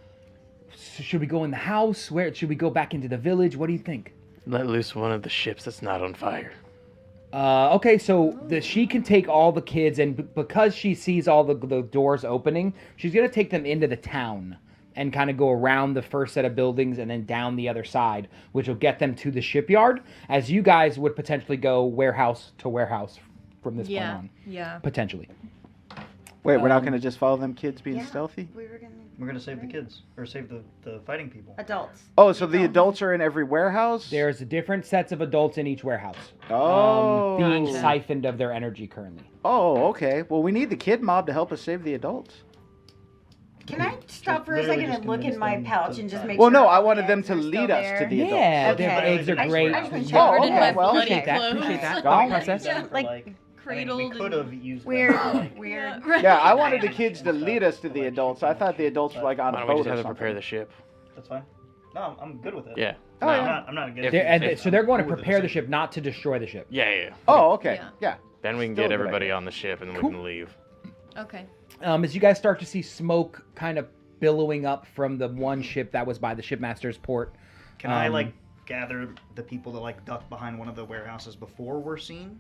So should we go in the house? Where should we go back into the village? What do you think? Let loose one of the ships that's not on fire. Okay, so she can take all the kids, and because she sees all the doors opening, she's going to take them into the town and kind of go around the first set of buildings and then down the other side, which will get them to the shipyard, as you guys would potentially go warehouse to warehouse from this point on. Yeah. Potentially. Wait, we're not going to just follow them kids being stealthy? We were gonna. We're gonna save the kids, or save the fighting people. Adults. Oh, so the adults are in every warehouse? There's different sets of adults in each warehouse. Oh. Being siphoned of their energy currently. Oh, okay. Well, we need the kid mob to help us save the adults. Can I stop for a literally second just and look in convince my them pouch to and just try. make Well, sure? no, I all the wanted them eggs to are lead still us there? to the adults. Yeah, Okay. their eggs are I just great. wanna check. Oh, Covered in okay, my well, bloody appreciate that, clothes. appreciate that. Thought process. Yeah. Like, Cradled. we could have used Weird. them, like, Weird. Yeah, I wanted the kids to lead us to the adults. I thought the adults were like on Why a don't we boat just or have to something. prepare the ship? That's fine. No, I'm good with it. Yeah. Oh, No. yeah. I'm not against So they're going to Cool with the prepare the decision. ship, not to destroy the ship. Yeah. Oh, okay. Yeah. Yeah. Then we can Still a get good everybody idea. on the ship and then Cool. we can leave. Okay. As you guys start to see smoke kind of billowing up from the one ship that was by the shipmaster's port. Can I like gather the people that like duck behind one of the warehouses before we're seen?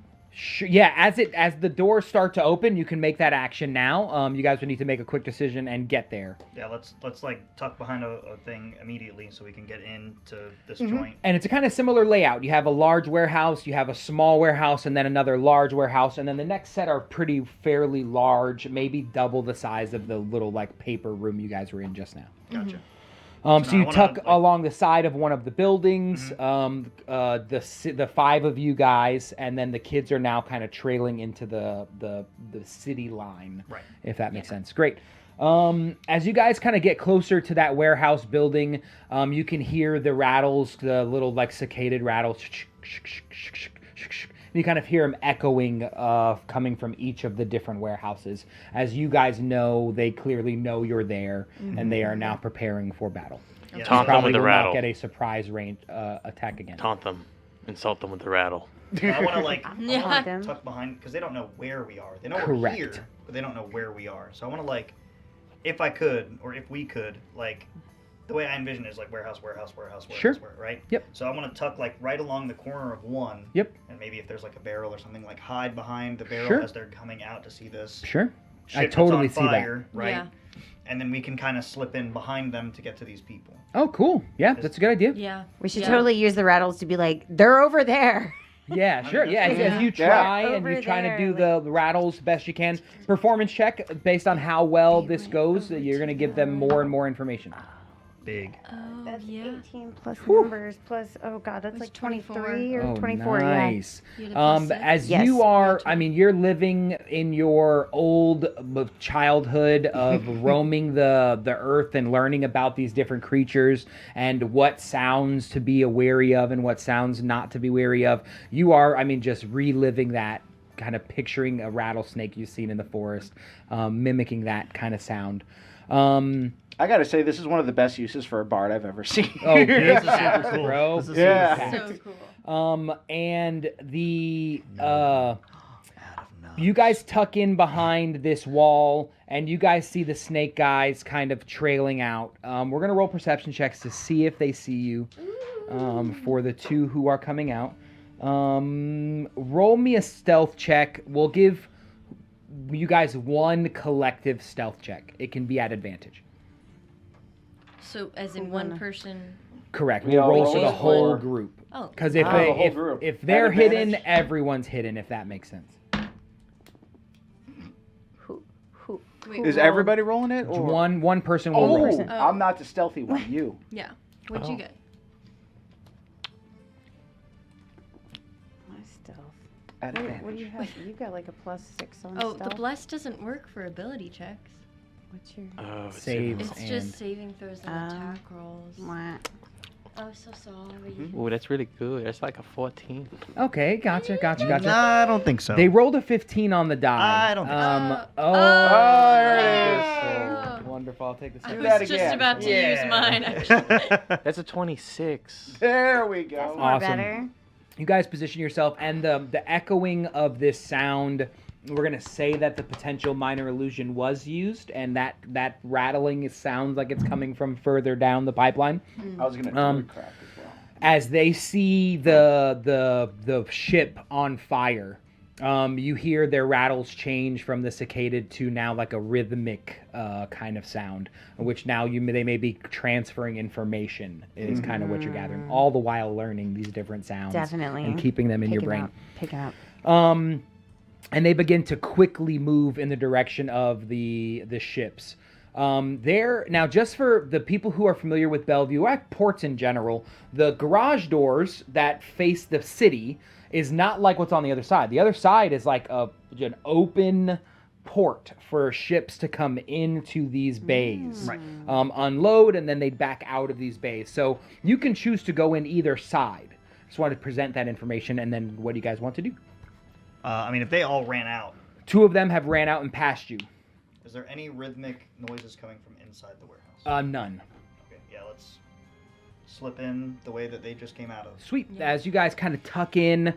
Yeah, as the doors start to open, you can make that action now. You guys would need to make a quick decision and get there. Yeah, let's like tuck behind a thing immediately so we can get into this joint. And it's a kind of similar layout. You have a large warehouse, you have a small warehouse, and then another large warehouse, and then the next set are fairly large, maybe double the size of the little like paper room you guys were in just now. Gotcha. So So you now I tuck wanna, like- along the side of one of the buildings, the five of you guys, and then the kids are now kind of trailing into the city line, Right. if that makes sense. Great. As you guys kind of get closer to that warehouse building, you can hear the rattles, the little like cicada rattles. You kind of hear them echoing, coming from each of the different warehouses. As you guys know, they clearly know you're there, and they are now preparing for battle. Yeah, Taunt them Probably with the will not rattle. get a surprise range attack again. Taunt them. Insult them with the rattle. I want to like Yeah. them. tuck behind because they don't know where we are. They know Correct. we're here, but they don't know where we are. So I want to like, if I could or if we could, like, the way I envision it is like warehouse, Sure. right? Yep. So I want to tuck like right along the corner of one. Yep. And maybe if there's like a barrel or something, like hide behind the barrel Sure. as they're coming out to see this. Sure. Ship I that's totally on see that. fire, right? Yeah. And then we can kind of slip in behind them to get to these people. Oh, cool. Yeah, that's a good idea. Yeah. We should Yeah. totally use the rattles to be like, they're over there. Yeah, sure. Yeah, as Yeah. you Yeah. try and Over you're trying to there, do like- the rattles best you can. Performance check based on how well this goes. You're going to give them more and more information. Big. Oh, That's yeah. 18 plus Whew. numbers plus, oh God, that's That's like 24. 23 or Oh, 24, nice. You had a plus six? As Yes. you are, Gotcha. I mean, you're living in your old childhood of roaming the earth and learning about these different creatures and what sounds to be wary of and what sounds not to be wary of. You are, I mean, just reliving that, kind of picturing a rattlesnake you've seen in the forest, mimicking that kind of sound. I gotta say, this is one of the best uses for a bard I've ever seen. Oh, This this is super cool. bro. This is Yeah. super So cool. And the you guys tuck in behind this wall, and you guys see the snake guys kind of trailing out. We're gonna roll perception checks to see if they see you. For the two who are coming out, roll me a stealth check. We'll give you guys one collective stealth check. It can be at advantage. So, as in one person. Correct. We We'll all roll roll for the as whole one? group. Oh. Because the whole group. if they're At hidden, advantage? everyone's hidden. If that makes sense. Wait, Is roll. everybody rolling it? Or? One person will Oh, roll. I'm not the stealthy one. You. Yeah. What'd you Oh. get? My stealth. At What advantage. do you have? You got like a +6 on Oh, stealth. the bless doesn't work for ability checks. What's your? Oh, it's Saves. in- It's And- just saving throws and attack rolls. Mwah. I'm so sorry. Ooh, that's really good. That's like a 14. Okay, gotcha. No, I don't think so. They rolled a 15 on the die. I don't think so. Oh, there it wonderful. Wonderful. I'll take the I Do second. was that just again. about to use Yeah. mine, actually. That's a 26. There we That's go. more Awesome. better. You guys position yourself, and the echoing of this sound. We're gonna say that the potential minor illusion was used, and that rattling sounds like it's coming from further down the pipeline. I was gonna Um, crack as well. As they see the ship on fire, you hear their rattles change from the cicada to now like a rhythmic kind of sound, which now they may be transferring information is kind of what you're gathering, all the while learning these different sounds. Definitely. And keeping them in your brain. Picking up. And they begin to quickly move in the direction of the ships. There now, just for the people who are familiar with Bellevue, or ports in general, the garage doors that face the city is not like what's on the other side. The other side is like an open port for ships to come into these bays, Right. unload, and then they'd back out of these bays. So you can choose to go in either side. Just wanted to present that information, and then what do you guys want to do? I mean, if they all ran out, Two of them have ran out and passed you. is there any rhythmic noises coming from inside the warehouse? None. Okay, yeah, let's slip in the way that they just came out of. Sweet. Yeah. As you guys kind of tuck in,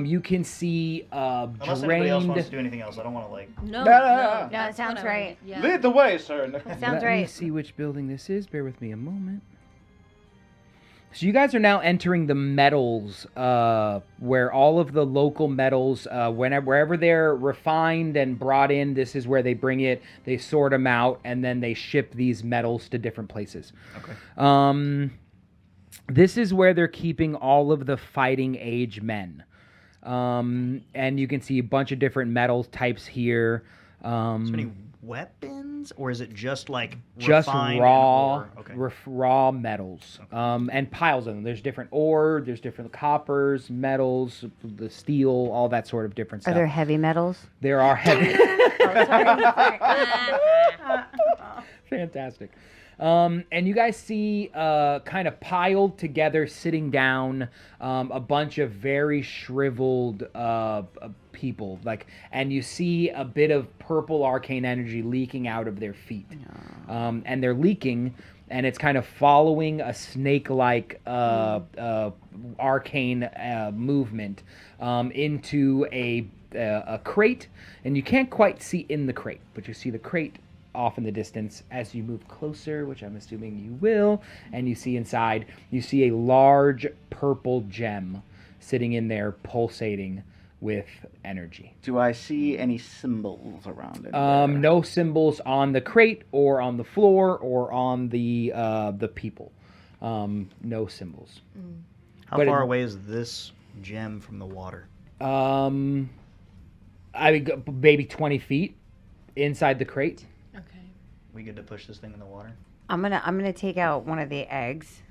you can see Unless anybody else wants to drained. do anything else, I don't want to like. No, No, no, it that's sounds what I right. wanted, Yeah. Lead the way, sir. Sounds Let me right. see which building this is. Bear with me a moment. So you guys are now entering the metals, where all of the local metals, wherever they're refined and brought in, this is where they bring it. They sort them out, and then they ship these metals to different places. Okay. This is where they're keeping all of the fighting age men. And you can see a bunch of different metal types here. Is there any weapons, or is it just like Just refined raw, and ore? Okay. raw metals, and piles of them. There's different ore, there's different coppers, metals, the steel, all that sort of different Are stuff. there heavy metals? There are heavy. Oh, Fantastic. And you guys see kind of piled together, sitting down, a bunch of very shriveled people, and you see a bit of purple arcane energy leaking out of their feet, and they're leaking, and it's kind of following a snake-like arcane movement into a crate, and you can't quite see in the crate, but you see the crate off in the distance as you move closer, which I'm assuming you will, and you see inside, you see a large purple gem sitting in there pulsating with energy. Do I see any symbols around it? No symbols on the crate or on the floor or on the people. No symbols. How but far it- away is this gem from the water? I mean, maybe 20 feet inside the crate. Okay. We good to push this thing in the water? I'm gonna take out one of the eggs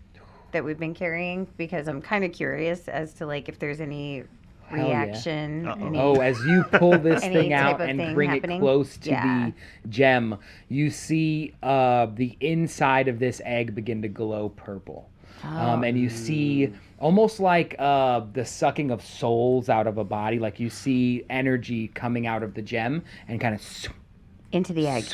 that we've been carrying because I'm kind of curious as to like if there's any Hell yeah. reaction. Uh-oh. any- Oh, as you pull this Any thing type out of and thing bring happening? it close to Yeah. the gem, you see the inside of this egg begin to glow purple. And you see almost like the sucking of souls out of a body, like you see energy coming out of the gem and kind of into the egg.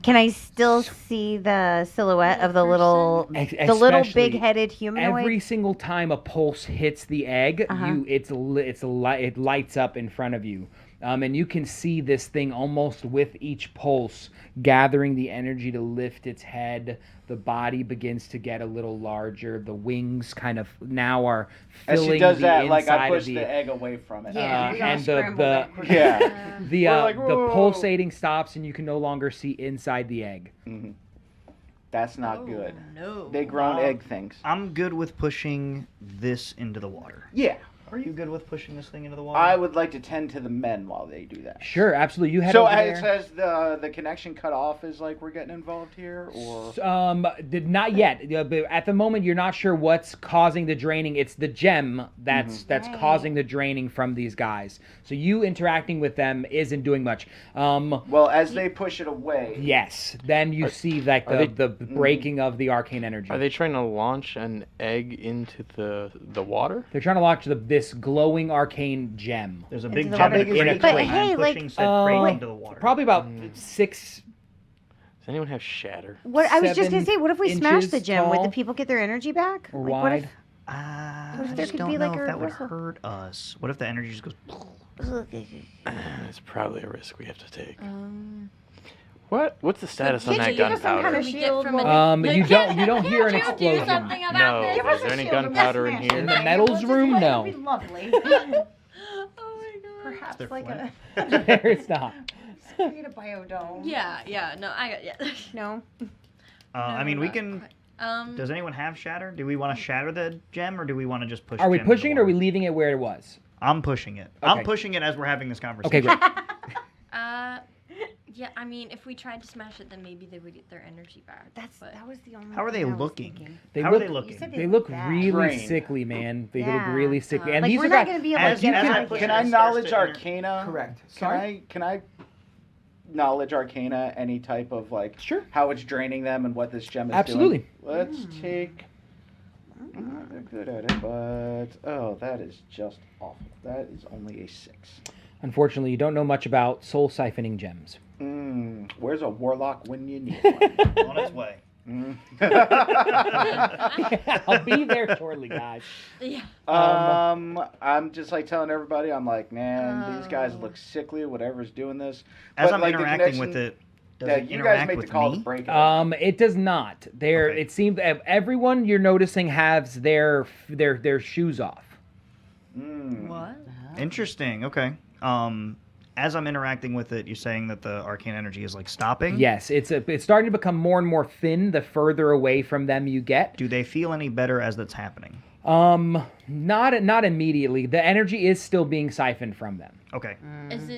Can I still see the silhouette of the little Especially big-headed humanoid? every single time a pulse hits the egg, it lights up in front of you. And you can see this thing almost with each pulse gathering the energy to lift its head. The body begins to get a little larger. The wings kind of now are As filling she does the that, inside like I of push the the egg away from it. Yeah, we all and scrambled the back. Yeah. the We're like, the "Whoa." pulsating stops and you can no longer see inside the egg. That's not good. No. They grown egg things. I'm good with pushing this into the water. Yeah. Are you good with pushing this thing into the water? I would like to tend to the men while they do that. Sure, absolutely. You head So over there. has the connection cut off as like we're getting involved here, or Not yet. But at the moment, you're not sure what's causing the draining. It's the gem that's Right. causing the draining from these guys. So you interacting with them isn't doing much. well, as they push it away. Yes. Then you see like are they- the breaking of the arcane energy. Are they trying to launch an egg into the water? They're trying to launch this glowing arcane gem. There's a Into big the gem water. in a crate. But I'm hey, like- pushing said crate Wait. into the water. Probably about 6. Does anyone have shatter? What I was just gonna 7 say, what if we smash the inches gem? Would tall the people get their energy back? or Like, what wide. if- What if I there just could don't be, know like, if a that would whistle? hurt us. What if the energy just goes... It's probably a risk we have to take. What's the status on can't that you give us some gunpowder? kind of We get shield? from while- a- You don't hear an Can't you do explosion. something about No. this? Give us Is a there any shield. gunpowder in Yes, here? In the ma'am. metals Well, just room? like- No. It'd be lovely. Oh my god. Perhaps They're like flat. a There's not. create a biodome. Yeah. No, I got yeah. No. I mean, we can... Um, Does anyone have shatter? Do we want to shatter the gem, or do we want to just push Are we gem into pushing the it or are we water? leaving it where it was? I'm pushing it. Okay. I'm pushing it as we're having this conversation. Okay, great. yeah. I mean, if we tried to smash it, then maybe they would get their energy back. That was the only. How are they thing I was looking? thinking. How are they looking? You said They look bad. really Drained. sickly, man. They look Yeah. really sickly. And Like these we're are not guys. gonna be able As to you get can- out of Can here. I Starts knowledge to arcana? Correct. Can I knowledge arcana any type of like Sure. how it's draining them and what this gem is Absolutely. doing? Let's take. I'm not good at it, but that is just awful. That is only a 6. Unfortunately, you don't know much about soul siphoning gems. Where's a warlock when you need one? On its way. I'll be there shortly, guys. Yeah. I'm just like telling everybody, I'm like, man, these guys look sickly. Whatever's doing this. As But, I'm like, the interacting with connection it, does that it you guys interact make the with call to me? break it. It does not. Okay. It seems everyone you're noticing has their shoes off. What? Interesting. Okay. As I'm interacting with it, you're saying that the arcane energy is like stopping? Yes, it's starting to become more and more thin the further away from them you get. Do they feel any better as that's happening? Not immediately. The energy is still being siphoned from them. Okay. Is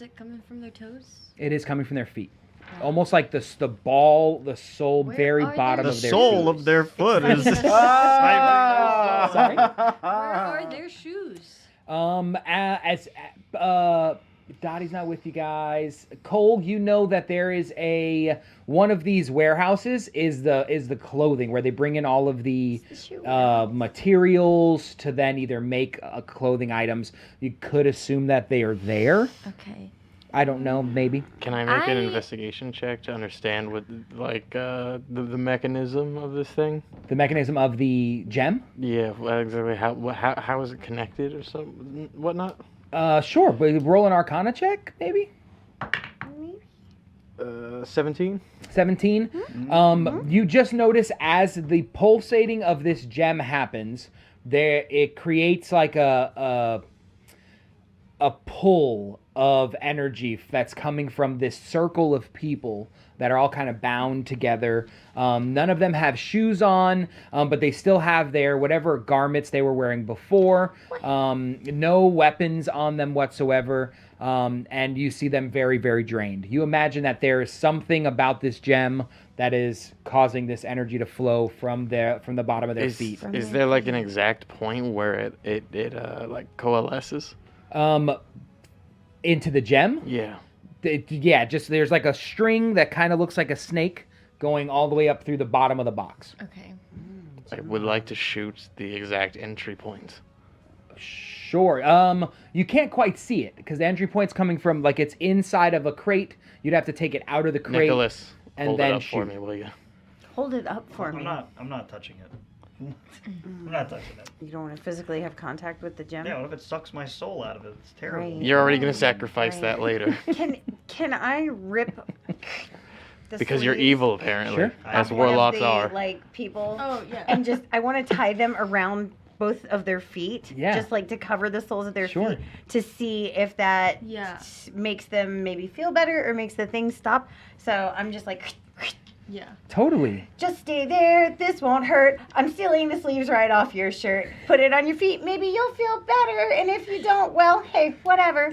it coming from their toes? It is coming from their feet. Almost like the sole Where very are bottom they? The of their sole feet. of their foot is... Sorry? Where are their shoes? Dottie's not with you guys. Cole, you know that there is one of these warehouses is the clothing where they bring in all of the materials to then either make clothing items. You could assume that they are there. Okay. I don't know, maybe. Can I make an I- investigation check to understand what, like, the mechanism of this thing? The mechanism of the gem? Yeah, exactly. How is it connected or something, whatnot? Sure, but roll an Arcana check, maybe? 17. 17. You just notice as the pulsating of this gem happens, it creates like a pull of energy that's coming from this circle of people that are all kind of bound together. None of them have shoes on, but they still have their whatever garments they were wearing before. No weapons on them whatsoever. And you see them very, very drained. You imagine that there is something about this gem that is causing this energy to flow from the bottom of their feet. Is there like an exact point where it like coalesces? Into the gem? Yeah. Just there's like a string that kind of looks like a snake going all the way up through the bottom of the box. Okay. I would like to shoot the exact entry point. Sure. You can't quite see it because the entry point's coming from like it's inside of a crate. You'd have to take it out of the crate. Nicholas, and hold then it up for shoot. me, will you? Hold it up for me. I'm not touching it. I'm not touching it. You don't want to physically have contact with the gem. Yeah, what if it sucks my soul out of it? It's terrible. Right. You're already gonna sacrifice Right. that later Can I rip? The because you're sleeves evil, apparently, Sure. as off one of warlocks the, are. Like people. Oh yeah. And just I want to tie them around both of their feet. Yeah. Just like to cover the soles of their Sure. feet to see if that Yeah. makes them maybe feel better or makes the thing stop. So I'm just like Yeah. Totally. Just stay there. This won't hurt. I'm stealing the sleeves right off your shirt. Put it on your feet. Maybe you'll feel better. And if you don't, well, hey, whatever.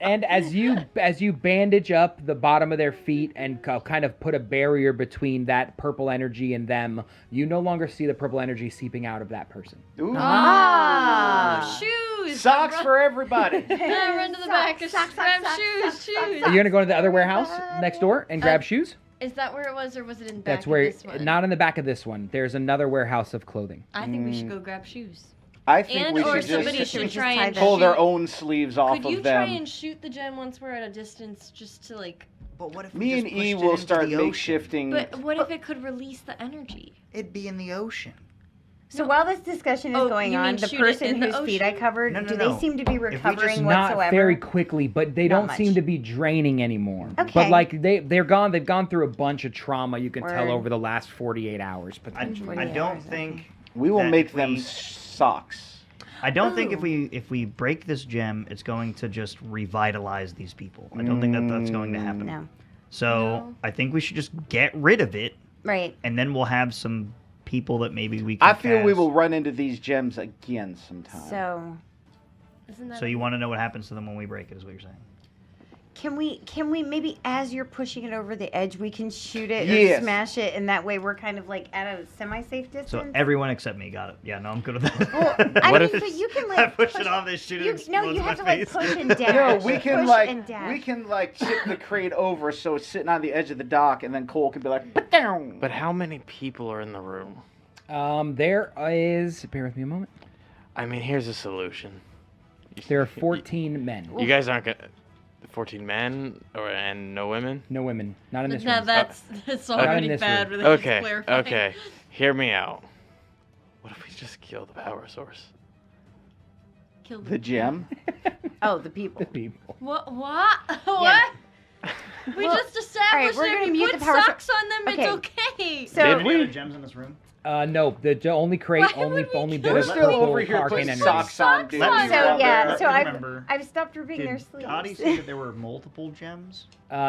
And as you bandage up the bottom of their feet and kind of put a barrier between that purple energy and them, you no longer see the purple energy seeping out of that person. Ooh. Ah. Shoes. Socks for everybody. Run to the back and grab shoes. Are you gonna go to the other warehouse next door and grab shoes? Is that where it was, or was it in the back That's where. of this one? Not in the back of this one. There's another warehouse of clothing. I think we should go grab shoes. I think And we or should somebody just should try and pull their shoot. own sleeves off Could you of try them. and shoot the gem once we're at a distance, just to like? But what if we Me just and pushed E it will into start the ocean? makeshifting. But what if it could release the energy? It'd be in the ocean. So while this discussion is Oh, going you on, mean the shoot it in person the whose feet I ocean? covered, No, no, do no. they seem to be we just recovering Not whatsoever? very quickly, but they Not don't much. seem to be draining anymore. Okay. But like they're gone. They've gone through a bunch of trauma. You can tell Word. over the last 48 hours I, potentially. I 48 don't hours, think we will that make if them we- socks. I don't think Oh. if we break this gem, it's going to just revitalize these people. I don't think that's going to happen. No. So No. I think we should just get rid of it, Right. and then we'll have some people that maybe we can. I feel we cast. will run into these gems again sometime. So Isn't that? So you want to know what happens to them when we break it? Is what you're saying? can we maybe as you're pushing it over the edge, we can shoot it Yes. or smash it, and that way we're kind of like at a semi-safe distance. So everyone except me got it. Yeah, no, I'm good with that. Well, I What mean, if- but you can like I push it off, they shoot it, You, explodes no, you in have to my like face. push and dash. No, we can push like and dash. tip the crate over so it's sitting on the edge of the dock, and then Cole can be like, "Put down." But how many people are in the room? There is. Bear with me a moment. I mean, here's a solution. There are 14 men. You guys aren't gonna. 14 men and no women? No women. Not in this Now room. that's Not in already this bad. room. Really Okay, clarifying. okay. Hear me out. What if we just kill the power source? Kill The gem. Oh, the people. The people. What? What? What? We Well, just established we're that if gonna we mute put the power socks on them, Okay. it's okay. So Any other gems in this room? No, the only crate, Why only would we only kill bit We're of still purple over here arcane putting energy. socks on, dude. Let me- So yeah, Let so me I've remember. I've stopped removing their Did sleeves. Dottie say that there were multiple gems?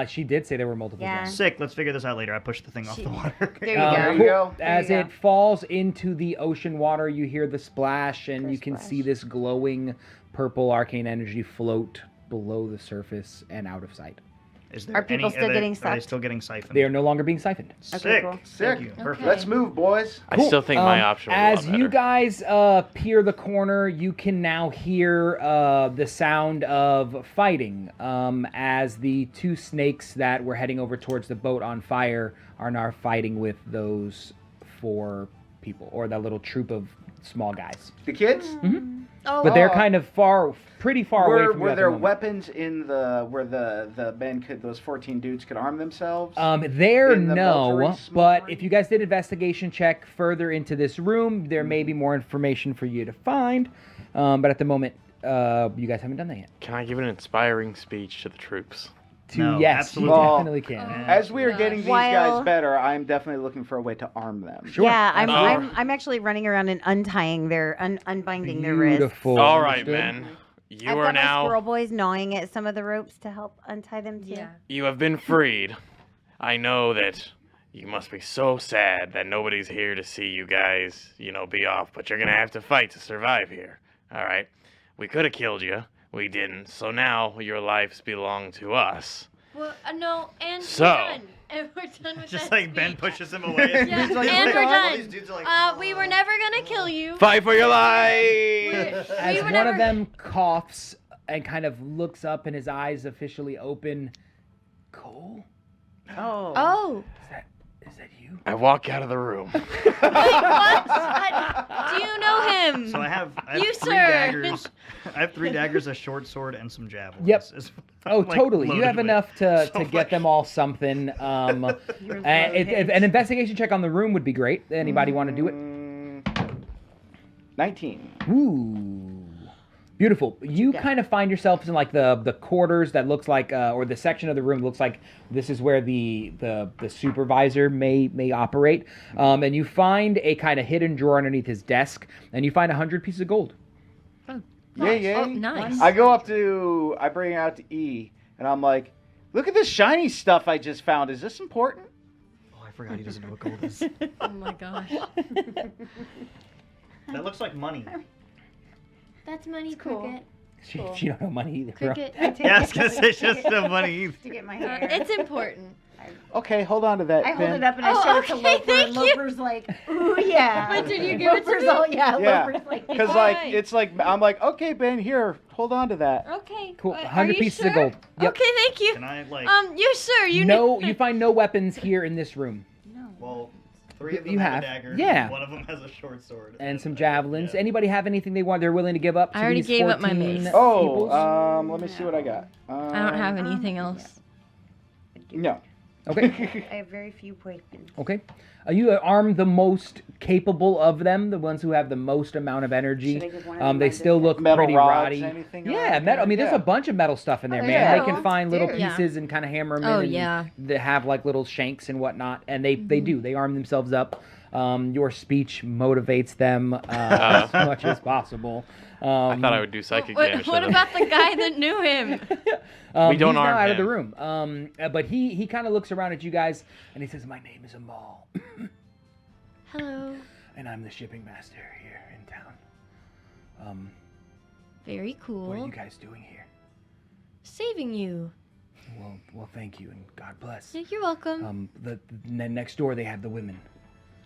She did say there were multiple Yeah. gems. Sick. Let's figure this out later. I pushed the thing off the water. There you Um, go. There you cool. go. As There you it falls into the ocean water, you hear the splash, and you can see splash. this glowing purple arcane energy float below the surface and out of sight. Is there Are people still getting Are they sucked? still getting siphoned? They are no longer being siphoned. Sick. cool. Sick. Thank you. Perfect. Okay. Let's move, boys. I still think my option was a lot As you better. guys peer the corner, you can now hear the sound of fighting as the two snakes that were heading over towards the boat on fire are now fighting with those 4 people, or that little troop of small guys. The kids. Oh, But they're kind of pretty far away Were, from you were at the there moment. weapons in the where the men could, those 14 dudes could arm themselves? There, in the no, military but smuggling? if you guys did investigation check further into this room, there may be more information for you to find. But at the moment, you guys haven't done that yet. Can I give an inspiring speech to the troops? No, Yes, absolutely. you Well, definitely can. As we are getting these guys While- better, I'm definitely looking for a way to arm them. Sure. Yeah, absolutely. I'm actually running around and untying their unbinding their wrists. Beautiful. All right, Understood. men. You I've are got my now. squirrel boys gnawing at some of the ropes to help untie them too. yeah. You have been freed. I know that you must be so sad that nobody's here to see you guys, be off, but you're gonna have to fight to survive here. All right. We could have killed you. We didn't. So now your lives belong to us. Well, no, and So- we're done. And we're done with Just that like Ben speech. pushes him away. Yeah, He's like, and "Oh, we're all done. these dudes are like, We were never gonna kill you. Fight for your life! As We were one never... of them coughs and kind of looks up and his eyes officially open, Cole, Oh. Oh. is that you? I walk out of the room. Wait, what? Do you know him? So I have You, 3 sir. daggers. I have 3 daggers, a short sword, and some javelins. Yep. Is what Oh, I'm, like, totally. You loaded have with. enough to So get much. them all something. An investigation check on the room would be great. Anybody want to do it? 19. Ooh. Beautiful. You kind of find yourselves in like the quarters that looks like, or the section of the room that looks like this is where the supervisor may operate. And you find a kind of hidden drawer underneath his desk, and you find 100 pieces of gold. Yay, yay. Oh, nice. I go up to, I bring it out to E, and I'm like, Look at this shiny stuff I just found. Is this important? Oh, I forgot he doesn't know what gold is. Oh my gosh. That looks like money. That's money, cool. Cricket. She don't know money either. bro. Cricket. Yeah, I was gonna say she doesn't know money either. To get my hair. It's important. Okay, hold on to that. I hold Ben. it up and I Oh, show it to okay, Loper, and thank you. Loper's like, ooh, yeah. Wait, did you give it to Loper's me? all, yeah, Yeah. Loper's like, Because like Alright. it's like I'm like, okay, Ben, here, hold on to that. Okay. Cool. Are 100 you pieces sure? of gold. Yep. Okay, thank you. Can I like? You sure? You No, you find no weapons here in this room. Well, 3 of them You have have. a dagger. Yeah. One of them has a short sword. And some javelins. Yeah. Anybody have anything they're willing to give up? To I already these gave up my 14 mace. Oh, peoples? let me see what I got. I don't have anything else. No. Okay. I have very few weapons. Okay. You arm the most capable of them, the ones who have the most amount of energy. Should I give one of them They my still look Metal pretty rods, rotty. anything Yeah, around metal. I mean, here? there's Yeah. a bunch of metal stuff in there, Oh, man. yeah. They can find little Yeah. pieces and kind of hammer them in. Oh, and yeah. They have like little shanks and whatnot, and they do. They arm themselves up. Your speech motivates them as much as possible. I thought I would do psychic What, damage what to them. about the guy that knew him? We don't he's now arm out of the him. room. But he kind of looks around at you guys and he says, "My name is Amal, Hello. and I'm the shipping master here in town. Very What are you cool. guys doing here?" Saving you. Well, thank you and God bless. Yeah, you're welcome. The next door they have the women.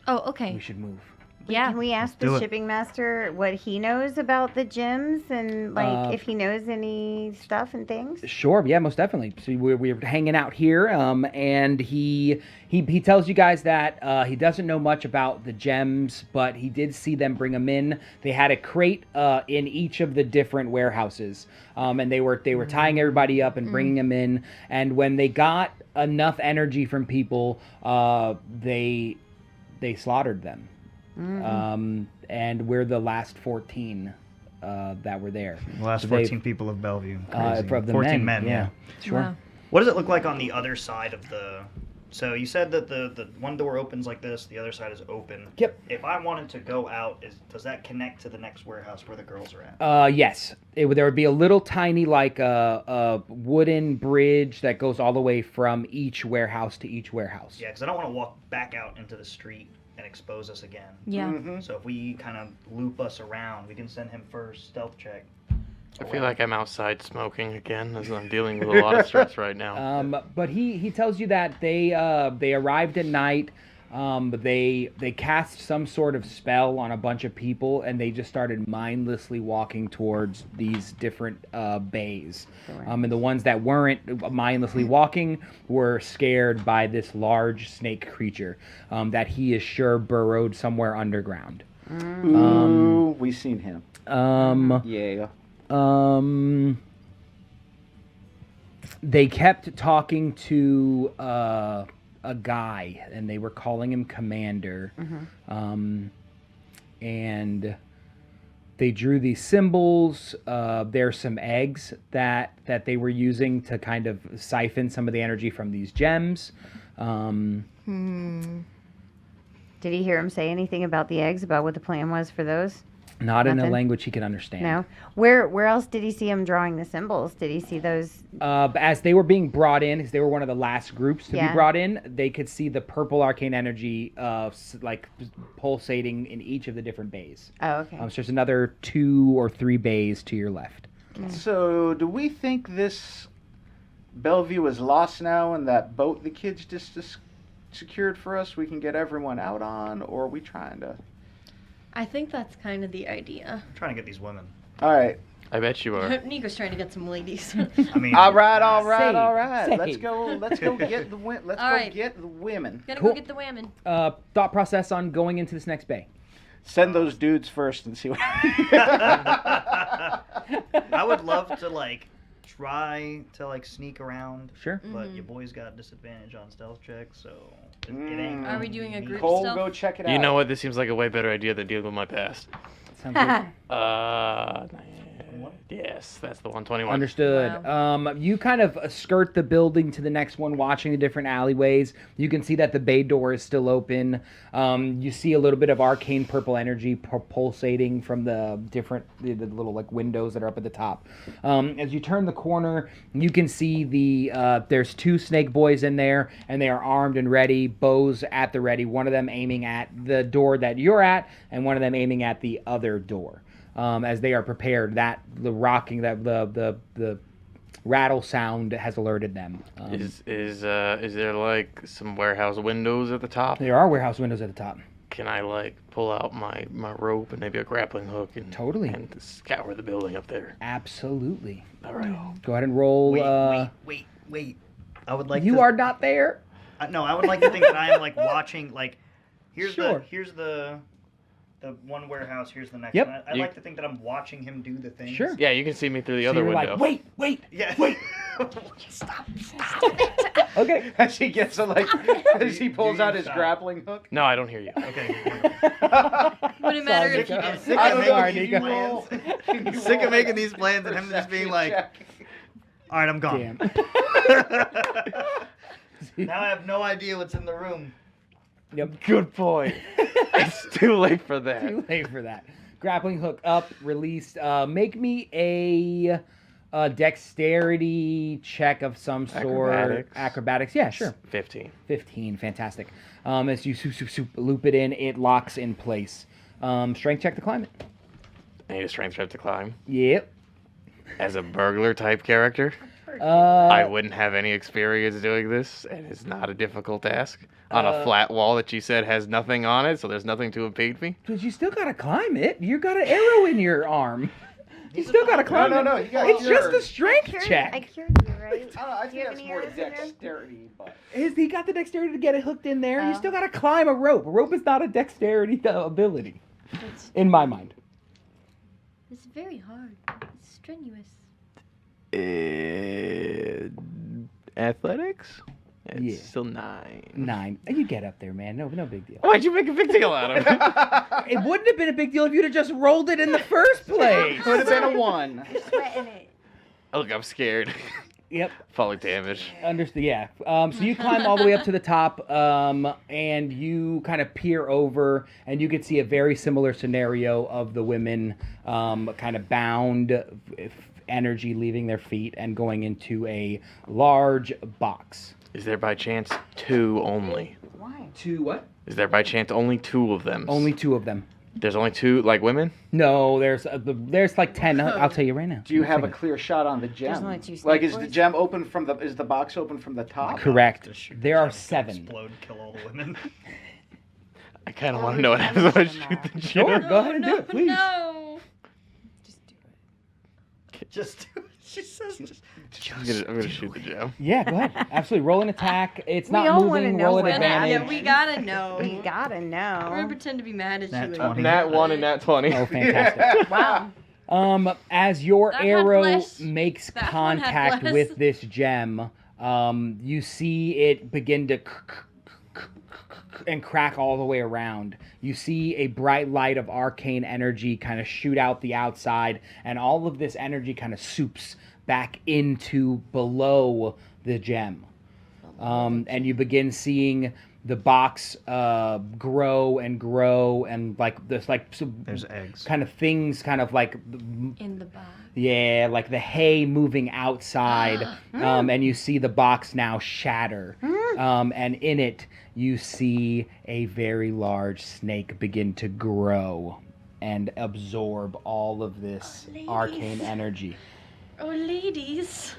Oh, We okay. should move. Yeah. Can we ask do the it. shipping master what he knows about the gyms and like if he knows any stuff and things? Sure, yeah, most definitely. So we're hanging out here, and he tells you guys that he doesn't know much about the gems, but he did see them bring them in. They had a crate in each of the different warehouses, and they were tying everybody up and bringing them in. And when they got enough energy from people, they slaughtered them. And we're the last 14 that were there. The last So they've- 14 people of Bellevue. Crazy. of the 14 men, men, yeah. Sure. Wow. What does it look like on the other side of the... So you said that the one door opens like this, the other side is open. Yep. If I wanted to go out, does that connect to the next warehouse where the girls are at? Yes. There would be a little tiny like a wooden bridge that goes all the way from each warehouse to each warehouse. Yeah, because I don't want to walk back out into the street and expose us again. Yeah. Mm-hmm. So if we kind of loop us around, we can send him first, stealth check. I feel like I'm outside smoking again as I'm dealing with a lot of stress right now. But he tells you that they arrived at night. They cast some sort of spell on a bunch of people, and they just started mindlessly walking towards these different bays. And the ones that weren't mindlessly walking were scared by this large snake creature that he is sure burrowed somewhere underground. Ooh, we seen him. Yeah. They kept talking to a guy, and they were calling him Commander. And they drew these symbols. There's some eggs that they were using to kind of siphon some of the energy from these gems. Did he hear him say anything about the eggs, about what the plan was for those? Not in a Nothing? language he could understand. No. Where else did he see him drawing the symbols? Did he see those? As they were being brought in, as they were one of the last groups to be Yeah. brought in, they could see the purple arcane energy like pulsating in each of the different bays. Oh, okay. So there's another 2 or 3 bays to your left. So, do we think this Bellevue is lost now, and that boat the kids just secured for us, we can get everyone out on, or are we trying to? I think that's kind of the idea. I'm trying to get these women. All right. I bet you are. Nico's trying to get some ladies. I mean, All right. Save. Let's go get the All right. get the women. Gotta Cool. go get the women. Thought process on going into this next bay. Send those dudes first and see what. I would love to like try to like sneak around, Sure. but your boys got disadvantage on stealth checks, so it ain't. Are we doing a group Cole, stealth? go check it out. You know what? This seems like a way better idea than dealing with my past. Sounds good. 121? Yes, that's the 121. Understood. You kind of skirt the building to the next one, watching the different alleyways. You can see that the bay door is still open. You see a little bit of arcane purple energy pulsating from the little like windows that are up at the top. As you turn the corner, you can see there's 2 snake boys in there, and they are armed and ready, bows at the ready. One of them aiming at the door that you're at, and one of them aiming at the other door. As they are prepared, the rattle sound has alerted them. Is there like some warehouse windows at the top? There are warehouse windows at the top. Can I like pull out my rope and maybe a grappling hook and Totally. and scour the building up there? Absolutely. All right. Go ahead and roll. Wait. I would like You to... are not there. No, I would like to think that I am like watching, like, here's Sure. the one warehouse, here's the next Yep. one. I'd like to think that I'm watching him do the things. Sure. Yeah, you can see me through the So other you're window. like, wait. Yeah. Wait. Stop. Okay. As he gets as he pulls out his stop? grappling hook. No, I don't hear you. Okay. Wouldn't matter if you I'm did. sick I'm of sorry, making Nico. these plans. Sick of making these plans and him just being like, all right, I'm gone. Damn. Now I have no idea what's in the room. Yep. Good point. It's too late for that. Too late for that. Grappling hook up, released. Make me a dexterity check of some sort. Acrobatics. Acrobatics. Yeah, sure. 15. 15. Fantastic. As you loop it in, it locks in place. Strength check to climb it. I need a strength check to climb. Yep. As a burglar type character, I Uh, wouldn't have any experience doing this, and it's not a difficult task. On a flat wall that you said has nothing on it, so there's nothing to impede me. but you still gotta climb it. You got an arrow in your arm. You still gotta climb it. No, you got It's just a yours. strength I check. cured you, right? I Do you think have that's any more arrows in there? dexterity, but He got the dexterity to get it hooked in there. You Oh. still gotta climb a rope. A rope is not a dexterity ability, in my mind. It's very hard. It's strenuous. Athletics? It's Yeah. still 9. 9. You get up there, man. No big deal. Why'd you make a big deal out of it? It wouldn't have been a big deal if you'd have just rolled it in the first place. it would have been a 1. Sweating it. Look, I'm scared. Yep. Falling damage. Understood. Yeah. So you climb all the way up to the top, and you kind of peer over, and you can see a very similar scenario of the women, kind of bound, energy leaving their feet and going into a large box. Is there by chance 2 only? Why? 2 what? Is there by chance only 2 of them? Only 2 of them. There's only 2, like women? No, there's like 10. I'll tell you right now. Do you have a clear shot on the gem? There's only 2 snake Like, is the boys? gem open from the? Is the box open from the top? Correct. Just shoot There the are gem, 7. Explode, kill all the women. I kind of want to know what happens when I shoot the Sure. gem. Go ahead and do it, please. No. Just do it. Just do it. She says just. I'm gonna shoot the gem. Yeah, go ahead. Absolutely. Roll an attack. It's We not all wanna moving. know Roll an what advantage. Yeah, we gotta know. We gotta We're know. gonna pretend to be mad at Nat you. 20. Nat 1 and Nat 20. Oh, fantastic. Wow. As your That had arrow bless. makes That one had contact bless. with this gem, you see it begin to and crack all the way around. You see a bright light of arcane energy kind of shoot out the outside, and all of this energy kind of soups back into below the gem. And you begin seeing the box grow and grow, and like this, like There's eggs. kind of things, kind of like In the box. yeah, like the hay moving outside, and you see the box now shatter, and in it you see a very large snake begin to grow and absorb all of this Ladies. arcane energy. Oh, ladies.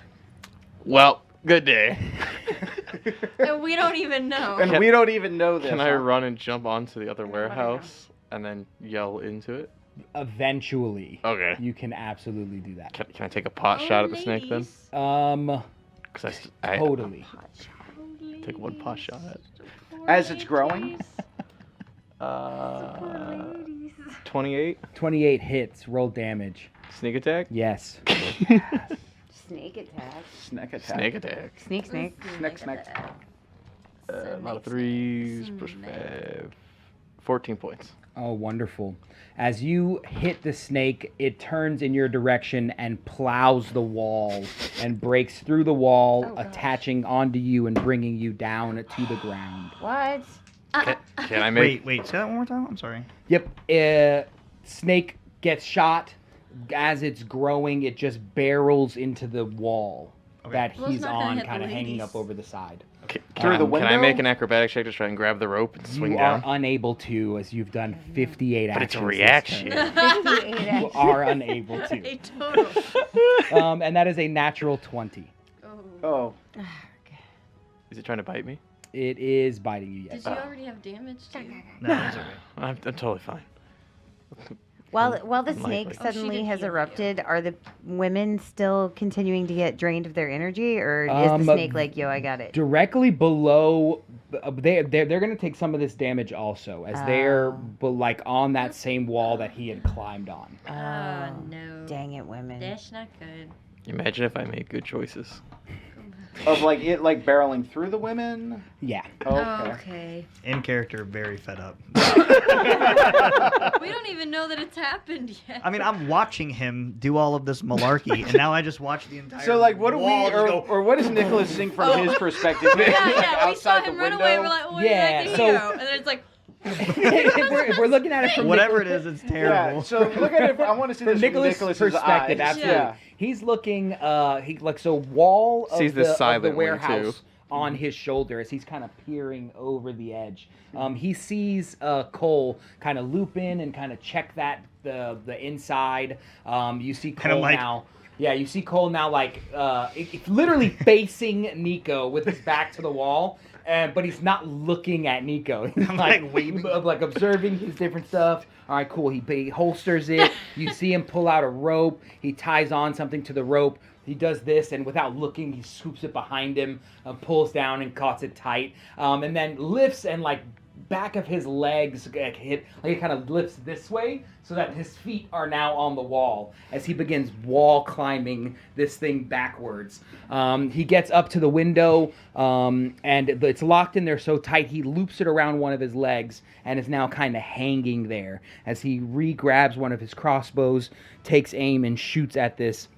Well, good day. And we don't even know. And we don't even know this. Can I huh? run and jump onto the other warehouse and then yell into it? Eventually, Okay. you can absolutely do that. Can I take a pot Oh, shot at the snake then? ladies. Because I Totally. Oh, take one pot shot at it. Poor As it's growing? ladies. 28 28 hits. Roll damage. sneak attack. Yes. Snake attack. Snake attack. Snake attack. Snake, snake. Snake. A lot of 3s, push 5. 14 points. Oh, wonderful. As you hit the snake, it turns in your direction and plows the wall and breaks through the wall, attaching onto you and bringing you down to the ground. What? Can I make? Wait, say that one more time? I'm sorry. Yep. Snake gets shot. As it's growing, it just barrels into the wall that Well, it's he's not gonna on, hit the kind of hanging ladies. up over the side. Through the Can I window? make an acrobatics check to try and grab the rope and swing You down? are unable to, as you've done 58 But it's actions. a this reaction. turn. 58 You are unable A to. total. And that is a natural 20. Oh. Is it trying to bite me? It is biting you, Did yes. you already have damage too? No, it's okay. I'm totally fine. While the Likely. snake Oh, she suddenly did has heal you. erupted, are the women still continuing to get drained of their energy, or is Um, the snake like, yo, I got it? Directly below, they're going to take some of this damage also, as they're like on that same wall that he had climbed on. Oh no. Dang it, women. That's not good. Imagine if I made good choices. Of like it like barreling through the women? Yeah. Oh, Oh, okay. okay. In character, very fed up. We don't even know that it's happened yet. I mean, I'm watching him do all of this malarkey, and now I just watch the entire. So like what do we wall just go- or what does Nicholas think from his perspective? yeah, Like, yeah. We saw outside him the run window? away. We're like, oh, Yeah, like the so- hero. And then it's like, if we're looking at it from Whatever Nicholas- it is, it's Yeah, terrible. so look at it. I want to see From this Nicholas' from Nicholas's perspective, eyes. absolutely. Yeah. He's looking, so wall of Sees this the silently, warehouse too. on his shoulder as he's kind of peering over the edge. He sees Cole kind of loop in and kind of check the inside. You see And I'm Cole like- now. Yeah, you see Cole now literally facing Nico with his back to the wall. But he's not looking at Nico. He's like waving. like observing his different stuff. All right, cool. He holsters it. You see him pull out a rope. He ties on something to the rope. He does this, and without looking, he scoops it behind him, pulls down and cuts it tight, and then lifts and back of his legs hit, it kind of lifts this way so that his feet are now on the wall as he begins wall climbing this thing backwards. He gets up to the window, and it's locked in there so tight he loops it around one of his legs and is now kind of hanging there as he re-grabs one of his crossbows, takes aim, and shoots at this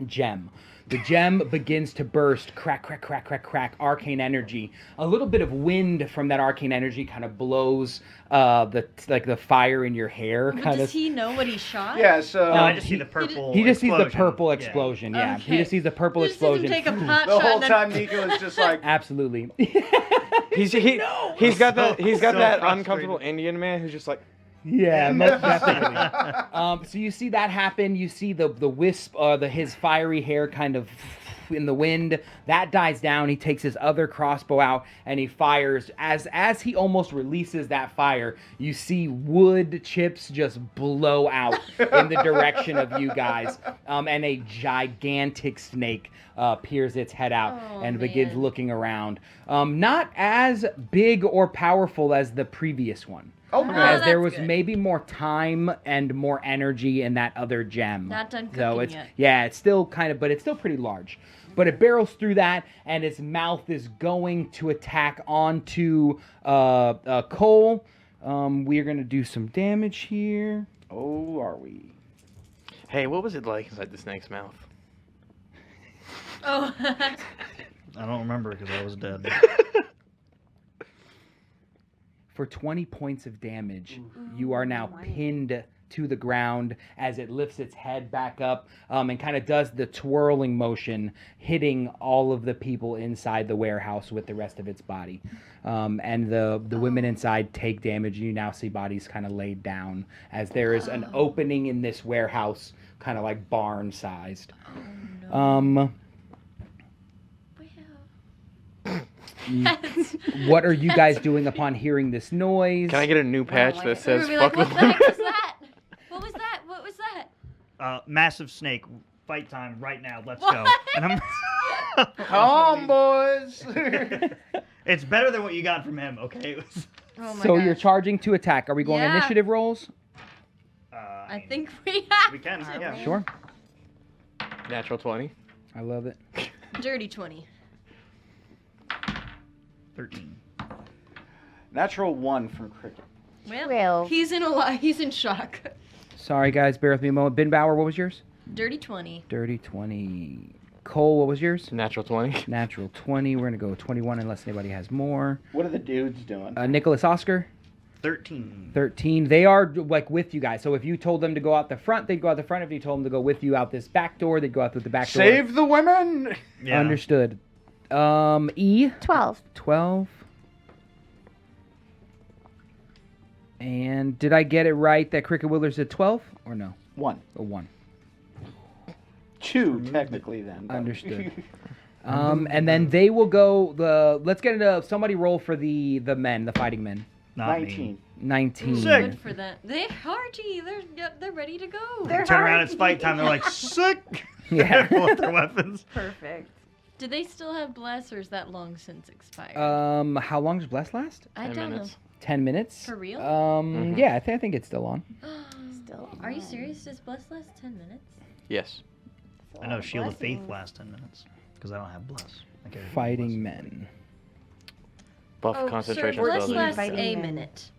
gem. The gem begins to burst, crack, crack, crack, crack, crack, arcane energy. A little bit of wind from that arcane energy kind of blows the fire in your hair. but does he know what he shot? Yeah, so No, I just see the purple. He just sees the explosion. purple Yeah. explosion, yeah. He Okay. just sees the purple He just sees him explosion. take a pot the shot whole and then time Nico is just like Absolutely. He's got that So he's got that frustrated. uncomfortable Indian man who's just like, Yeah, most definitely. So you see that happen. You see the wisp, his fiery hair kind of in the wind. That dies down. He takes his other crossbow out and he fires. As he almost releases that fire, you see wood chips just blow out in the direction of you guys, and a gigantic snake peers its head out and begins man. looking around. Not as big or powerful as the previous one. okay. As there that's was good. maybe more time and more energy in that other gem. Not done So cooking it's yet. yeah, it's still but it's still pretty large. But it barrels through that, and its mouth is going to attack onto Cole. We're gonna do some damage here. Oh, are we? hey, what was it like inside the snake's mouth? Oh. I don't remember because I was dead. For 20 points of damage, you are now pinned to the ground as it lifts its head back up and kind of does the twirling motion, hitting all of the people inside the warehouse with the rest of its body. And the women inside take damage. You now see bodies kind of laid down as there is an opening in this warehouse, kind of like barn-sized. What are you guys doing upon hearing this noise? Can I get a new patch that says We're "fuck like, the what the heck was that? What was that? What was that? Massive snake. Fight time right now. Let's What? go. And I'm. Come on, boys. It's better than what you got from him. Okay. It was, Oh my So gosh. you're charging to attack. Are we going Yeah. initiative rolls? I think we have we can. to. Yeah. Sure. natural 20"? I love it. Dirty 20. 13. Natural 1 from Cricket. Well, he's in shock. Sorry, guys. Bear with me a moment. Ben Bauer, what was yours? Dirty 20. Dirty 20. Cole, what was yours? Natural 20. Natural 20. We're going to go 21 unless anybody has more. What are the dudes doing? Nicholas Oscar? 13. 13. They are like with you guys. So if you told them to go out the front, they'd go out the front. If you told them to go with you out this back door, they'd go out through the back door. Save the women! Yeah. Understood. E? 12. 12. And did I get it right that Cricket Willer's at 12 or no? 1. A 1. 2, technically, then. but- Understood. And then they will go let's get into somebody roll for the men, the fighting men. Not 19. me. 19. Sick. Good for them. They're hearty. They're ready to go. They're Turn around, hard. it's fight time. They're like, sick. Yeah. Pull out their weapons. Perfect. Do they still have bless, or is that long since expired? How long does Bless last? I 10 don't minutes. 10 minutes. For real? Yeah, I think it's still on. know. Still Are you on. serious? Does bless last 10 minutes? Yes. I know Shield of Faith Blessings. lasts 10 minutes because I don't have bless. I carry Fighting bless. men. Buff Oh, concentration sir, bless spells. lasts Fighting a men. minute.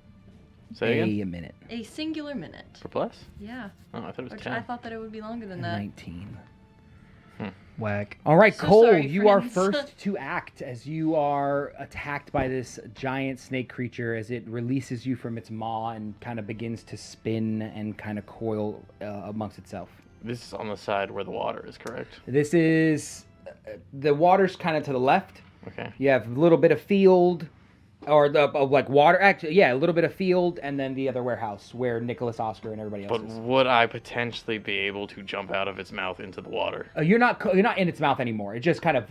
Say again? A minute. A singular minute. For Bless? Yeah. Oh, I thought it was Which 10. I thought that it would be longer than that. 19. Whack. All right, So Cole, sorry, you are friends. first to act as you are attacked by this giant snake creature as it releases you from its maw and kind of begins to spin and kind of coil amongst itself. This is on the side where the water is, correct? This is the water's kind of to the left. Okay. You have a little bit of field, or like water. Actually, yeah, a little bit of field, and then the other warehouse where Nicholas, Oscar, and everybody else But is. would I potentially be able to jump out of its mouth into the water? You're not in its mouth anymore. It just kind of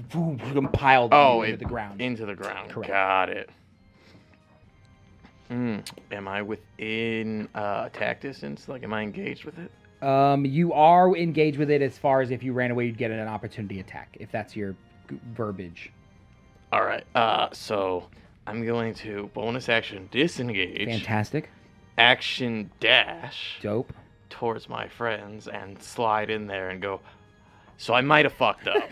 piled into the ground. Into the ground. Correct. Got it. Am I within attack distance? Like, am I engaged with it? You are engaged with it as far as if you ran away, you'd get an opportunity attack, if that's your verbiage. All right. So I'm going to bonus action disengage. Fantastic. Action dash Dope. towards my friends and slide in there and go. So I might have fucked up.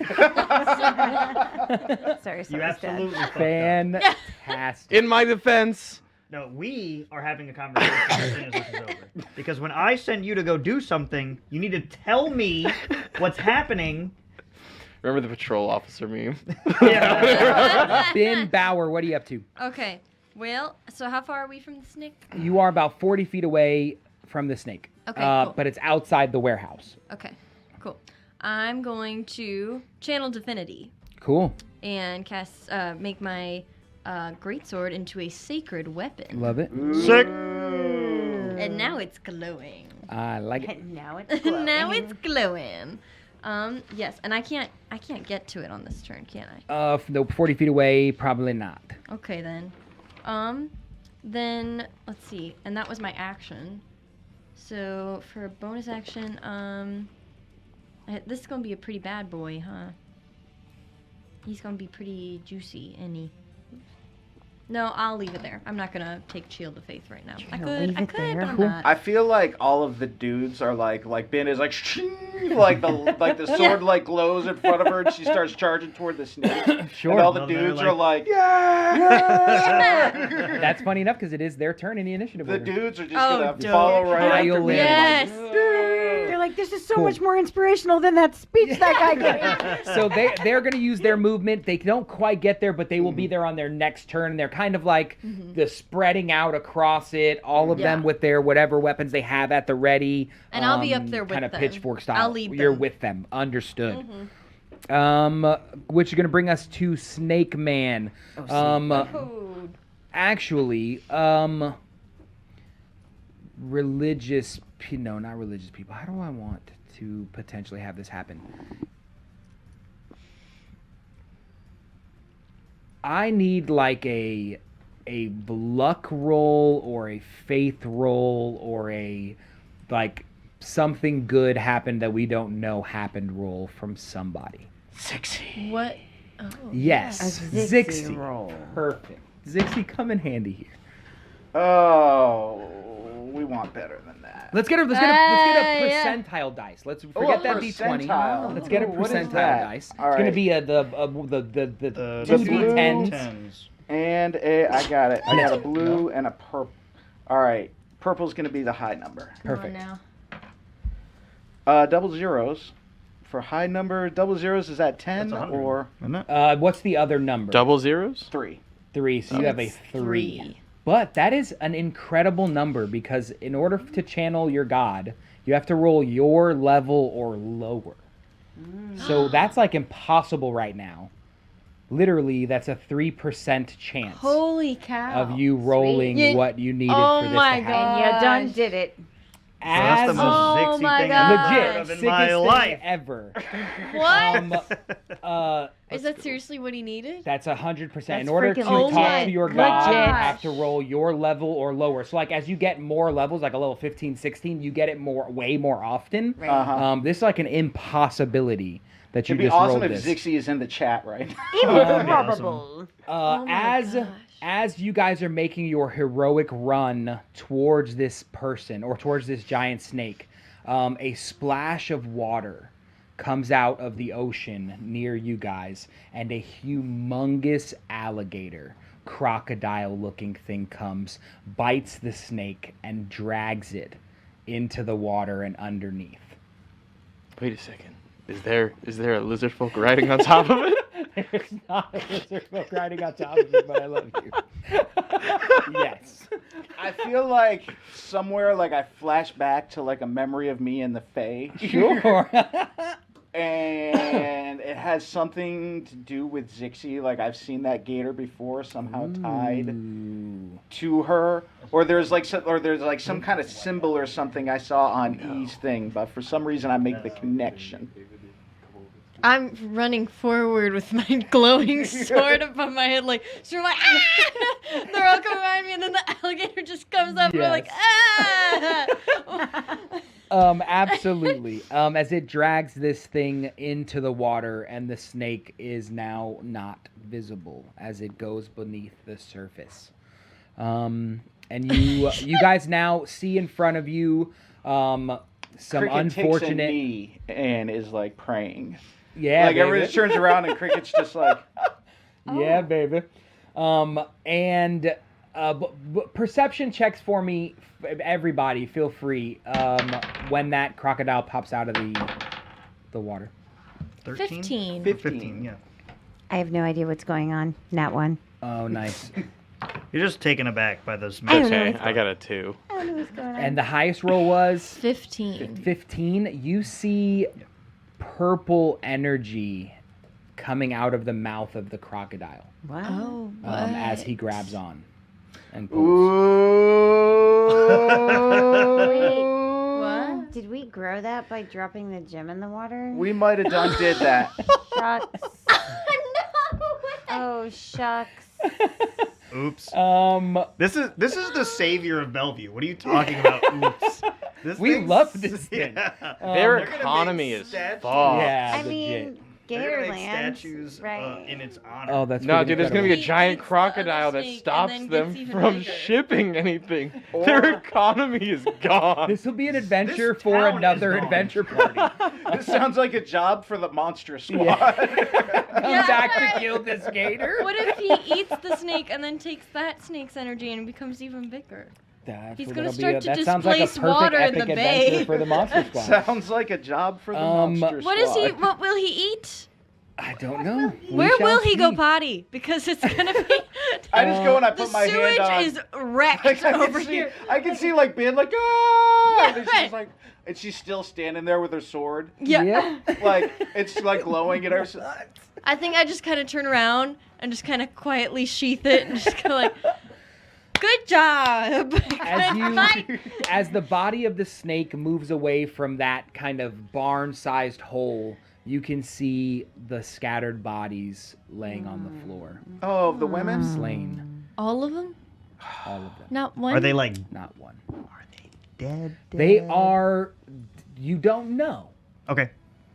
Sorry, You absolutely fucked up. Fantastic. In my defense. No, we are having a conversation as soon as this is over. Because when I send you to go do something, you need to tell me what's happening. Remember the patrol officer meme? Yeah. Ben Bauer, what are you up to? Okay. Well, so how far are we from the snake? You are about 40 feet away from the snake. Okay, cool. But it's outside the warehouse. Okay, cool. I'm going to channel Divinity Cool. and cast, make my greatsword into a sacred weapon. Love it. Sick. And now it's glowing. I like it. Now it's glowing. Now it's glowing. Yes, and I can't get to it on this turn, can I? No, 40 feet away, probably not. Okay then. Then let's see, and that was my action. So for a bonus action, this is gonna be a pretty bad boy, huh? He's gonna be pretty juicy, isn't he? No, I'll leave it there. I'm not gonna take Shield of Faith right now. I gonna leave could, it there? but I'm Cool. not. I feel like all of the dudes are like Ben is like the sword like glows in front of her and she starts charging toward the snake. Sure. And all the Well, they're dudes are like- like, yeah. That's funny enough because it is their turn in the initiative The order. dudes are just Oh, gonna dope. follow right after Pile Ben. Yes. They're like, this is so Cool. much more inspirational than that speech that guy gave. So they're going to use their movement. They don't quite get there, but they will be there on their next turn. And they're kind of like the spreading out across it, all of them Yeah. with their whatever weapons they have at the ready. And I'll be up there with kind of them. pitchfork style. I'll lead You're them. with them. Understood. Which is going to bring us to Snake Man. Oh, Actually, religious, no, not religious people. How do I want to potentially have this happen? I need like a luck roll or a faith roll or a like something good happened that we don't know happened roll from somebody. what? Oh, Yes, A Zixi Zixi. roll. Perfect. Zixi, come in handy here. Oh, we want better than that. Let's get a Yeah. percentile dice. Let's forget that D20. percentile. Let's get a Ooh, what is percentile that? dice. All It's gonna right. be the The 2d10s. tens. And I got it. I got a blue and a purple. All right. Purple's going to be the high number. Perfect. Come on now. Double zeros. For high number, double zeros is at 10 That's 100, or isn't it? What's the other number? Double zeros? 3. 3. So you have a It's 3. But that is an incredible number because in order to channel your god, you have to roll your level or lower. So that's like impossible right now. Literally, that's a 3% chance Holy cow. of you rolling Sweet. what you needed Oh for this my to happen. God. And you done did it. So that's the As most Oh Zixy my thing God. I've legit heard of in sickest my thing life. ever. What? Is that seriously what he needed? That's 100%. In That's order to freaking talk legit. to your god, you Legit. have to roll your level or lower. So like as you get more levels, like a level 15, 16, you get it way more often. Right. Uh-huh. This is like an impossibility that you It'd be just awesome rolled if this. Zixi is in the chat right Improbable. Oh my gosh. As you guys are making your heroic run towards this person or towards this giant snake, a splash of water comes out of the ocean near you guys, and a humongous alligator, crocodile-looking thing comes, bites the snake, and drags it into the water and underneath. Wait a second. Is there a lizard folk riding on top of it? There's not a lizard folk riding on top of it, but I love you. Yes. I feel like somewhere like I flash back to like a memory of me in the Fae. Sure. And it has something to do with Zixi. Like I've seen that gator before somehow tied Ooh. to her, or there's like some kind of symbol or something I saw on E's thing, but for some reason I make the connection. I'm running forward with my glowing sword above my head, like, so I'm like, ah! They're all coming behind me, and then the alligator just comes up, and I'm like, ah! Absolutely. As it drags this thing into the water, and the snake is now not visible as it goes beneath the surface. And you guys now see in front of you some Cricket unfortunate. takes a knee and is like praying. Yeah, Like everyone baby. turns around and Cricket's just like, Yeah, baby. And perception checks for me. Everybody, feel free. When that crocodile pops out of the water. 15. 15, yeah. I have no idea what's going on. Not one. Oh, nice. You're just taken aback by this I don't know Okay, what's I got a 2. I don't know what's going on. And the highest roll was 15. 15. You see purple energy coming out of the mouth of the crocodile Wow. Oh, what? as he grabs on and pulls. ooh. What? Did we grow that by dropping the gem in the water? We might have did that. Shucks. No! Oh, shucks. Oops. This This is the savior of Bellevue. What are you talking about? Oops. This We thing's- love this thing. Yeah. Their they're gonna economy make is statues. fucked. Yeah, I legit. mean, They're gonna make Gatorland. statues Right. in its honor. Oh, that's No, freaking dude, there's gonna be a incredible. giant Eats the crocodile other that snake and stops then them gets even from bigger. shipping anything. Or- Their economy is gone. This will be an adventure This for town another is gone. adventure party. This sounds like a job for the monster squad. Come Yeah, back to right. kill this gator. What if he eats the snake and then takes that snake's energy and becomes even bigger? He's gonna start to that sounds like a displace perfect water in epic the adventure bay. for the monster squad. Sounds like a job for the Um, monster What is squad. he? What will he eat? I don't know. We Where shall will he go see. potty? Because it's gonna be. I just go and I the put my hand sewage on. is wrecked Like, over here. I can see like being like, ah! And Right. she's like, and she's still standing there with her sword. Yeah. Yep. Like it's like glowing at her. I think I just kind of turn around and just kind of quietly sheath it and just kind of like, good job. As the body of the snake moves away from that kind of barn-sized hole, you can see the scattered bodies laying on the floor, Oh, the women. slain, All of them? all of them, Not one. Are they like not one. dead? They are. You don't know. Okay.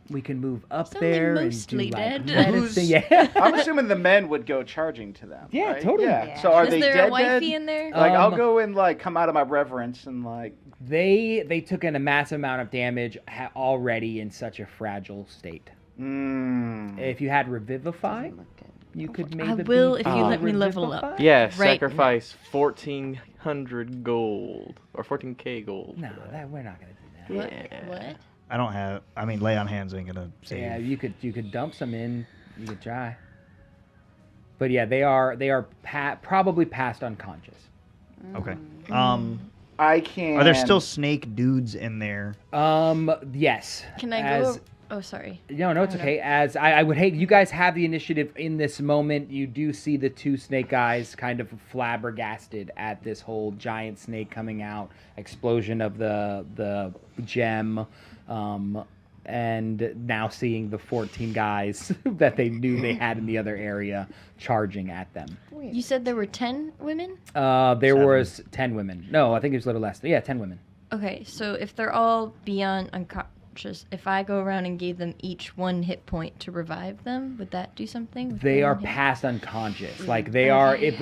We can move up Sounding there mostly and do like dead. medicine. Yeah. I'm assuming the men would go charging to them. Yeah, right? totally. Yeah. Yeah. So are Is they there dead? a wifey dead? in there? Like I'll Um, go and like come out of my reverence and like. They took in a massive amount of damage already in such a fragile state. Mm. If you had Revivify, Doesn't look good. You could maybe. I will if you Oh. let me level up. Yeah, Right. sacrifice 1,400 gold or 14k gold. No, we're not gonna do that. What? I don't have. I mean, lay on hands ain't gonna save. Yeah, you could dump some in. You could try. But yeah, they are probably past unconscious. Okay. I can. Are there still snake dudes in there? Yes. Can I As- go? Oh, sorry. No, it's I don't okay. As I would hate, you guys have the initiative in this moment. You do see the two snake guys kind of flabbergasted at this whole giant snake coming out, explosion of the gem, and now seeing the 14 guys that they knew they had in the other area charging at them. You said there were 10 women? There 7. was 10 women. No, I think it was a little less. Yeah, 10 women. Okay, so if they're all beyond unconscious, if I go around and gave them each 1 hit point to revive them, would that do something? with They their are one hit? past unconscious. Like they are, if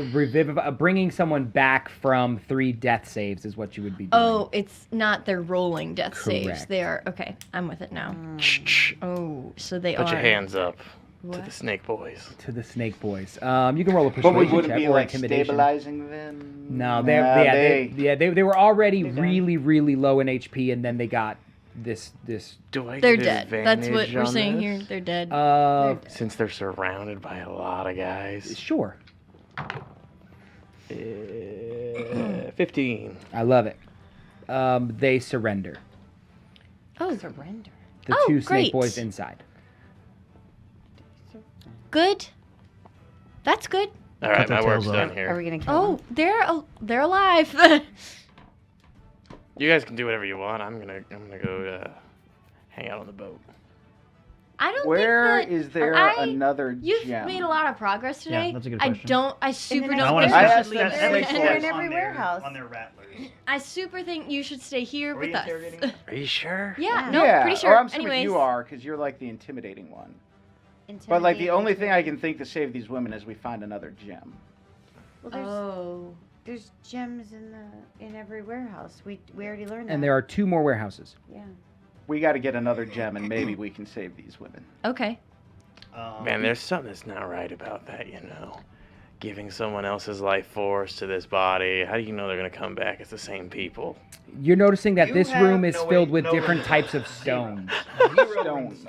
bringing someone back from 3 death saves is what you would be doing. Oh, it's not they're rolling death saves. Correct. They are, okay, I'm with it now. Shh. Oh, so they Put are. your hands up to What? the snake boys. To the snake boys. You can roll a But persuasion we would check be or like intimidation. stabilizing them. No, they were already really low in HP, and then they got this. Do I They're get dead. That's what advantage we're on saying this? here. They're dead. Since they're surrounded by a lot of guys. Sure. 15. I love it. They surrender. Oh, Surrender. The Oh, two snake great. boys inside. good. That's good. All right, their my work's tails done off. here. Are we gonna kill Oh, them? they're alive. You guys can do whatever you want. I'm gonna go hang out on the boat. I don't Where think that is there I- another You've gem? made a lot of progress today. that's a good I question. don't. I super next don't I want think to I you asked should that leave snake there. boy. They're in every warehouse. on their rattlers. I super think you should stay here Are we with us. interrogating them? Are you sure? Yeah, Yeah. no, yeah, pretty sure. or I'm assuming Anyways, you are, because you're like the intimidating one. But like the only thing I can think to save these women is we find another gem. Well, there's gems in every warehouse. We already learned that. And there are 2 more warehouses. Yeah. We got to get another gem, and maybe we can save these women. okay. Man, there's something that's not right about that, you know. Giving someone else's life force to this body. How do you know they're gonna come back as the same people? You're noticing that You this have- room is no, filled wait, with no, different wait. types of stones. Stones.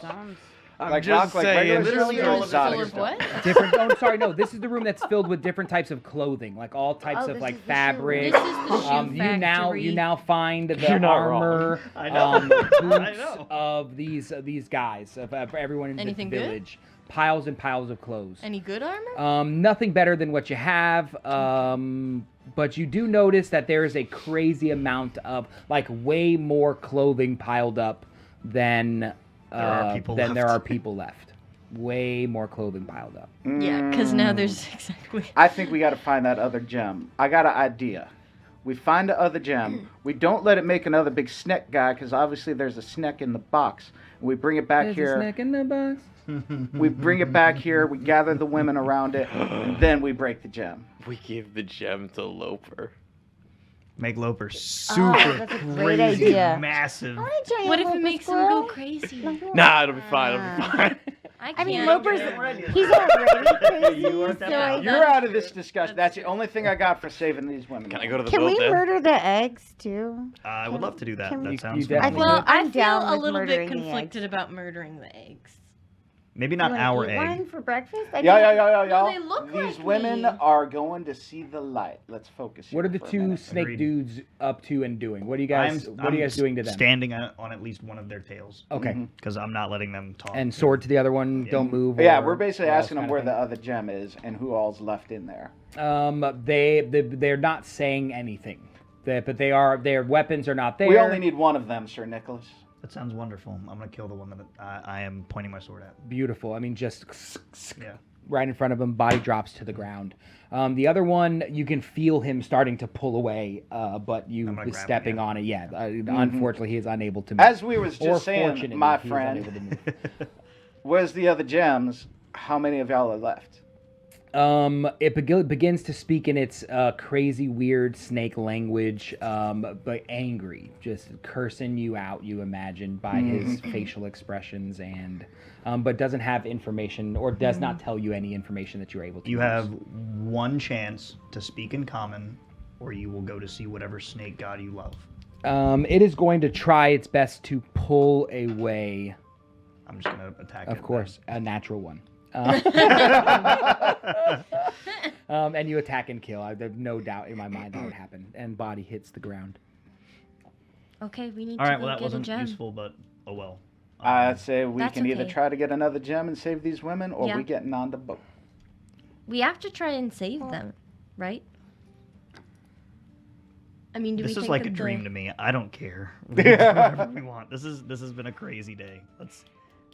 I'm Like just rock, like saying. regular Literally stones or all of exotic Full of stones? what? Different. Oh, sorry, no. This is the room that's filled with different types of clothing, like all types Oh, of this like is the shoe fabric. This is the shoe You factory. now find the You're not wrong. armor, I know. boots I know. of these guys, of everyone in Anything the good? village. Piles and piles of clothes. Any good armor? Nothing better than what you have. But you do notice that there is a crazy amount of, like, way more clothing piled up than are people there left. are people left. Way more clothing piled up. Yeah, because now there's exactly. I think we got to find that other gem. I got an idea. We find the other gem. We don't let it make another big snack guy, because obviously there's a snack in the box. We bring it back There's a here. snack in the box. We bring it back here. We gather the women around it. And then we break the gem. We give the gem to Loper. Make Loper super that's a great crazy, idea. massive. What if it makes him go crazy? Nah, it'll be fine. It'll be fine. I I mean, can't. Loper's he's already crazy. You want that so I power? You're out of this discussion. That's the only thing I got for saving these women. Can I go to the Can boat we then? murder the eggs too? I would love to do that. Can That we- sounds you fun. definitely Well, I I'm feel down a with little bit murdering the conflicted eggs. about murdering the eggs. Maybe You not wanna our eat egg. one for breakfast? I Yeah. No, they look These like women me. are going to see the light. Let's focus here. What are the for a 2 minute. snake Agreed. dudes up to and doing? What are you guys? What are you guys doing to them? Standing on at least one of their tails. Okay. Mhm. Because I'm not letting them talk. And sword to the other one. Yeah. Don't move. Yeah, or- we're basically or else asking them kinda where thing. the other gem is and who all's left in there. They're not saying anything. But their weapons are not there. We only need one of them, Sir Nicholas. That sounds wonderful. I'm gonna kill the one that I am pointing my sword at. Beautiful. I mean, just Yeah. right in front of him, body drops to the ground. The other one, you can feel him starting to pull away, but you I'm gonna be grab him, stepping yeah. on it. Yeah, unfortunately, he is unable to move. As we was Or just saying, fortunately, my he is friend, unable to move. where's the other gems? How many of y'all are left? It begins to speak in its crazy, weird snake language, but angry, just cursing you out, you imagine, by his facial expressions, and but doesn't have information or does not tell you any information that you're able to You use. have one chance to speak in common, or you will go to see whatever snake god you love. It is going to try its best to pull away, I'm just going to attack it. of course, a natural one. And you attack and kill. There's no doubt in my mind that would happen. And body hits the ground. Okay, we need All to right, go well, that get a wasn't gem. useful, but oh well. I'd say we That's can either okay. try to get another gem and save these women, or Yeah. we getting on the boat. We have to try and save them, right? I mean, do we This is think like that a the- dream to me. I don't care. We can do whatever we want. This has been a crazy day. Let's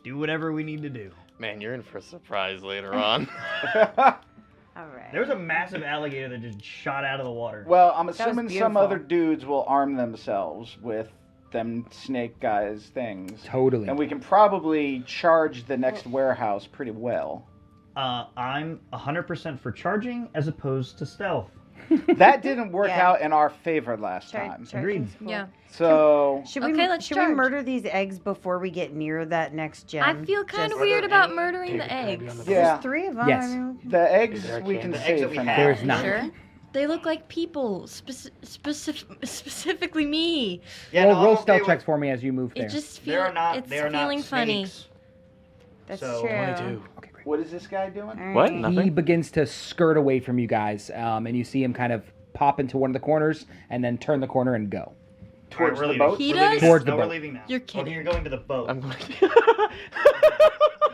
do whatever we need to do. Man, you're in for a surprise later on. All right. There was a massive alligator that just shot out of the water. Well, I'm was assuming some beautiful. other dudes will arm themselves with them snake guys things. Totally. And we can probably charge the next warehouse pretty well. I'm 100% for charging as opposed to stealth. That didn't work Yeah. out in our favor last time. Agreed. Yeah. So Should Okay, let's should charge. we murder these eggs before we get near that next gem? I feel kind Just- of weird about murdering the eggs. yeah, There's 3 of them. Yes. I mean, the eggs there a we can- can the eggs save that we for have. now. There's not. Sure. They look like people, specifically me. Yeah, Roll, no, I'm roll okay stealth with- checks for me as you move there. It just They are feels not. it's They are not feeling funny. snakes. That's So, true. What do I do? Okay, great. What is this guy doing? All What? right. Nothing? He begins to skirt away from you guys, and you see him kind of pop into one of the corners and then turn the corner and go. Towards All right, the we're boat? leaving. He We're leaving does? now. Towards the No, we're boat. leaving now. You're Okay, kidding. you're going to the boat. I'm going.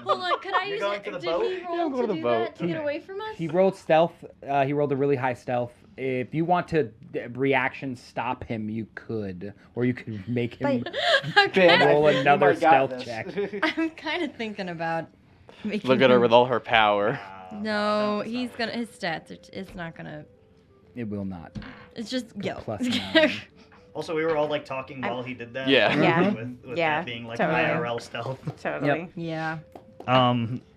Hold on, could I You're use going it? to the Did boat? he Yeah, roll I'm going to to the do boat. that to get Okay. away from us? He rolled stealth. He rolled a really high stealth. If you want to reaction stop him, you could, or you could make him. I'm Ben, kind I Roll think you another might got stealth this. check. I'm kind of thinking about making Look at her him- with all her power. No, it's he's not. gonna. His stats. It's not gonna. It will not. It's just go. Plus 9. Also, we were all like talking while he did that. Yeah. Yeah. With Yeah, that being like totally. IRL stealth. Totally. yeah.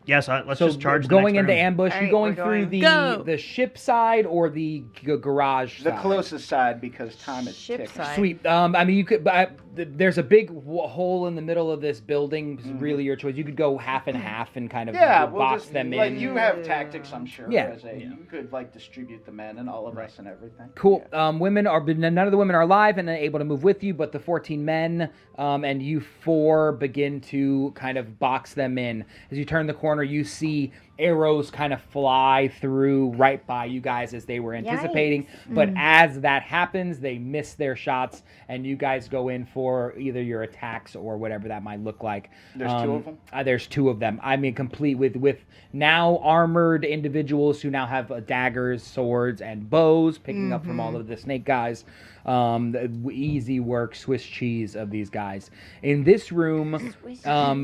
Yes, let's So just charge going the next into room. ambush, All you right, going we're through going. Go. the ship side or the garage The side? closest side because time is Ship ticking. side. Sweet. I mean, you could. There's a big hole in the middle of this building. It's really your choice. You could go half and half and kind of Yeah, we'll box just them like in. you have tactics, I'm sure. Yeah. As a, Yeah. You could like distribute the men and all of us and everything. Cool. Yeah. Women are none of the women are alive and able to move with you, but the 14 men and you 4 begin to kind of box them in. As you turn the corner, you see arrows kind of fly through right by you guys as they were anticipating. But as that happens, they miss their shots, and you guys go in for either your attacks or whatever that might look like. There's 2 of them? There's 2 of them. I mean, complete with now armored individuals who now have daggers, swords, and bows, picking up from all of the snake guys. The easy work, Swiss cheese of these guys. In this room,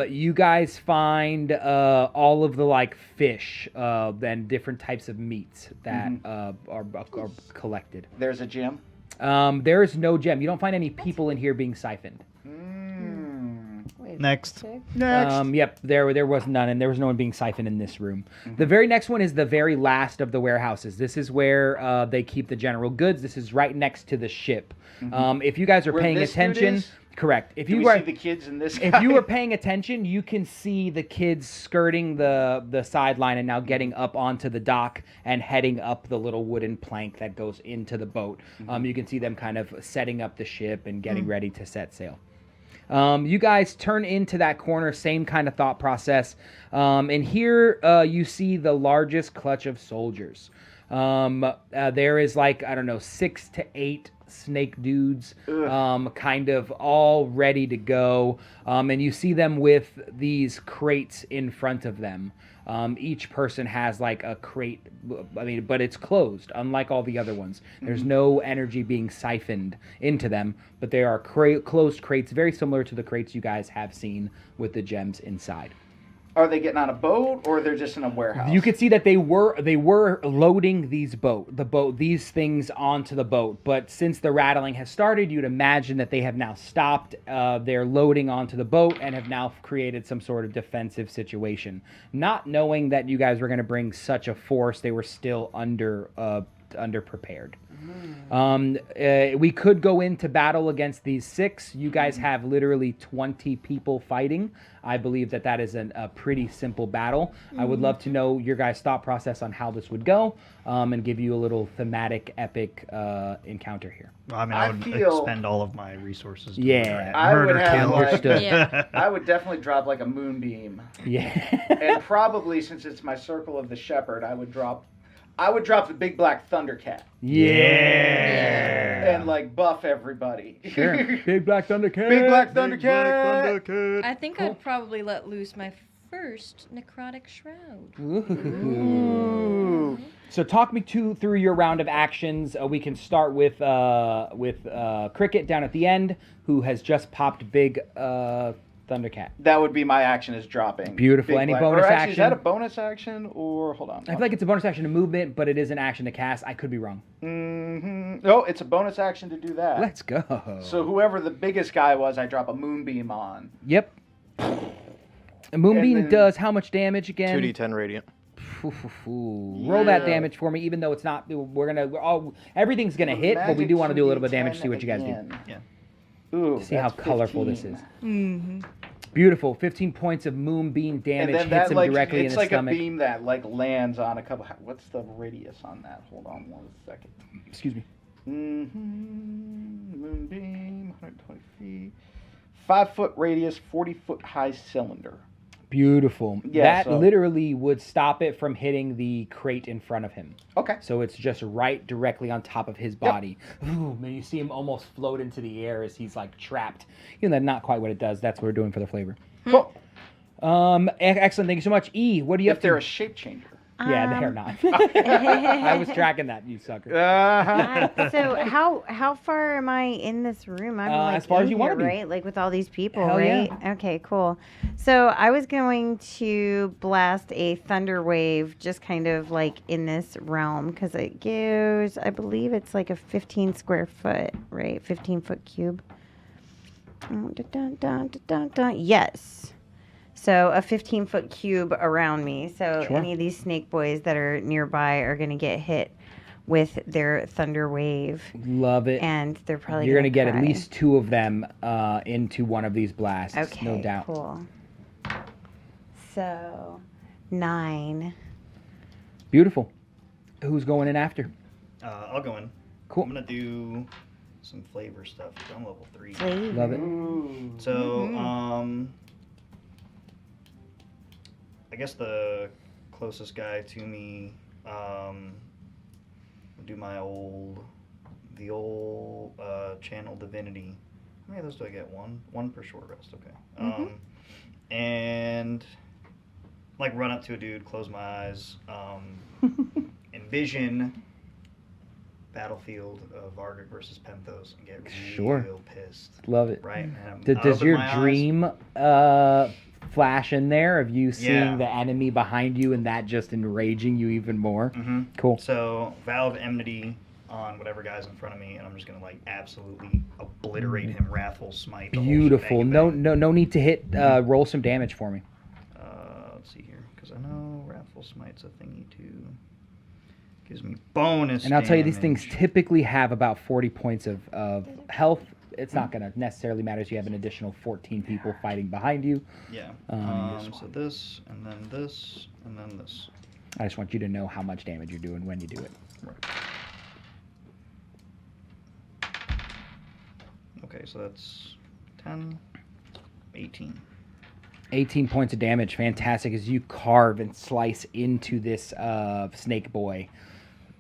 you guys find all of the like fish and different types of meats that are collected. There's a gym. There is no gem. You don't find any people in here being siphoned. Wait, Next. okay. Yep, there was none, and there was no one being siphoned in this room. The very next one is the very last of the warehouses. This is where they keep the general goods. This is right next to the ship. If you guys are Where paying this dude attention, is? correct. If Do you we were see the kids in this? if guy? you were paying attention, you can see the kids skirting the sideline and now getting up onto the dock and heading up the little wooden plank that goes into the boat. You can see them kind of setting up the ship and getting ready to set sail. You guys turn into that corner, same kind of thought process. And here you see the largest clutch of soldiers. There is like, I don't know, 6 to 8 snake dudes kind of all ready to go. And you see them with these crates in front of them. Each person has like a crate, I mean, but it's closed, unlike all the other ones. There's no energy being siphoned into them, but they are closed crates, very similar to the crates you guys have seen with the gems inside. Are they getting on a boat, or they're just in a warehouse? You could see that they were loading these these things onto the boat, but since the rattling has started, you'd imagine that they have now stopped. They're loading onto the boat and have now created some sort of defensive situation. Not knowing that you guys were going to bring such a force, they were still underprepared. We could go into battle against these 6. You guys have literally 20 people fighting. I believe that is a pretty simple battle. I would love to know your guys' thought process on how this would go, and give you a little thematic epic encounter here. Well, I mean, I would expend all of my resources to I would murder have, kill. Understood. Yeah. I would definitely drop like a moonbeam. Yeah. And probably, since it's my circle of the shepherd, I would drop the big black Thundercat Yeah. and like buff everybody. Sure. Big black Thundercat. Big black Thundercat. I think I'd probably let loose my first necrotic shroud. Ooh. So talk me through your round of actions. We can start with Cricket down at the end, who has just popped big Thundercat. That would be my action, is dropping. Beautiful. Big Any black- bonus or actually, action? Is that a bonus action, or hold on? I feel like it's a bonus action to movement, but it is an action to cast. I could be wrong. No, it's a bonus action to do that. Let's go. So whoever the biggest guy was, I drop a moonbeam on. Yep. A moonbeam And then- does how much damage again? 2d10 radiant. Roll that damage for me, even though it's not. Everything's gonna hit, but we do want to do a little bit of damage. See what you guys do. Yeah. Ooh, See how that's colorful 15. this is. Mm-hmm. Beautiful. 15 points of moonbeam And damage then hits that him like directly in it's the like stomach. a beam that like lands on a couple. What's the radius on that? Hold on 1 second. Excuse me. Moonbeam, 120 feet, 5-foot radius, 40-foot high cylinder. Beautiful. Yeah, that so- literally would stop it from hitting the crate in front of him. Okay. So it's just right directly on top of his body. Ooh, man, you see him almost float into the air as he's like trapped. Even though not quite what it does. That's what we're doing for the flavor. Cool. Excellent. Thank you so much. E, what do you If have they're to... a shape changer. Yeah, they're not. I was tracking that, you sucker. So how far am I in this room? I'm like as far as in you wanna here, be. right? Like with all these people, Hell yeah. right? Okay, cool. So I was going to blast a thunder wave, just kind of like in this realm, because it gives, I believe it's like a 15 square foot, right? 15-foot cube. Oh, dun, dun, dun, dun, dun, dun. Yes. So a 15-foot cube around me. So Sure. any of these snake boys that are nearby are going to get hit with their thunder wave, Love it. and they're probably You're going to gonna get at cry. least 2 of them into one of these blasts. Okay, no doubt. cool. So 9. Beautiful. Who's going in after? I'll go in. Cool. I'm gonna do some flavor stuff. I'm level 3. Flavor. Love it. Ooh. So, I guess the closest guy to me, will do my old channel divinity. How many of those do I get? One per short rest. Okay. And like run up to a dude, close my eyes, envision battlefield of Vargard versus Penthos, and get Sure. real pissed. Love it. Right. And I Does open your my eyes. dream flash in there of you seeing Yeah. the enemy behind you and that just enraging you even more? Mm-hmm. Cool. So, vow of enmity on whatever guy's in front of me, and I'm just gonna like absolutely obliterate him. Wrathful smite. the whole Beautiful. shebang. No need to hit. Roll some damage for me. Let's see here, because I know wrathful smite's a thingy too. Gives me bonus. And I'll tell you, these things damage. typically have about 40 points of health. It's not going to necessarily matter if you have an additional 14 people fighting behind you. Yeah. this So this, and then this, and then this. I just want you to know how much damage you're doing when you do it. Right. Okay, so that's 10, 18. 18 points of damage. Fantastic as you carve and slice into this snake boy.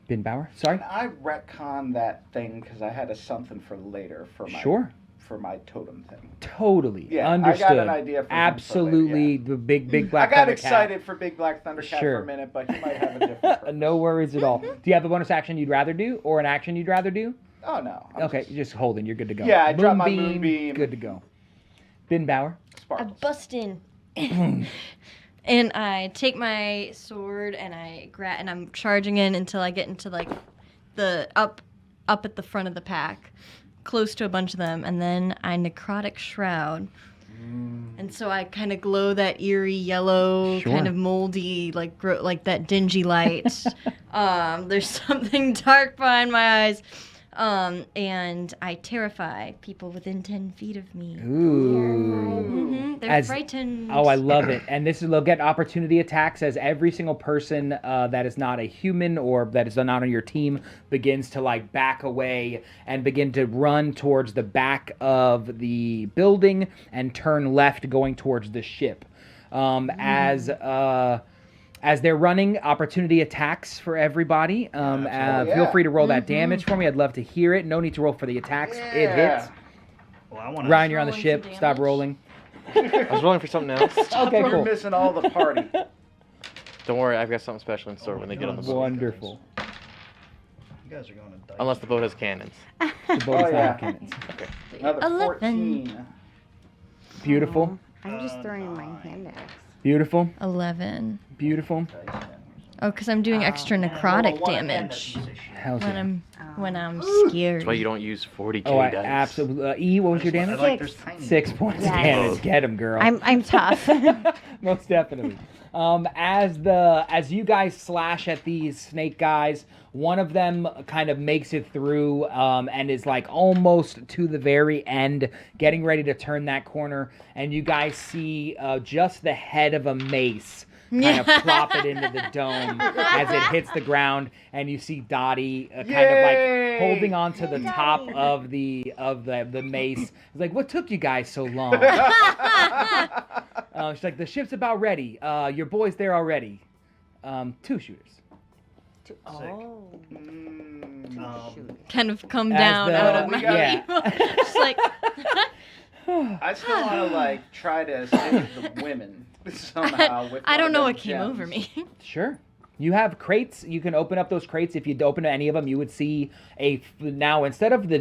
Binbauer, sorry? I retcon that thing because I had a something for later for my Sure. for my totem thing. Totally. Yeah, Understood. I got an idea for him for later, Absolutely. yeah. The big black I got Thundercat. excited for Big Black Thundercat Sure. for a minute, but he might have a different purpose. No worries at all. Do you have a bonus action you'd rather do or an action you'd rather do? Oh no. I'm Okay, just holding. You're good to go. Yeah, I dropped my moonbeam. Good to go. Binbauer. I Sparkles. bust in And I take my sword and and I'm charging in until I get into like the up at the front of the pack, close to a bunch of them, and then I necrotic shroud. And so I kind of glow that eerie yellow, Sure. kind of moldy, like that dingy light. There's something dark behind my eyes. And I terrify people within 10 feet of me. Ooh. They're As- frightened. Oh, I love it. And they'll get opportunity attacks as every single person that is not a human or that is not on your team begins to like back away and begin to run towards the back of the building and turn left going towards the ship. As they're running, opportunity attacks for everybody. Feel free to roll that damage for me. I'd love to hear it. No need to roll for the attacks. It hits. Well, I want Ryan, you're on the Rolling ship. for Stop damage? rolling. I was rolling for something else. Okay, We're cool. missing all the party. Don't worry, I've got something special in store when they get on the boat. Wonderful. You guys are going to dice. Unless the boat has cannons. The bonus Oh, yeah. cannons. Another 14. Beautiful. I'm just throwing my hand axe. Beautiful. 11. Beautiful. Oh, because I'm doing extra necrotic damage Hell's when yeah. I'm scared. That's why you don't use 40k Oh, I dice. absolutely. E, what was your I damage? like there's tiny. 6 points of Yes. damage. Get him, girl. I'm tough. Most definitely. As you guys slash at these snake guys, one of them kind of makes it through and is like almost to the very end, getting ready to turn that corner, and you guys see just the head of a mace kind of plop it into the dome as it hits the ground, and you see Dottie kind of like holding on to the top of the mace. It's like, what took you guys so long? She's like, the ship's about ready. Your boy's there already. 2 shooters. Oh. Kind of come As down the- out of we my got- Just like, I still want to like try to save the women somehow. With I one don't of know them what came gems. over me. Sure. You have crates. You can open up those crates. If you open any of them, you would see now instead of the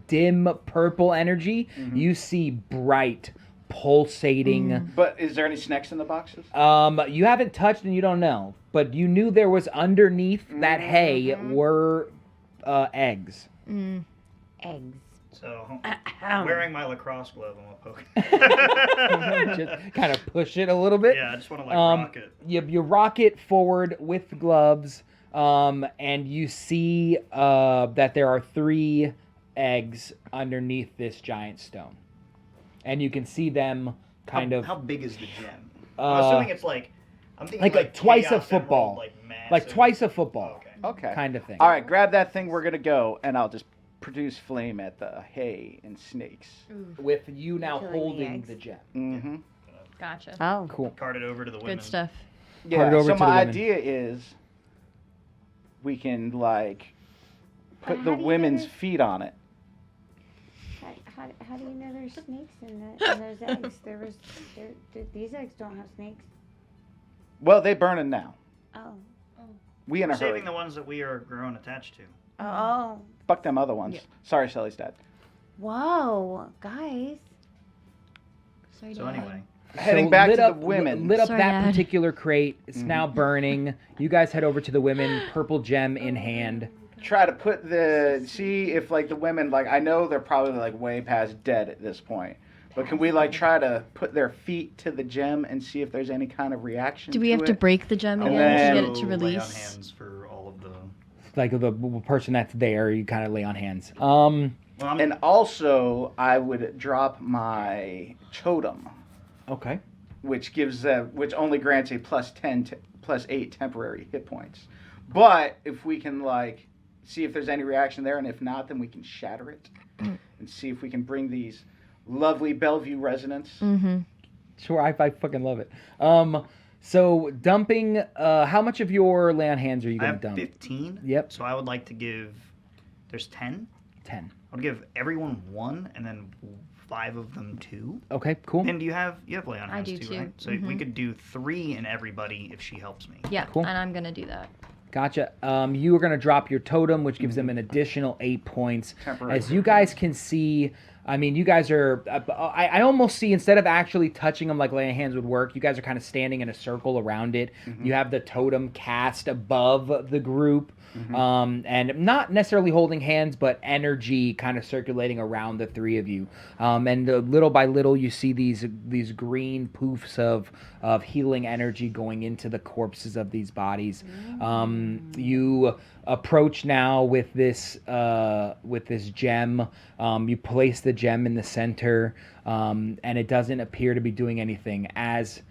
dim purple energy, you see bright, pulsating. But is there any snacks in the boxes? You haven't touched and you don't know, but you knew there was underneath that hay were eggs. Eggs. So, wearing my lacrosse glove, I'm gonna poke. Just kind of push it a little bit. Yeah, I just want to like rock it. You rock it forward with the gloves, and you see that there are 3 eggs underneath this giant stone, and you can see them kind of How big is the gem? I'm assuming it's like. I'm thinking like a twice a Chaos Emerald, football. like like massive. twice a football, Okay. kind of thing. All right, grab that thing. We're gonna go, and I'll just produce flame at the hay and snakes. With you now Killing the holding eggs. the gem. Mm-hmm. Gotcha. Oh. Cool. Cart it over to the women. Good stuff. Yeah. it over So to the my women. idea is, we can like put But the how do you women's know feet on it. How do you know there's snakes in those eggs? These eggs don't have snakes. Well, they burning now. Oh. We in a hurry. Saving the ones that we are grown attached to. Oh. Fuck them other ones. Yeah. Sorry, Sally's dad. Whoa, guys. Sorry, So Dad. anyway, Heading back lit to up, the women. Lit up Sorry, that Dad. particular crate. It's now burning. You guys head over to the women, purple gem in hand. Try to put see if like the women, like I know they're probably like way past dead at this point, but can we like try to put their feet to the gem and see if there's any kind of reaction? Do we have to it? break the gem And again to then- get it to lay on release? hands for all of the. Like the person that's there, you kind of lay on hands. Well, And also, I would drop my totem, Okay. which which only grants a plus 8 temporary hit points. But if we can like see if there's any reaction there, and if not, then we can shatter it and see if we can bring these lovely Bellevue residents. Mm-hmm. Sure, I fucking love it. So dumping, how much of your lay on hands are you I gonna have dump? 15. Yep. So I would like to give. There's 10. 10. I would give everyone 1, and then 5 of them 2. Okay, cool. And you have lay on I hands do too, too. right? So we could do 3 in everybody if she helps me. Yeah, Cool. and I'm gonna do that. Gotcha. You are going to drop your totem, which gives them an additional 8 points. Temporary. As you guys can see, I mean, you guys are, I almost see, instead of actually touching them like laying hands would work, you guys are kind of standing in a circle around it. You have the totem cast above the group, and not necessarily holding hands, but energy kind of circulating around the three of you. And little by little, you see these green poofs of healing energy going into the corpses of these bodies. You approach now with this gem. You place the gem in the center, and it doesn't appear to be doing anything. As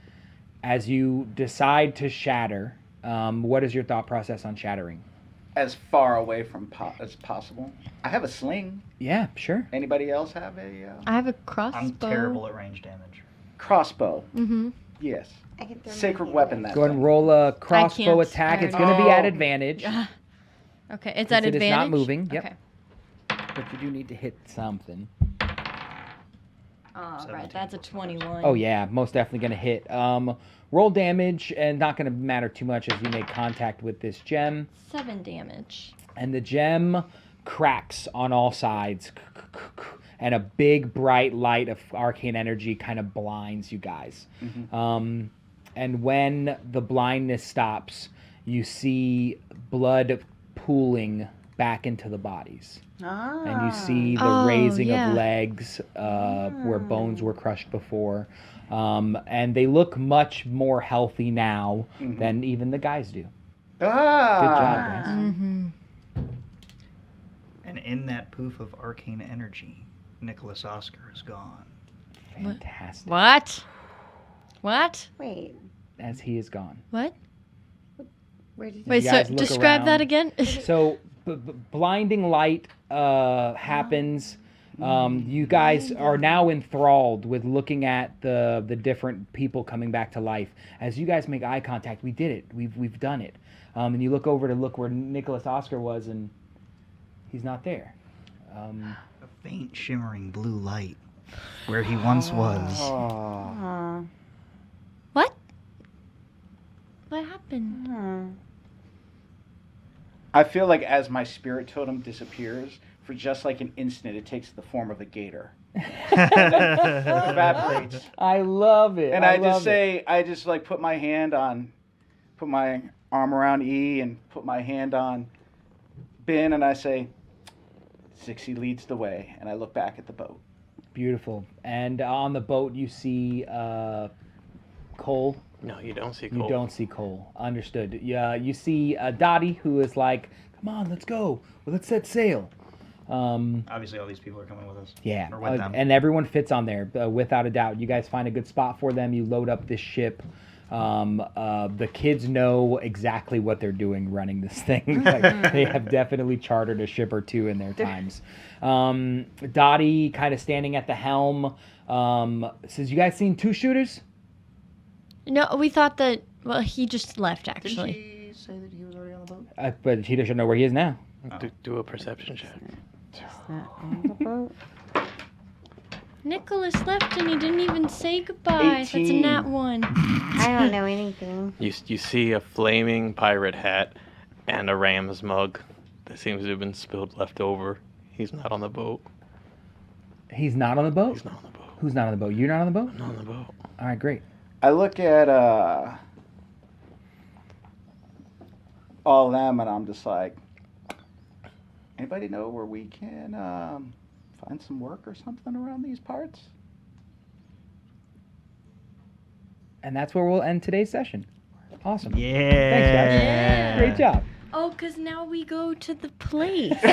you decide to shatter, what is your thought process on shattering? As far away from as possible. I have a sling. Yeah, sure. Anybody else have a I have a crossbow. I'm terrible at range damage. crossbow? Mm-hmm. Yes. I can throw my Sacred hand weapon. in. That Go ahead and thing. roll a crossbow can't. attack. I It's going to be already- at Oh. advantage. Okay, it's Since at it is advantage. not moving, yep. Okay. But you do need to hit something. All 17 right, that's a 21. Oh yeah, most definitely going to hit. Roll damage, and not going to matter too much as you make contact with this gem. 7 damage. And the gem cracks on all sides, and a big bright light of arcane energy kind of blinds you guys. And when the blindness stops, you see blood pooling back into the bodies. And you see the Oh, raising yeah. of legs where bones were crushed before. And they look much more healthy now than even the guys do. Good job, Ah. guys. Mm-hmm. And in that poof of arcane energy, Nicholas Oscar is gone. Fantastic. What? What? Wait, As he is gone. What? where did you Wait, so guys look describe around. that again? So blinding light happens. You guys are now enthralled with looking at the different people coming back to life. As you guys make eye contact, we did it. We've done it. And you look over to look where Nicholas Oscar was, and he's not there. A faint shimmering blue light where he once was. Oh. What? What happened? I feel like as my spirit totem disappears, for just like an instant, it takes the form of a gator. Evaporates. I love it. And I love just say, I just like put my arm around E and put my hand on Ben, and I say, Zixie leads the way. And I look back at the boat. Beautiful. And on the boat, you see Cole. No, you don't see You Cole. don't see Cole. Understood. Yeah, you see Dottie, who is like, "Come on, let's go. Well, let's set sail." Obviously, all these people are coming with us. Yeah, Or with them. and everyone fits on there without a doubt. You guys find a good spot for them. You load up this ship. The kids know exactly what they're doing running this thing. Like, they have definitely chartered a ship or two in their times. Dottie kind of standing at the helm says, "You guys seen two shooters?" No, we thought that. Well, he just left Didn't actually. she say that he was already on the boat? But he doesn't know where he is now. Do a perception check. Nicholas left and he didn't even say goodbye. That's a 18. nat 1. I don't know anything. You see a flaming pirate hat and a ram's mug that seems to have been spilled left over. He's not on the boat. He's not on the boat? He's not on the boat. Who's not on the boat? You're not on the boat? I'm not on the boat. All right, great. I look at all of them, and I'm just like, anybody know where we can find some work or something around these parts? And that's where we'll end today's session. Awesome. Yeah. Thanks, guys. Yeah. Great job. Oh, because now we go to the place. No,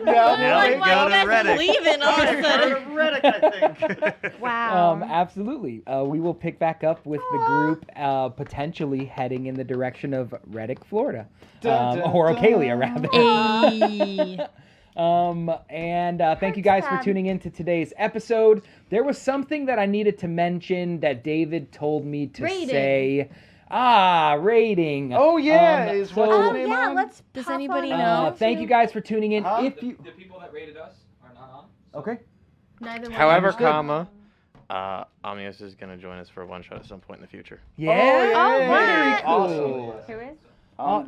Now Like, we why go you to guys Reddick. leaving all of a sudden? Reddick, I think. Wow. Absolutely. We will pick back up with the group potentially heading in the direction of Reddick, Florida. Dun, dun, or dun. Ocalia, rather. Ayy. And thank you guys for tuning in to today's episode. There was something that I needed to mention that David told me to Rating. say. Rating. Oh yeah, is so- what's Oh his name yeah, on? let's. Does pop anybody on know? that Thank too. you guys for tuning in. Huh? If you The people that rated us are not on. okay, Neither one. However, Understood. comma, Omnius is going to join us for a one-shot at some point in the future. yeah, Oh, very what? cool. Who is?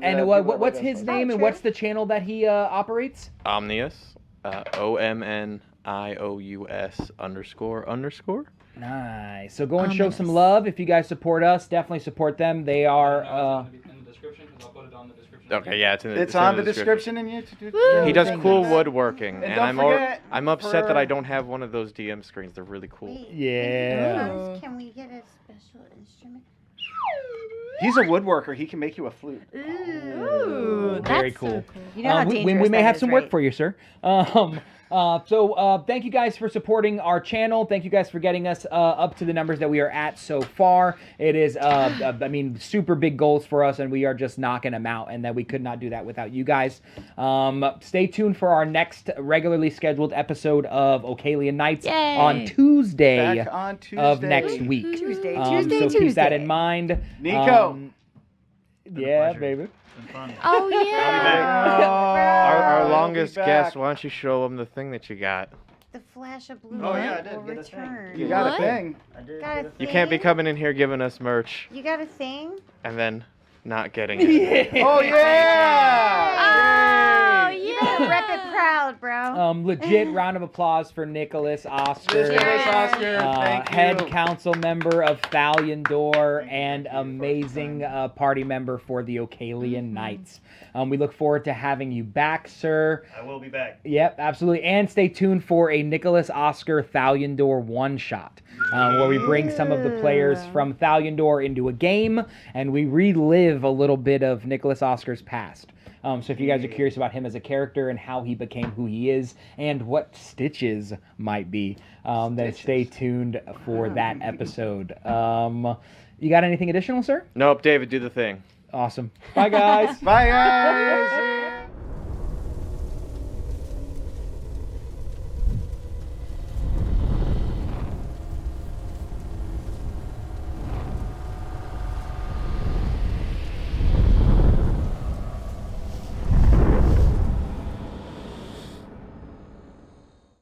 And what's his name and true. what's the channel that he operates? Omnius, OMNIUS. IOUS__. Nice. So go and show some love. If you guys support us, definitely support them. They are. It's in the description, because I'll put it on the description. Okay, yeah, It's on the description and YouTube. He does Thank cool you. woodworking, And and don't forget, I'm upset for- that I don't have one of those DM screens. They're really cool. Wait, Yeah. guys, can we get a special instrument? He's a woodworker. He can make you a flute. Ooh, Very that's cool. so cool. You know how we dangerous may that have is, some work right? for you, sir. Thank you guys for supporting our channel. Thank you guys for getting us up to the numbers that we are at so far. It is, super big goals for us, and we are just knocking them out, and that we could not do that without you guys. Stay tuned for our next regularly scheduled episode of Ocalian Nights Yay. on Tuesday Back on Tuesday. of next week. Tuesday, So keep that in mind. Nico. Been a Yeah, pleasure. baby. It's been fun. Oh yeah. Our He'll longest be back. guest, why don't you show him the thing that you got? The flash of blue Oh, yeah, I light did will get a thing. return. You got What? a thing. I did Got a get a You can't be thing? coming in here giving us merch You got a thing? and then not getting it. Oh yeah! Oh Yay! You better rep it proud, bro. Legit round of applause for Nicholas Oscar. Nicholas Oscar, thank you. Head council member of Thalion Door and amazing party member for the Ocalian Knights. We look forward to having you back, sir. I will be back. Yep, absolutely. And stay tuned for a Nicholas Oscar Thalion Door one-shot, where we bring some of the players from Thalion Door into a game, and we relive a little bit of Nicholas Oscar's past. So if you guys are curious about him as a character and how he became who he is and what Stitches might be, then stay tuned for that episode. You got anything additional, sir? Nope, David, do the thing. Awesome. Bye, guys. Bye guys.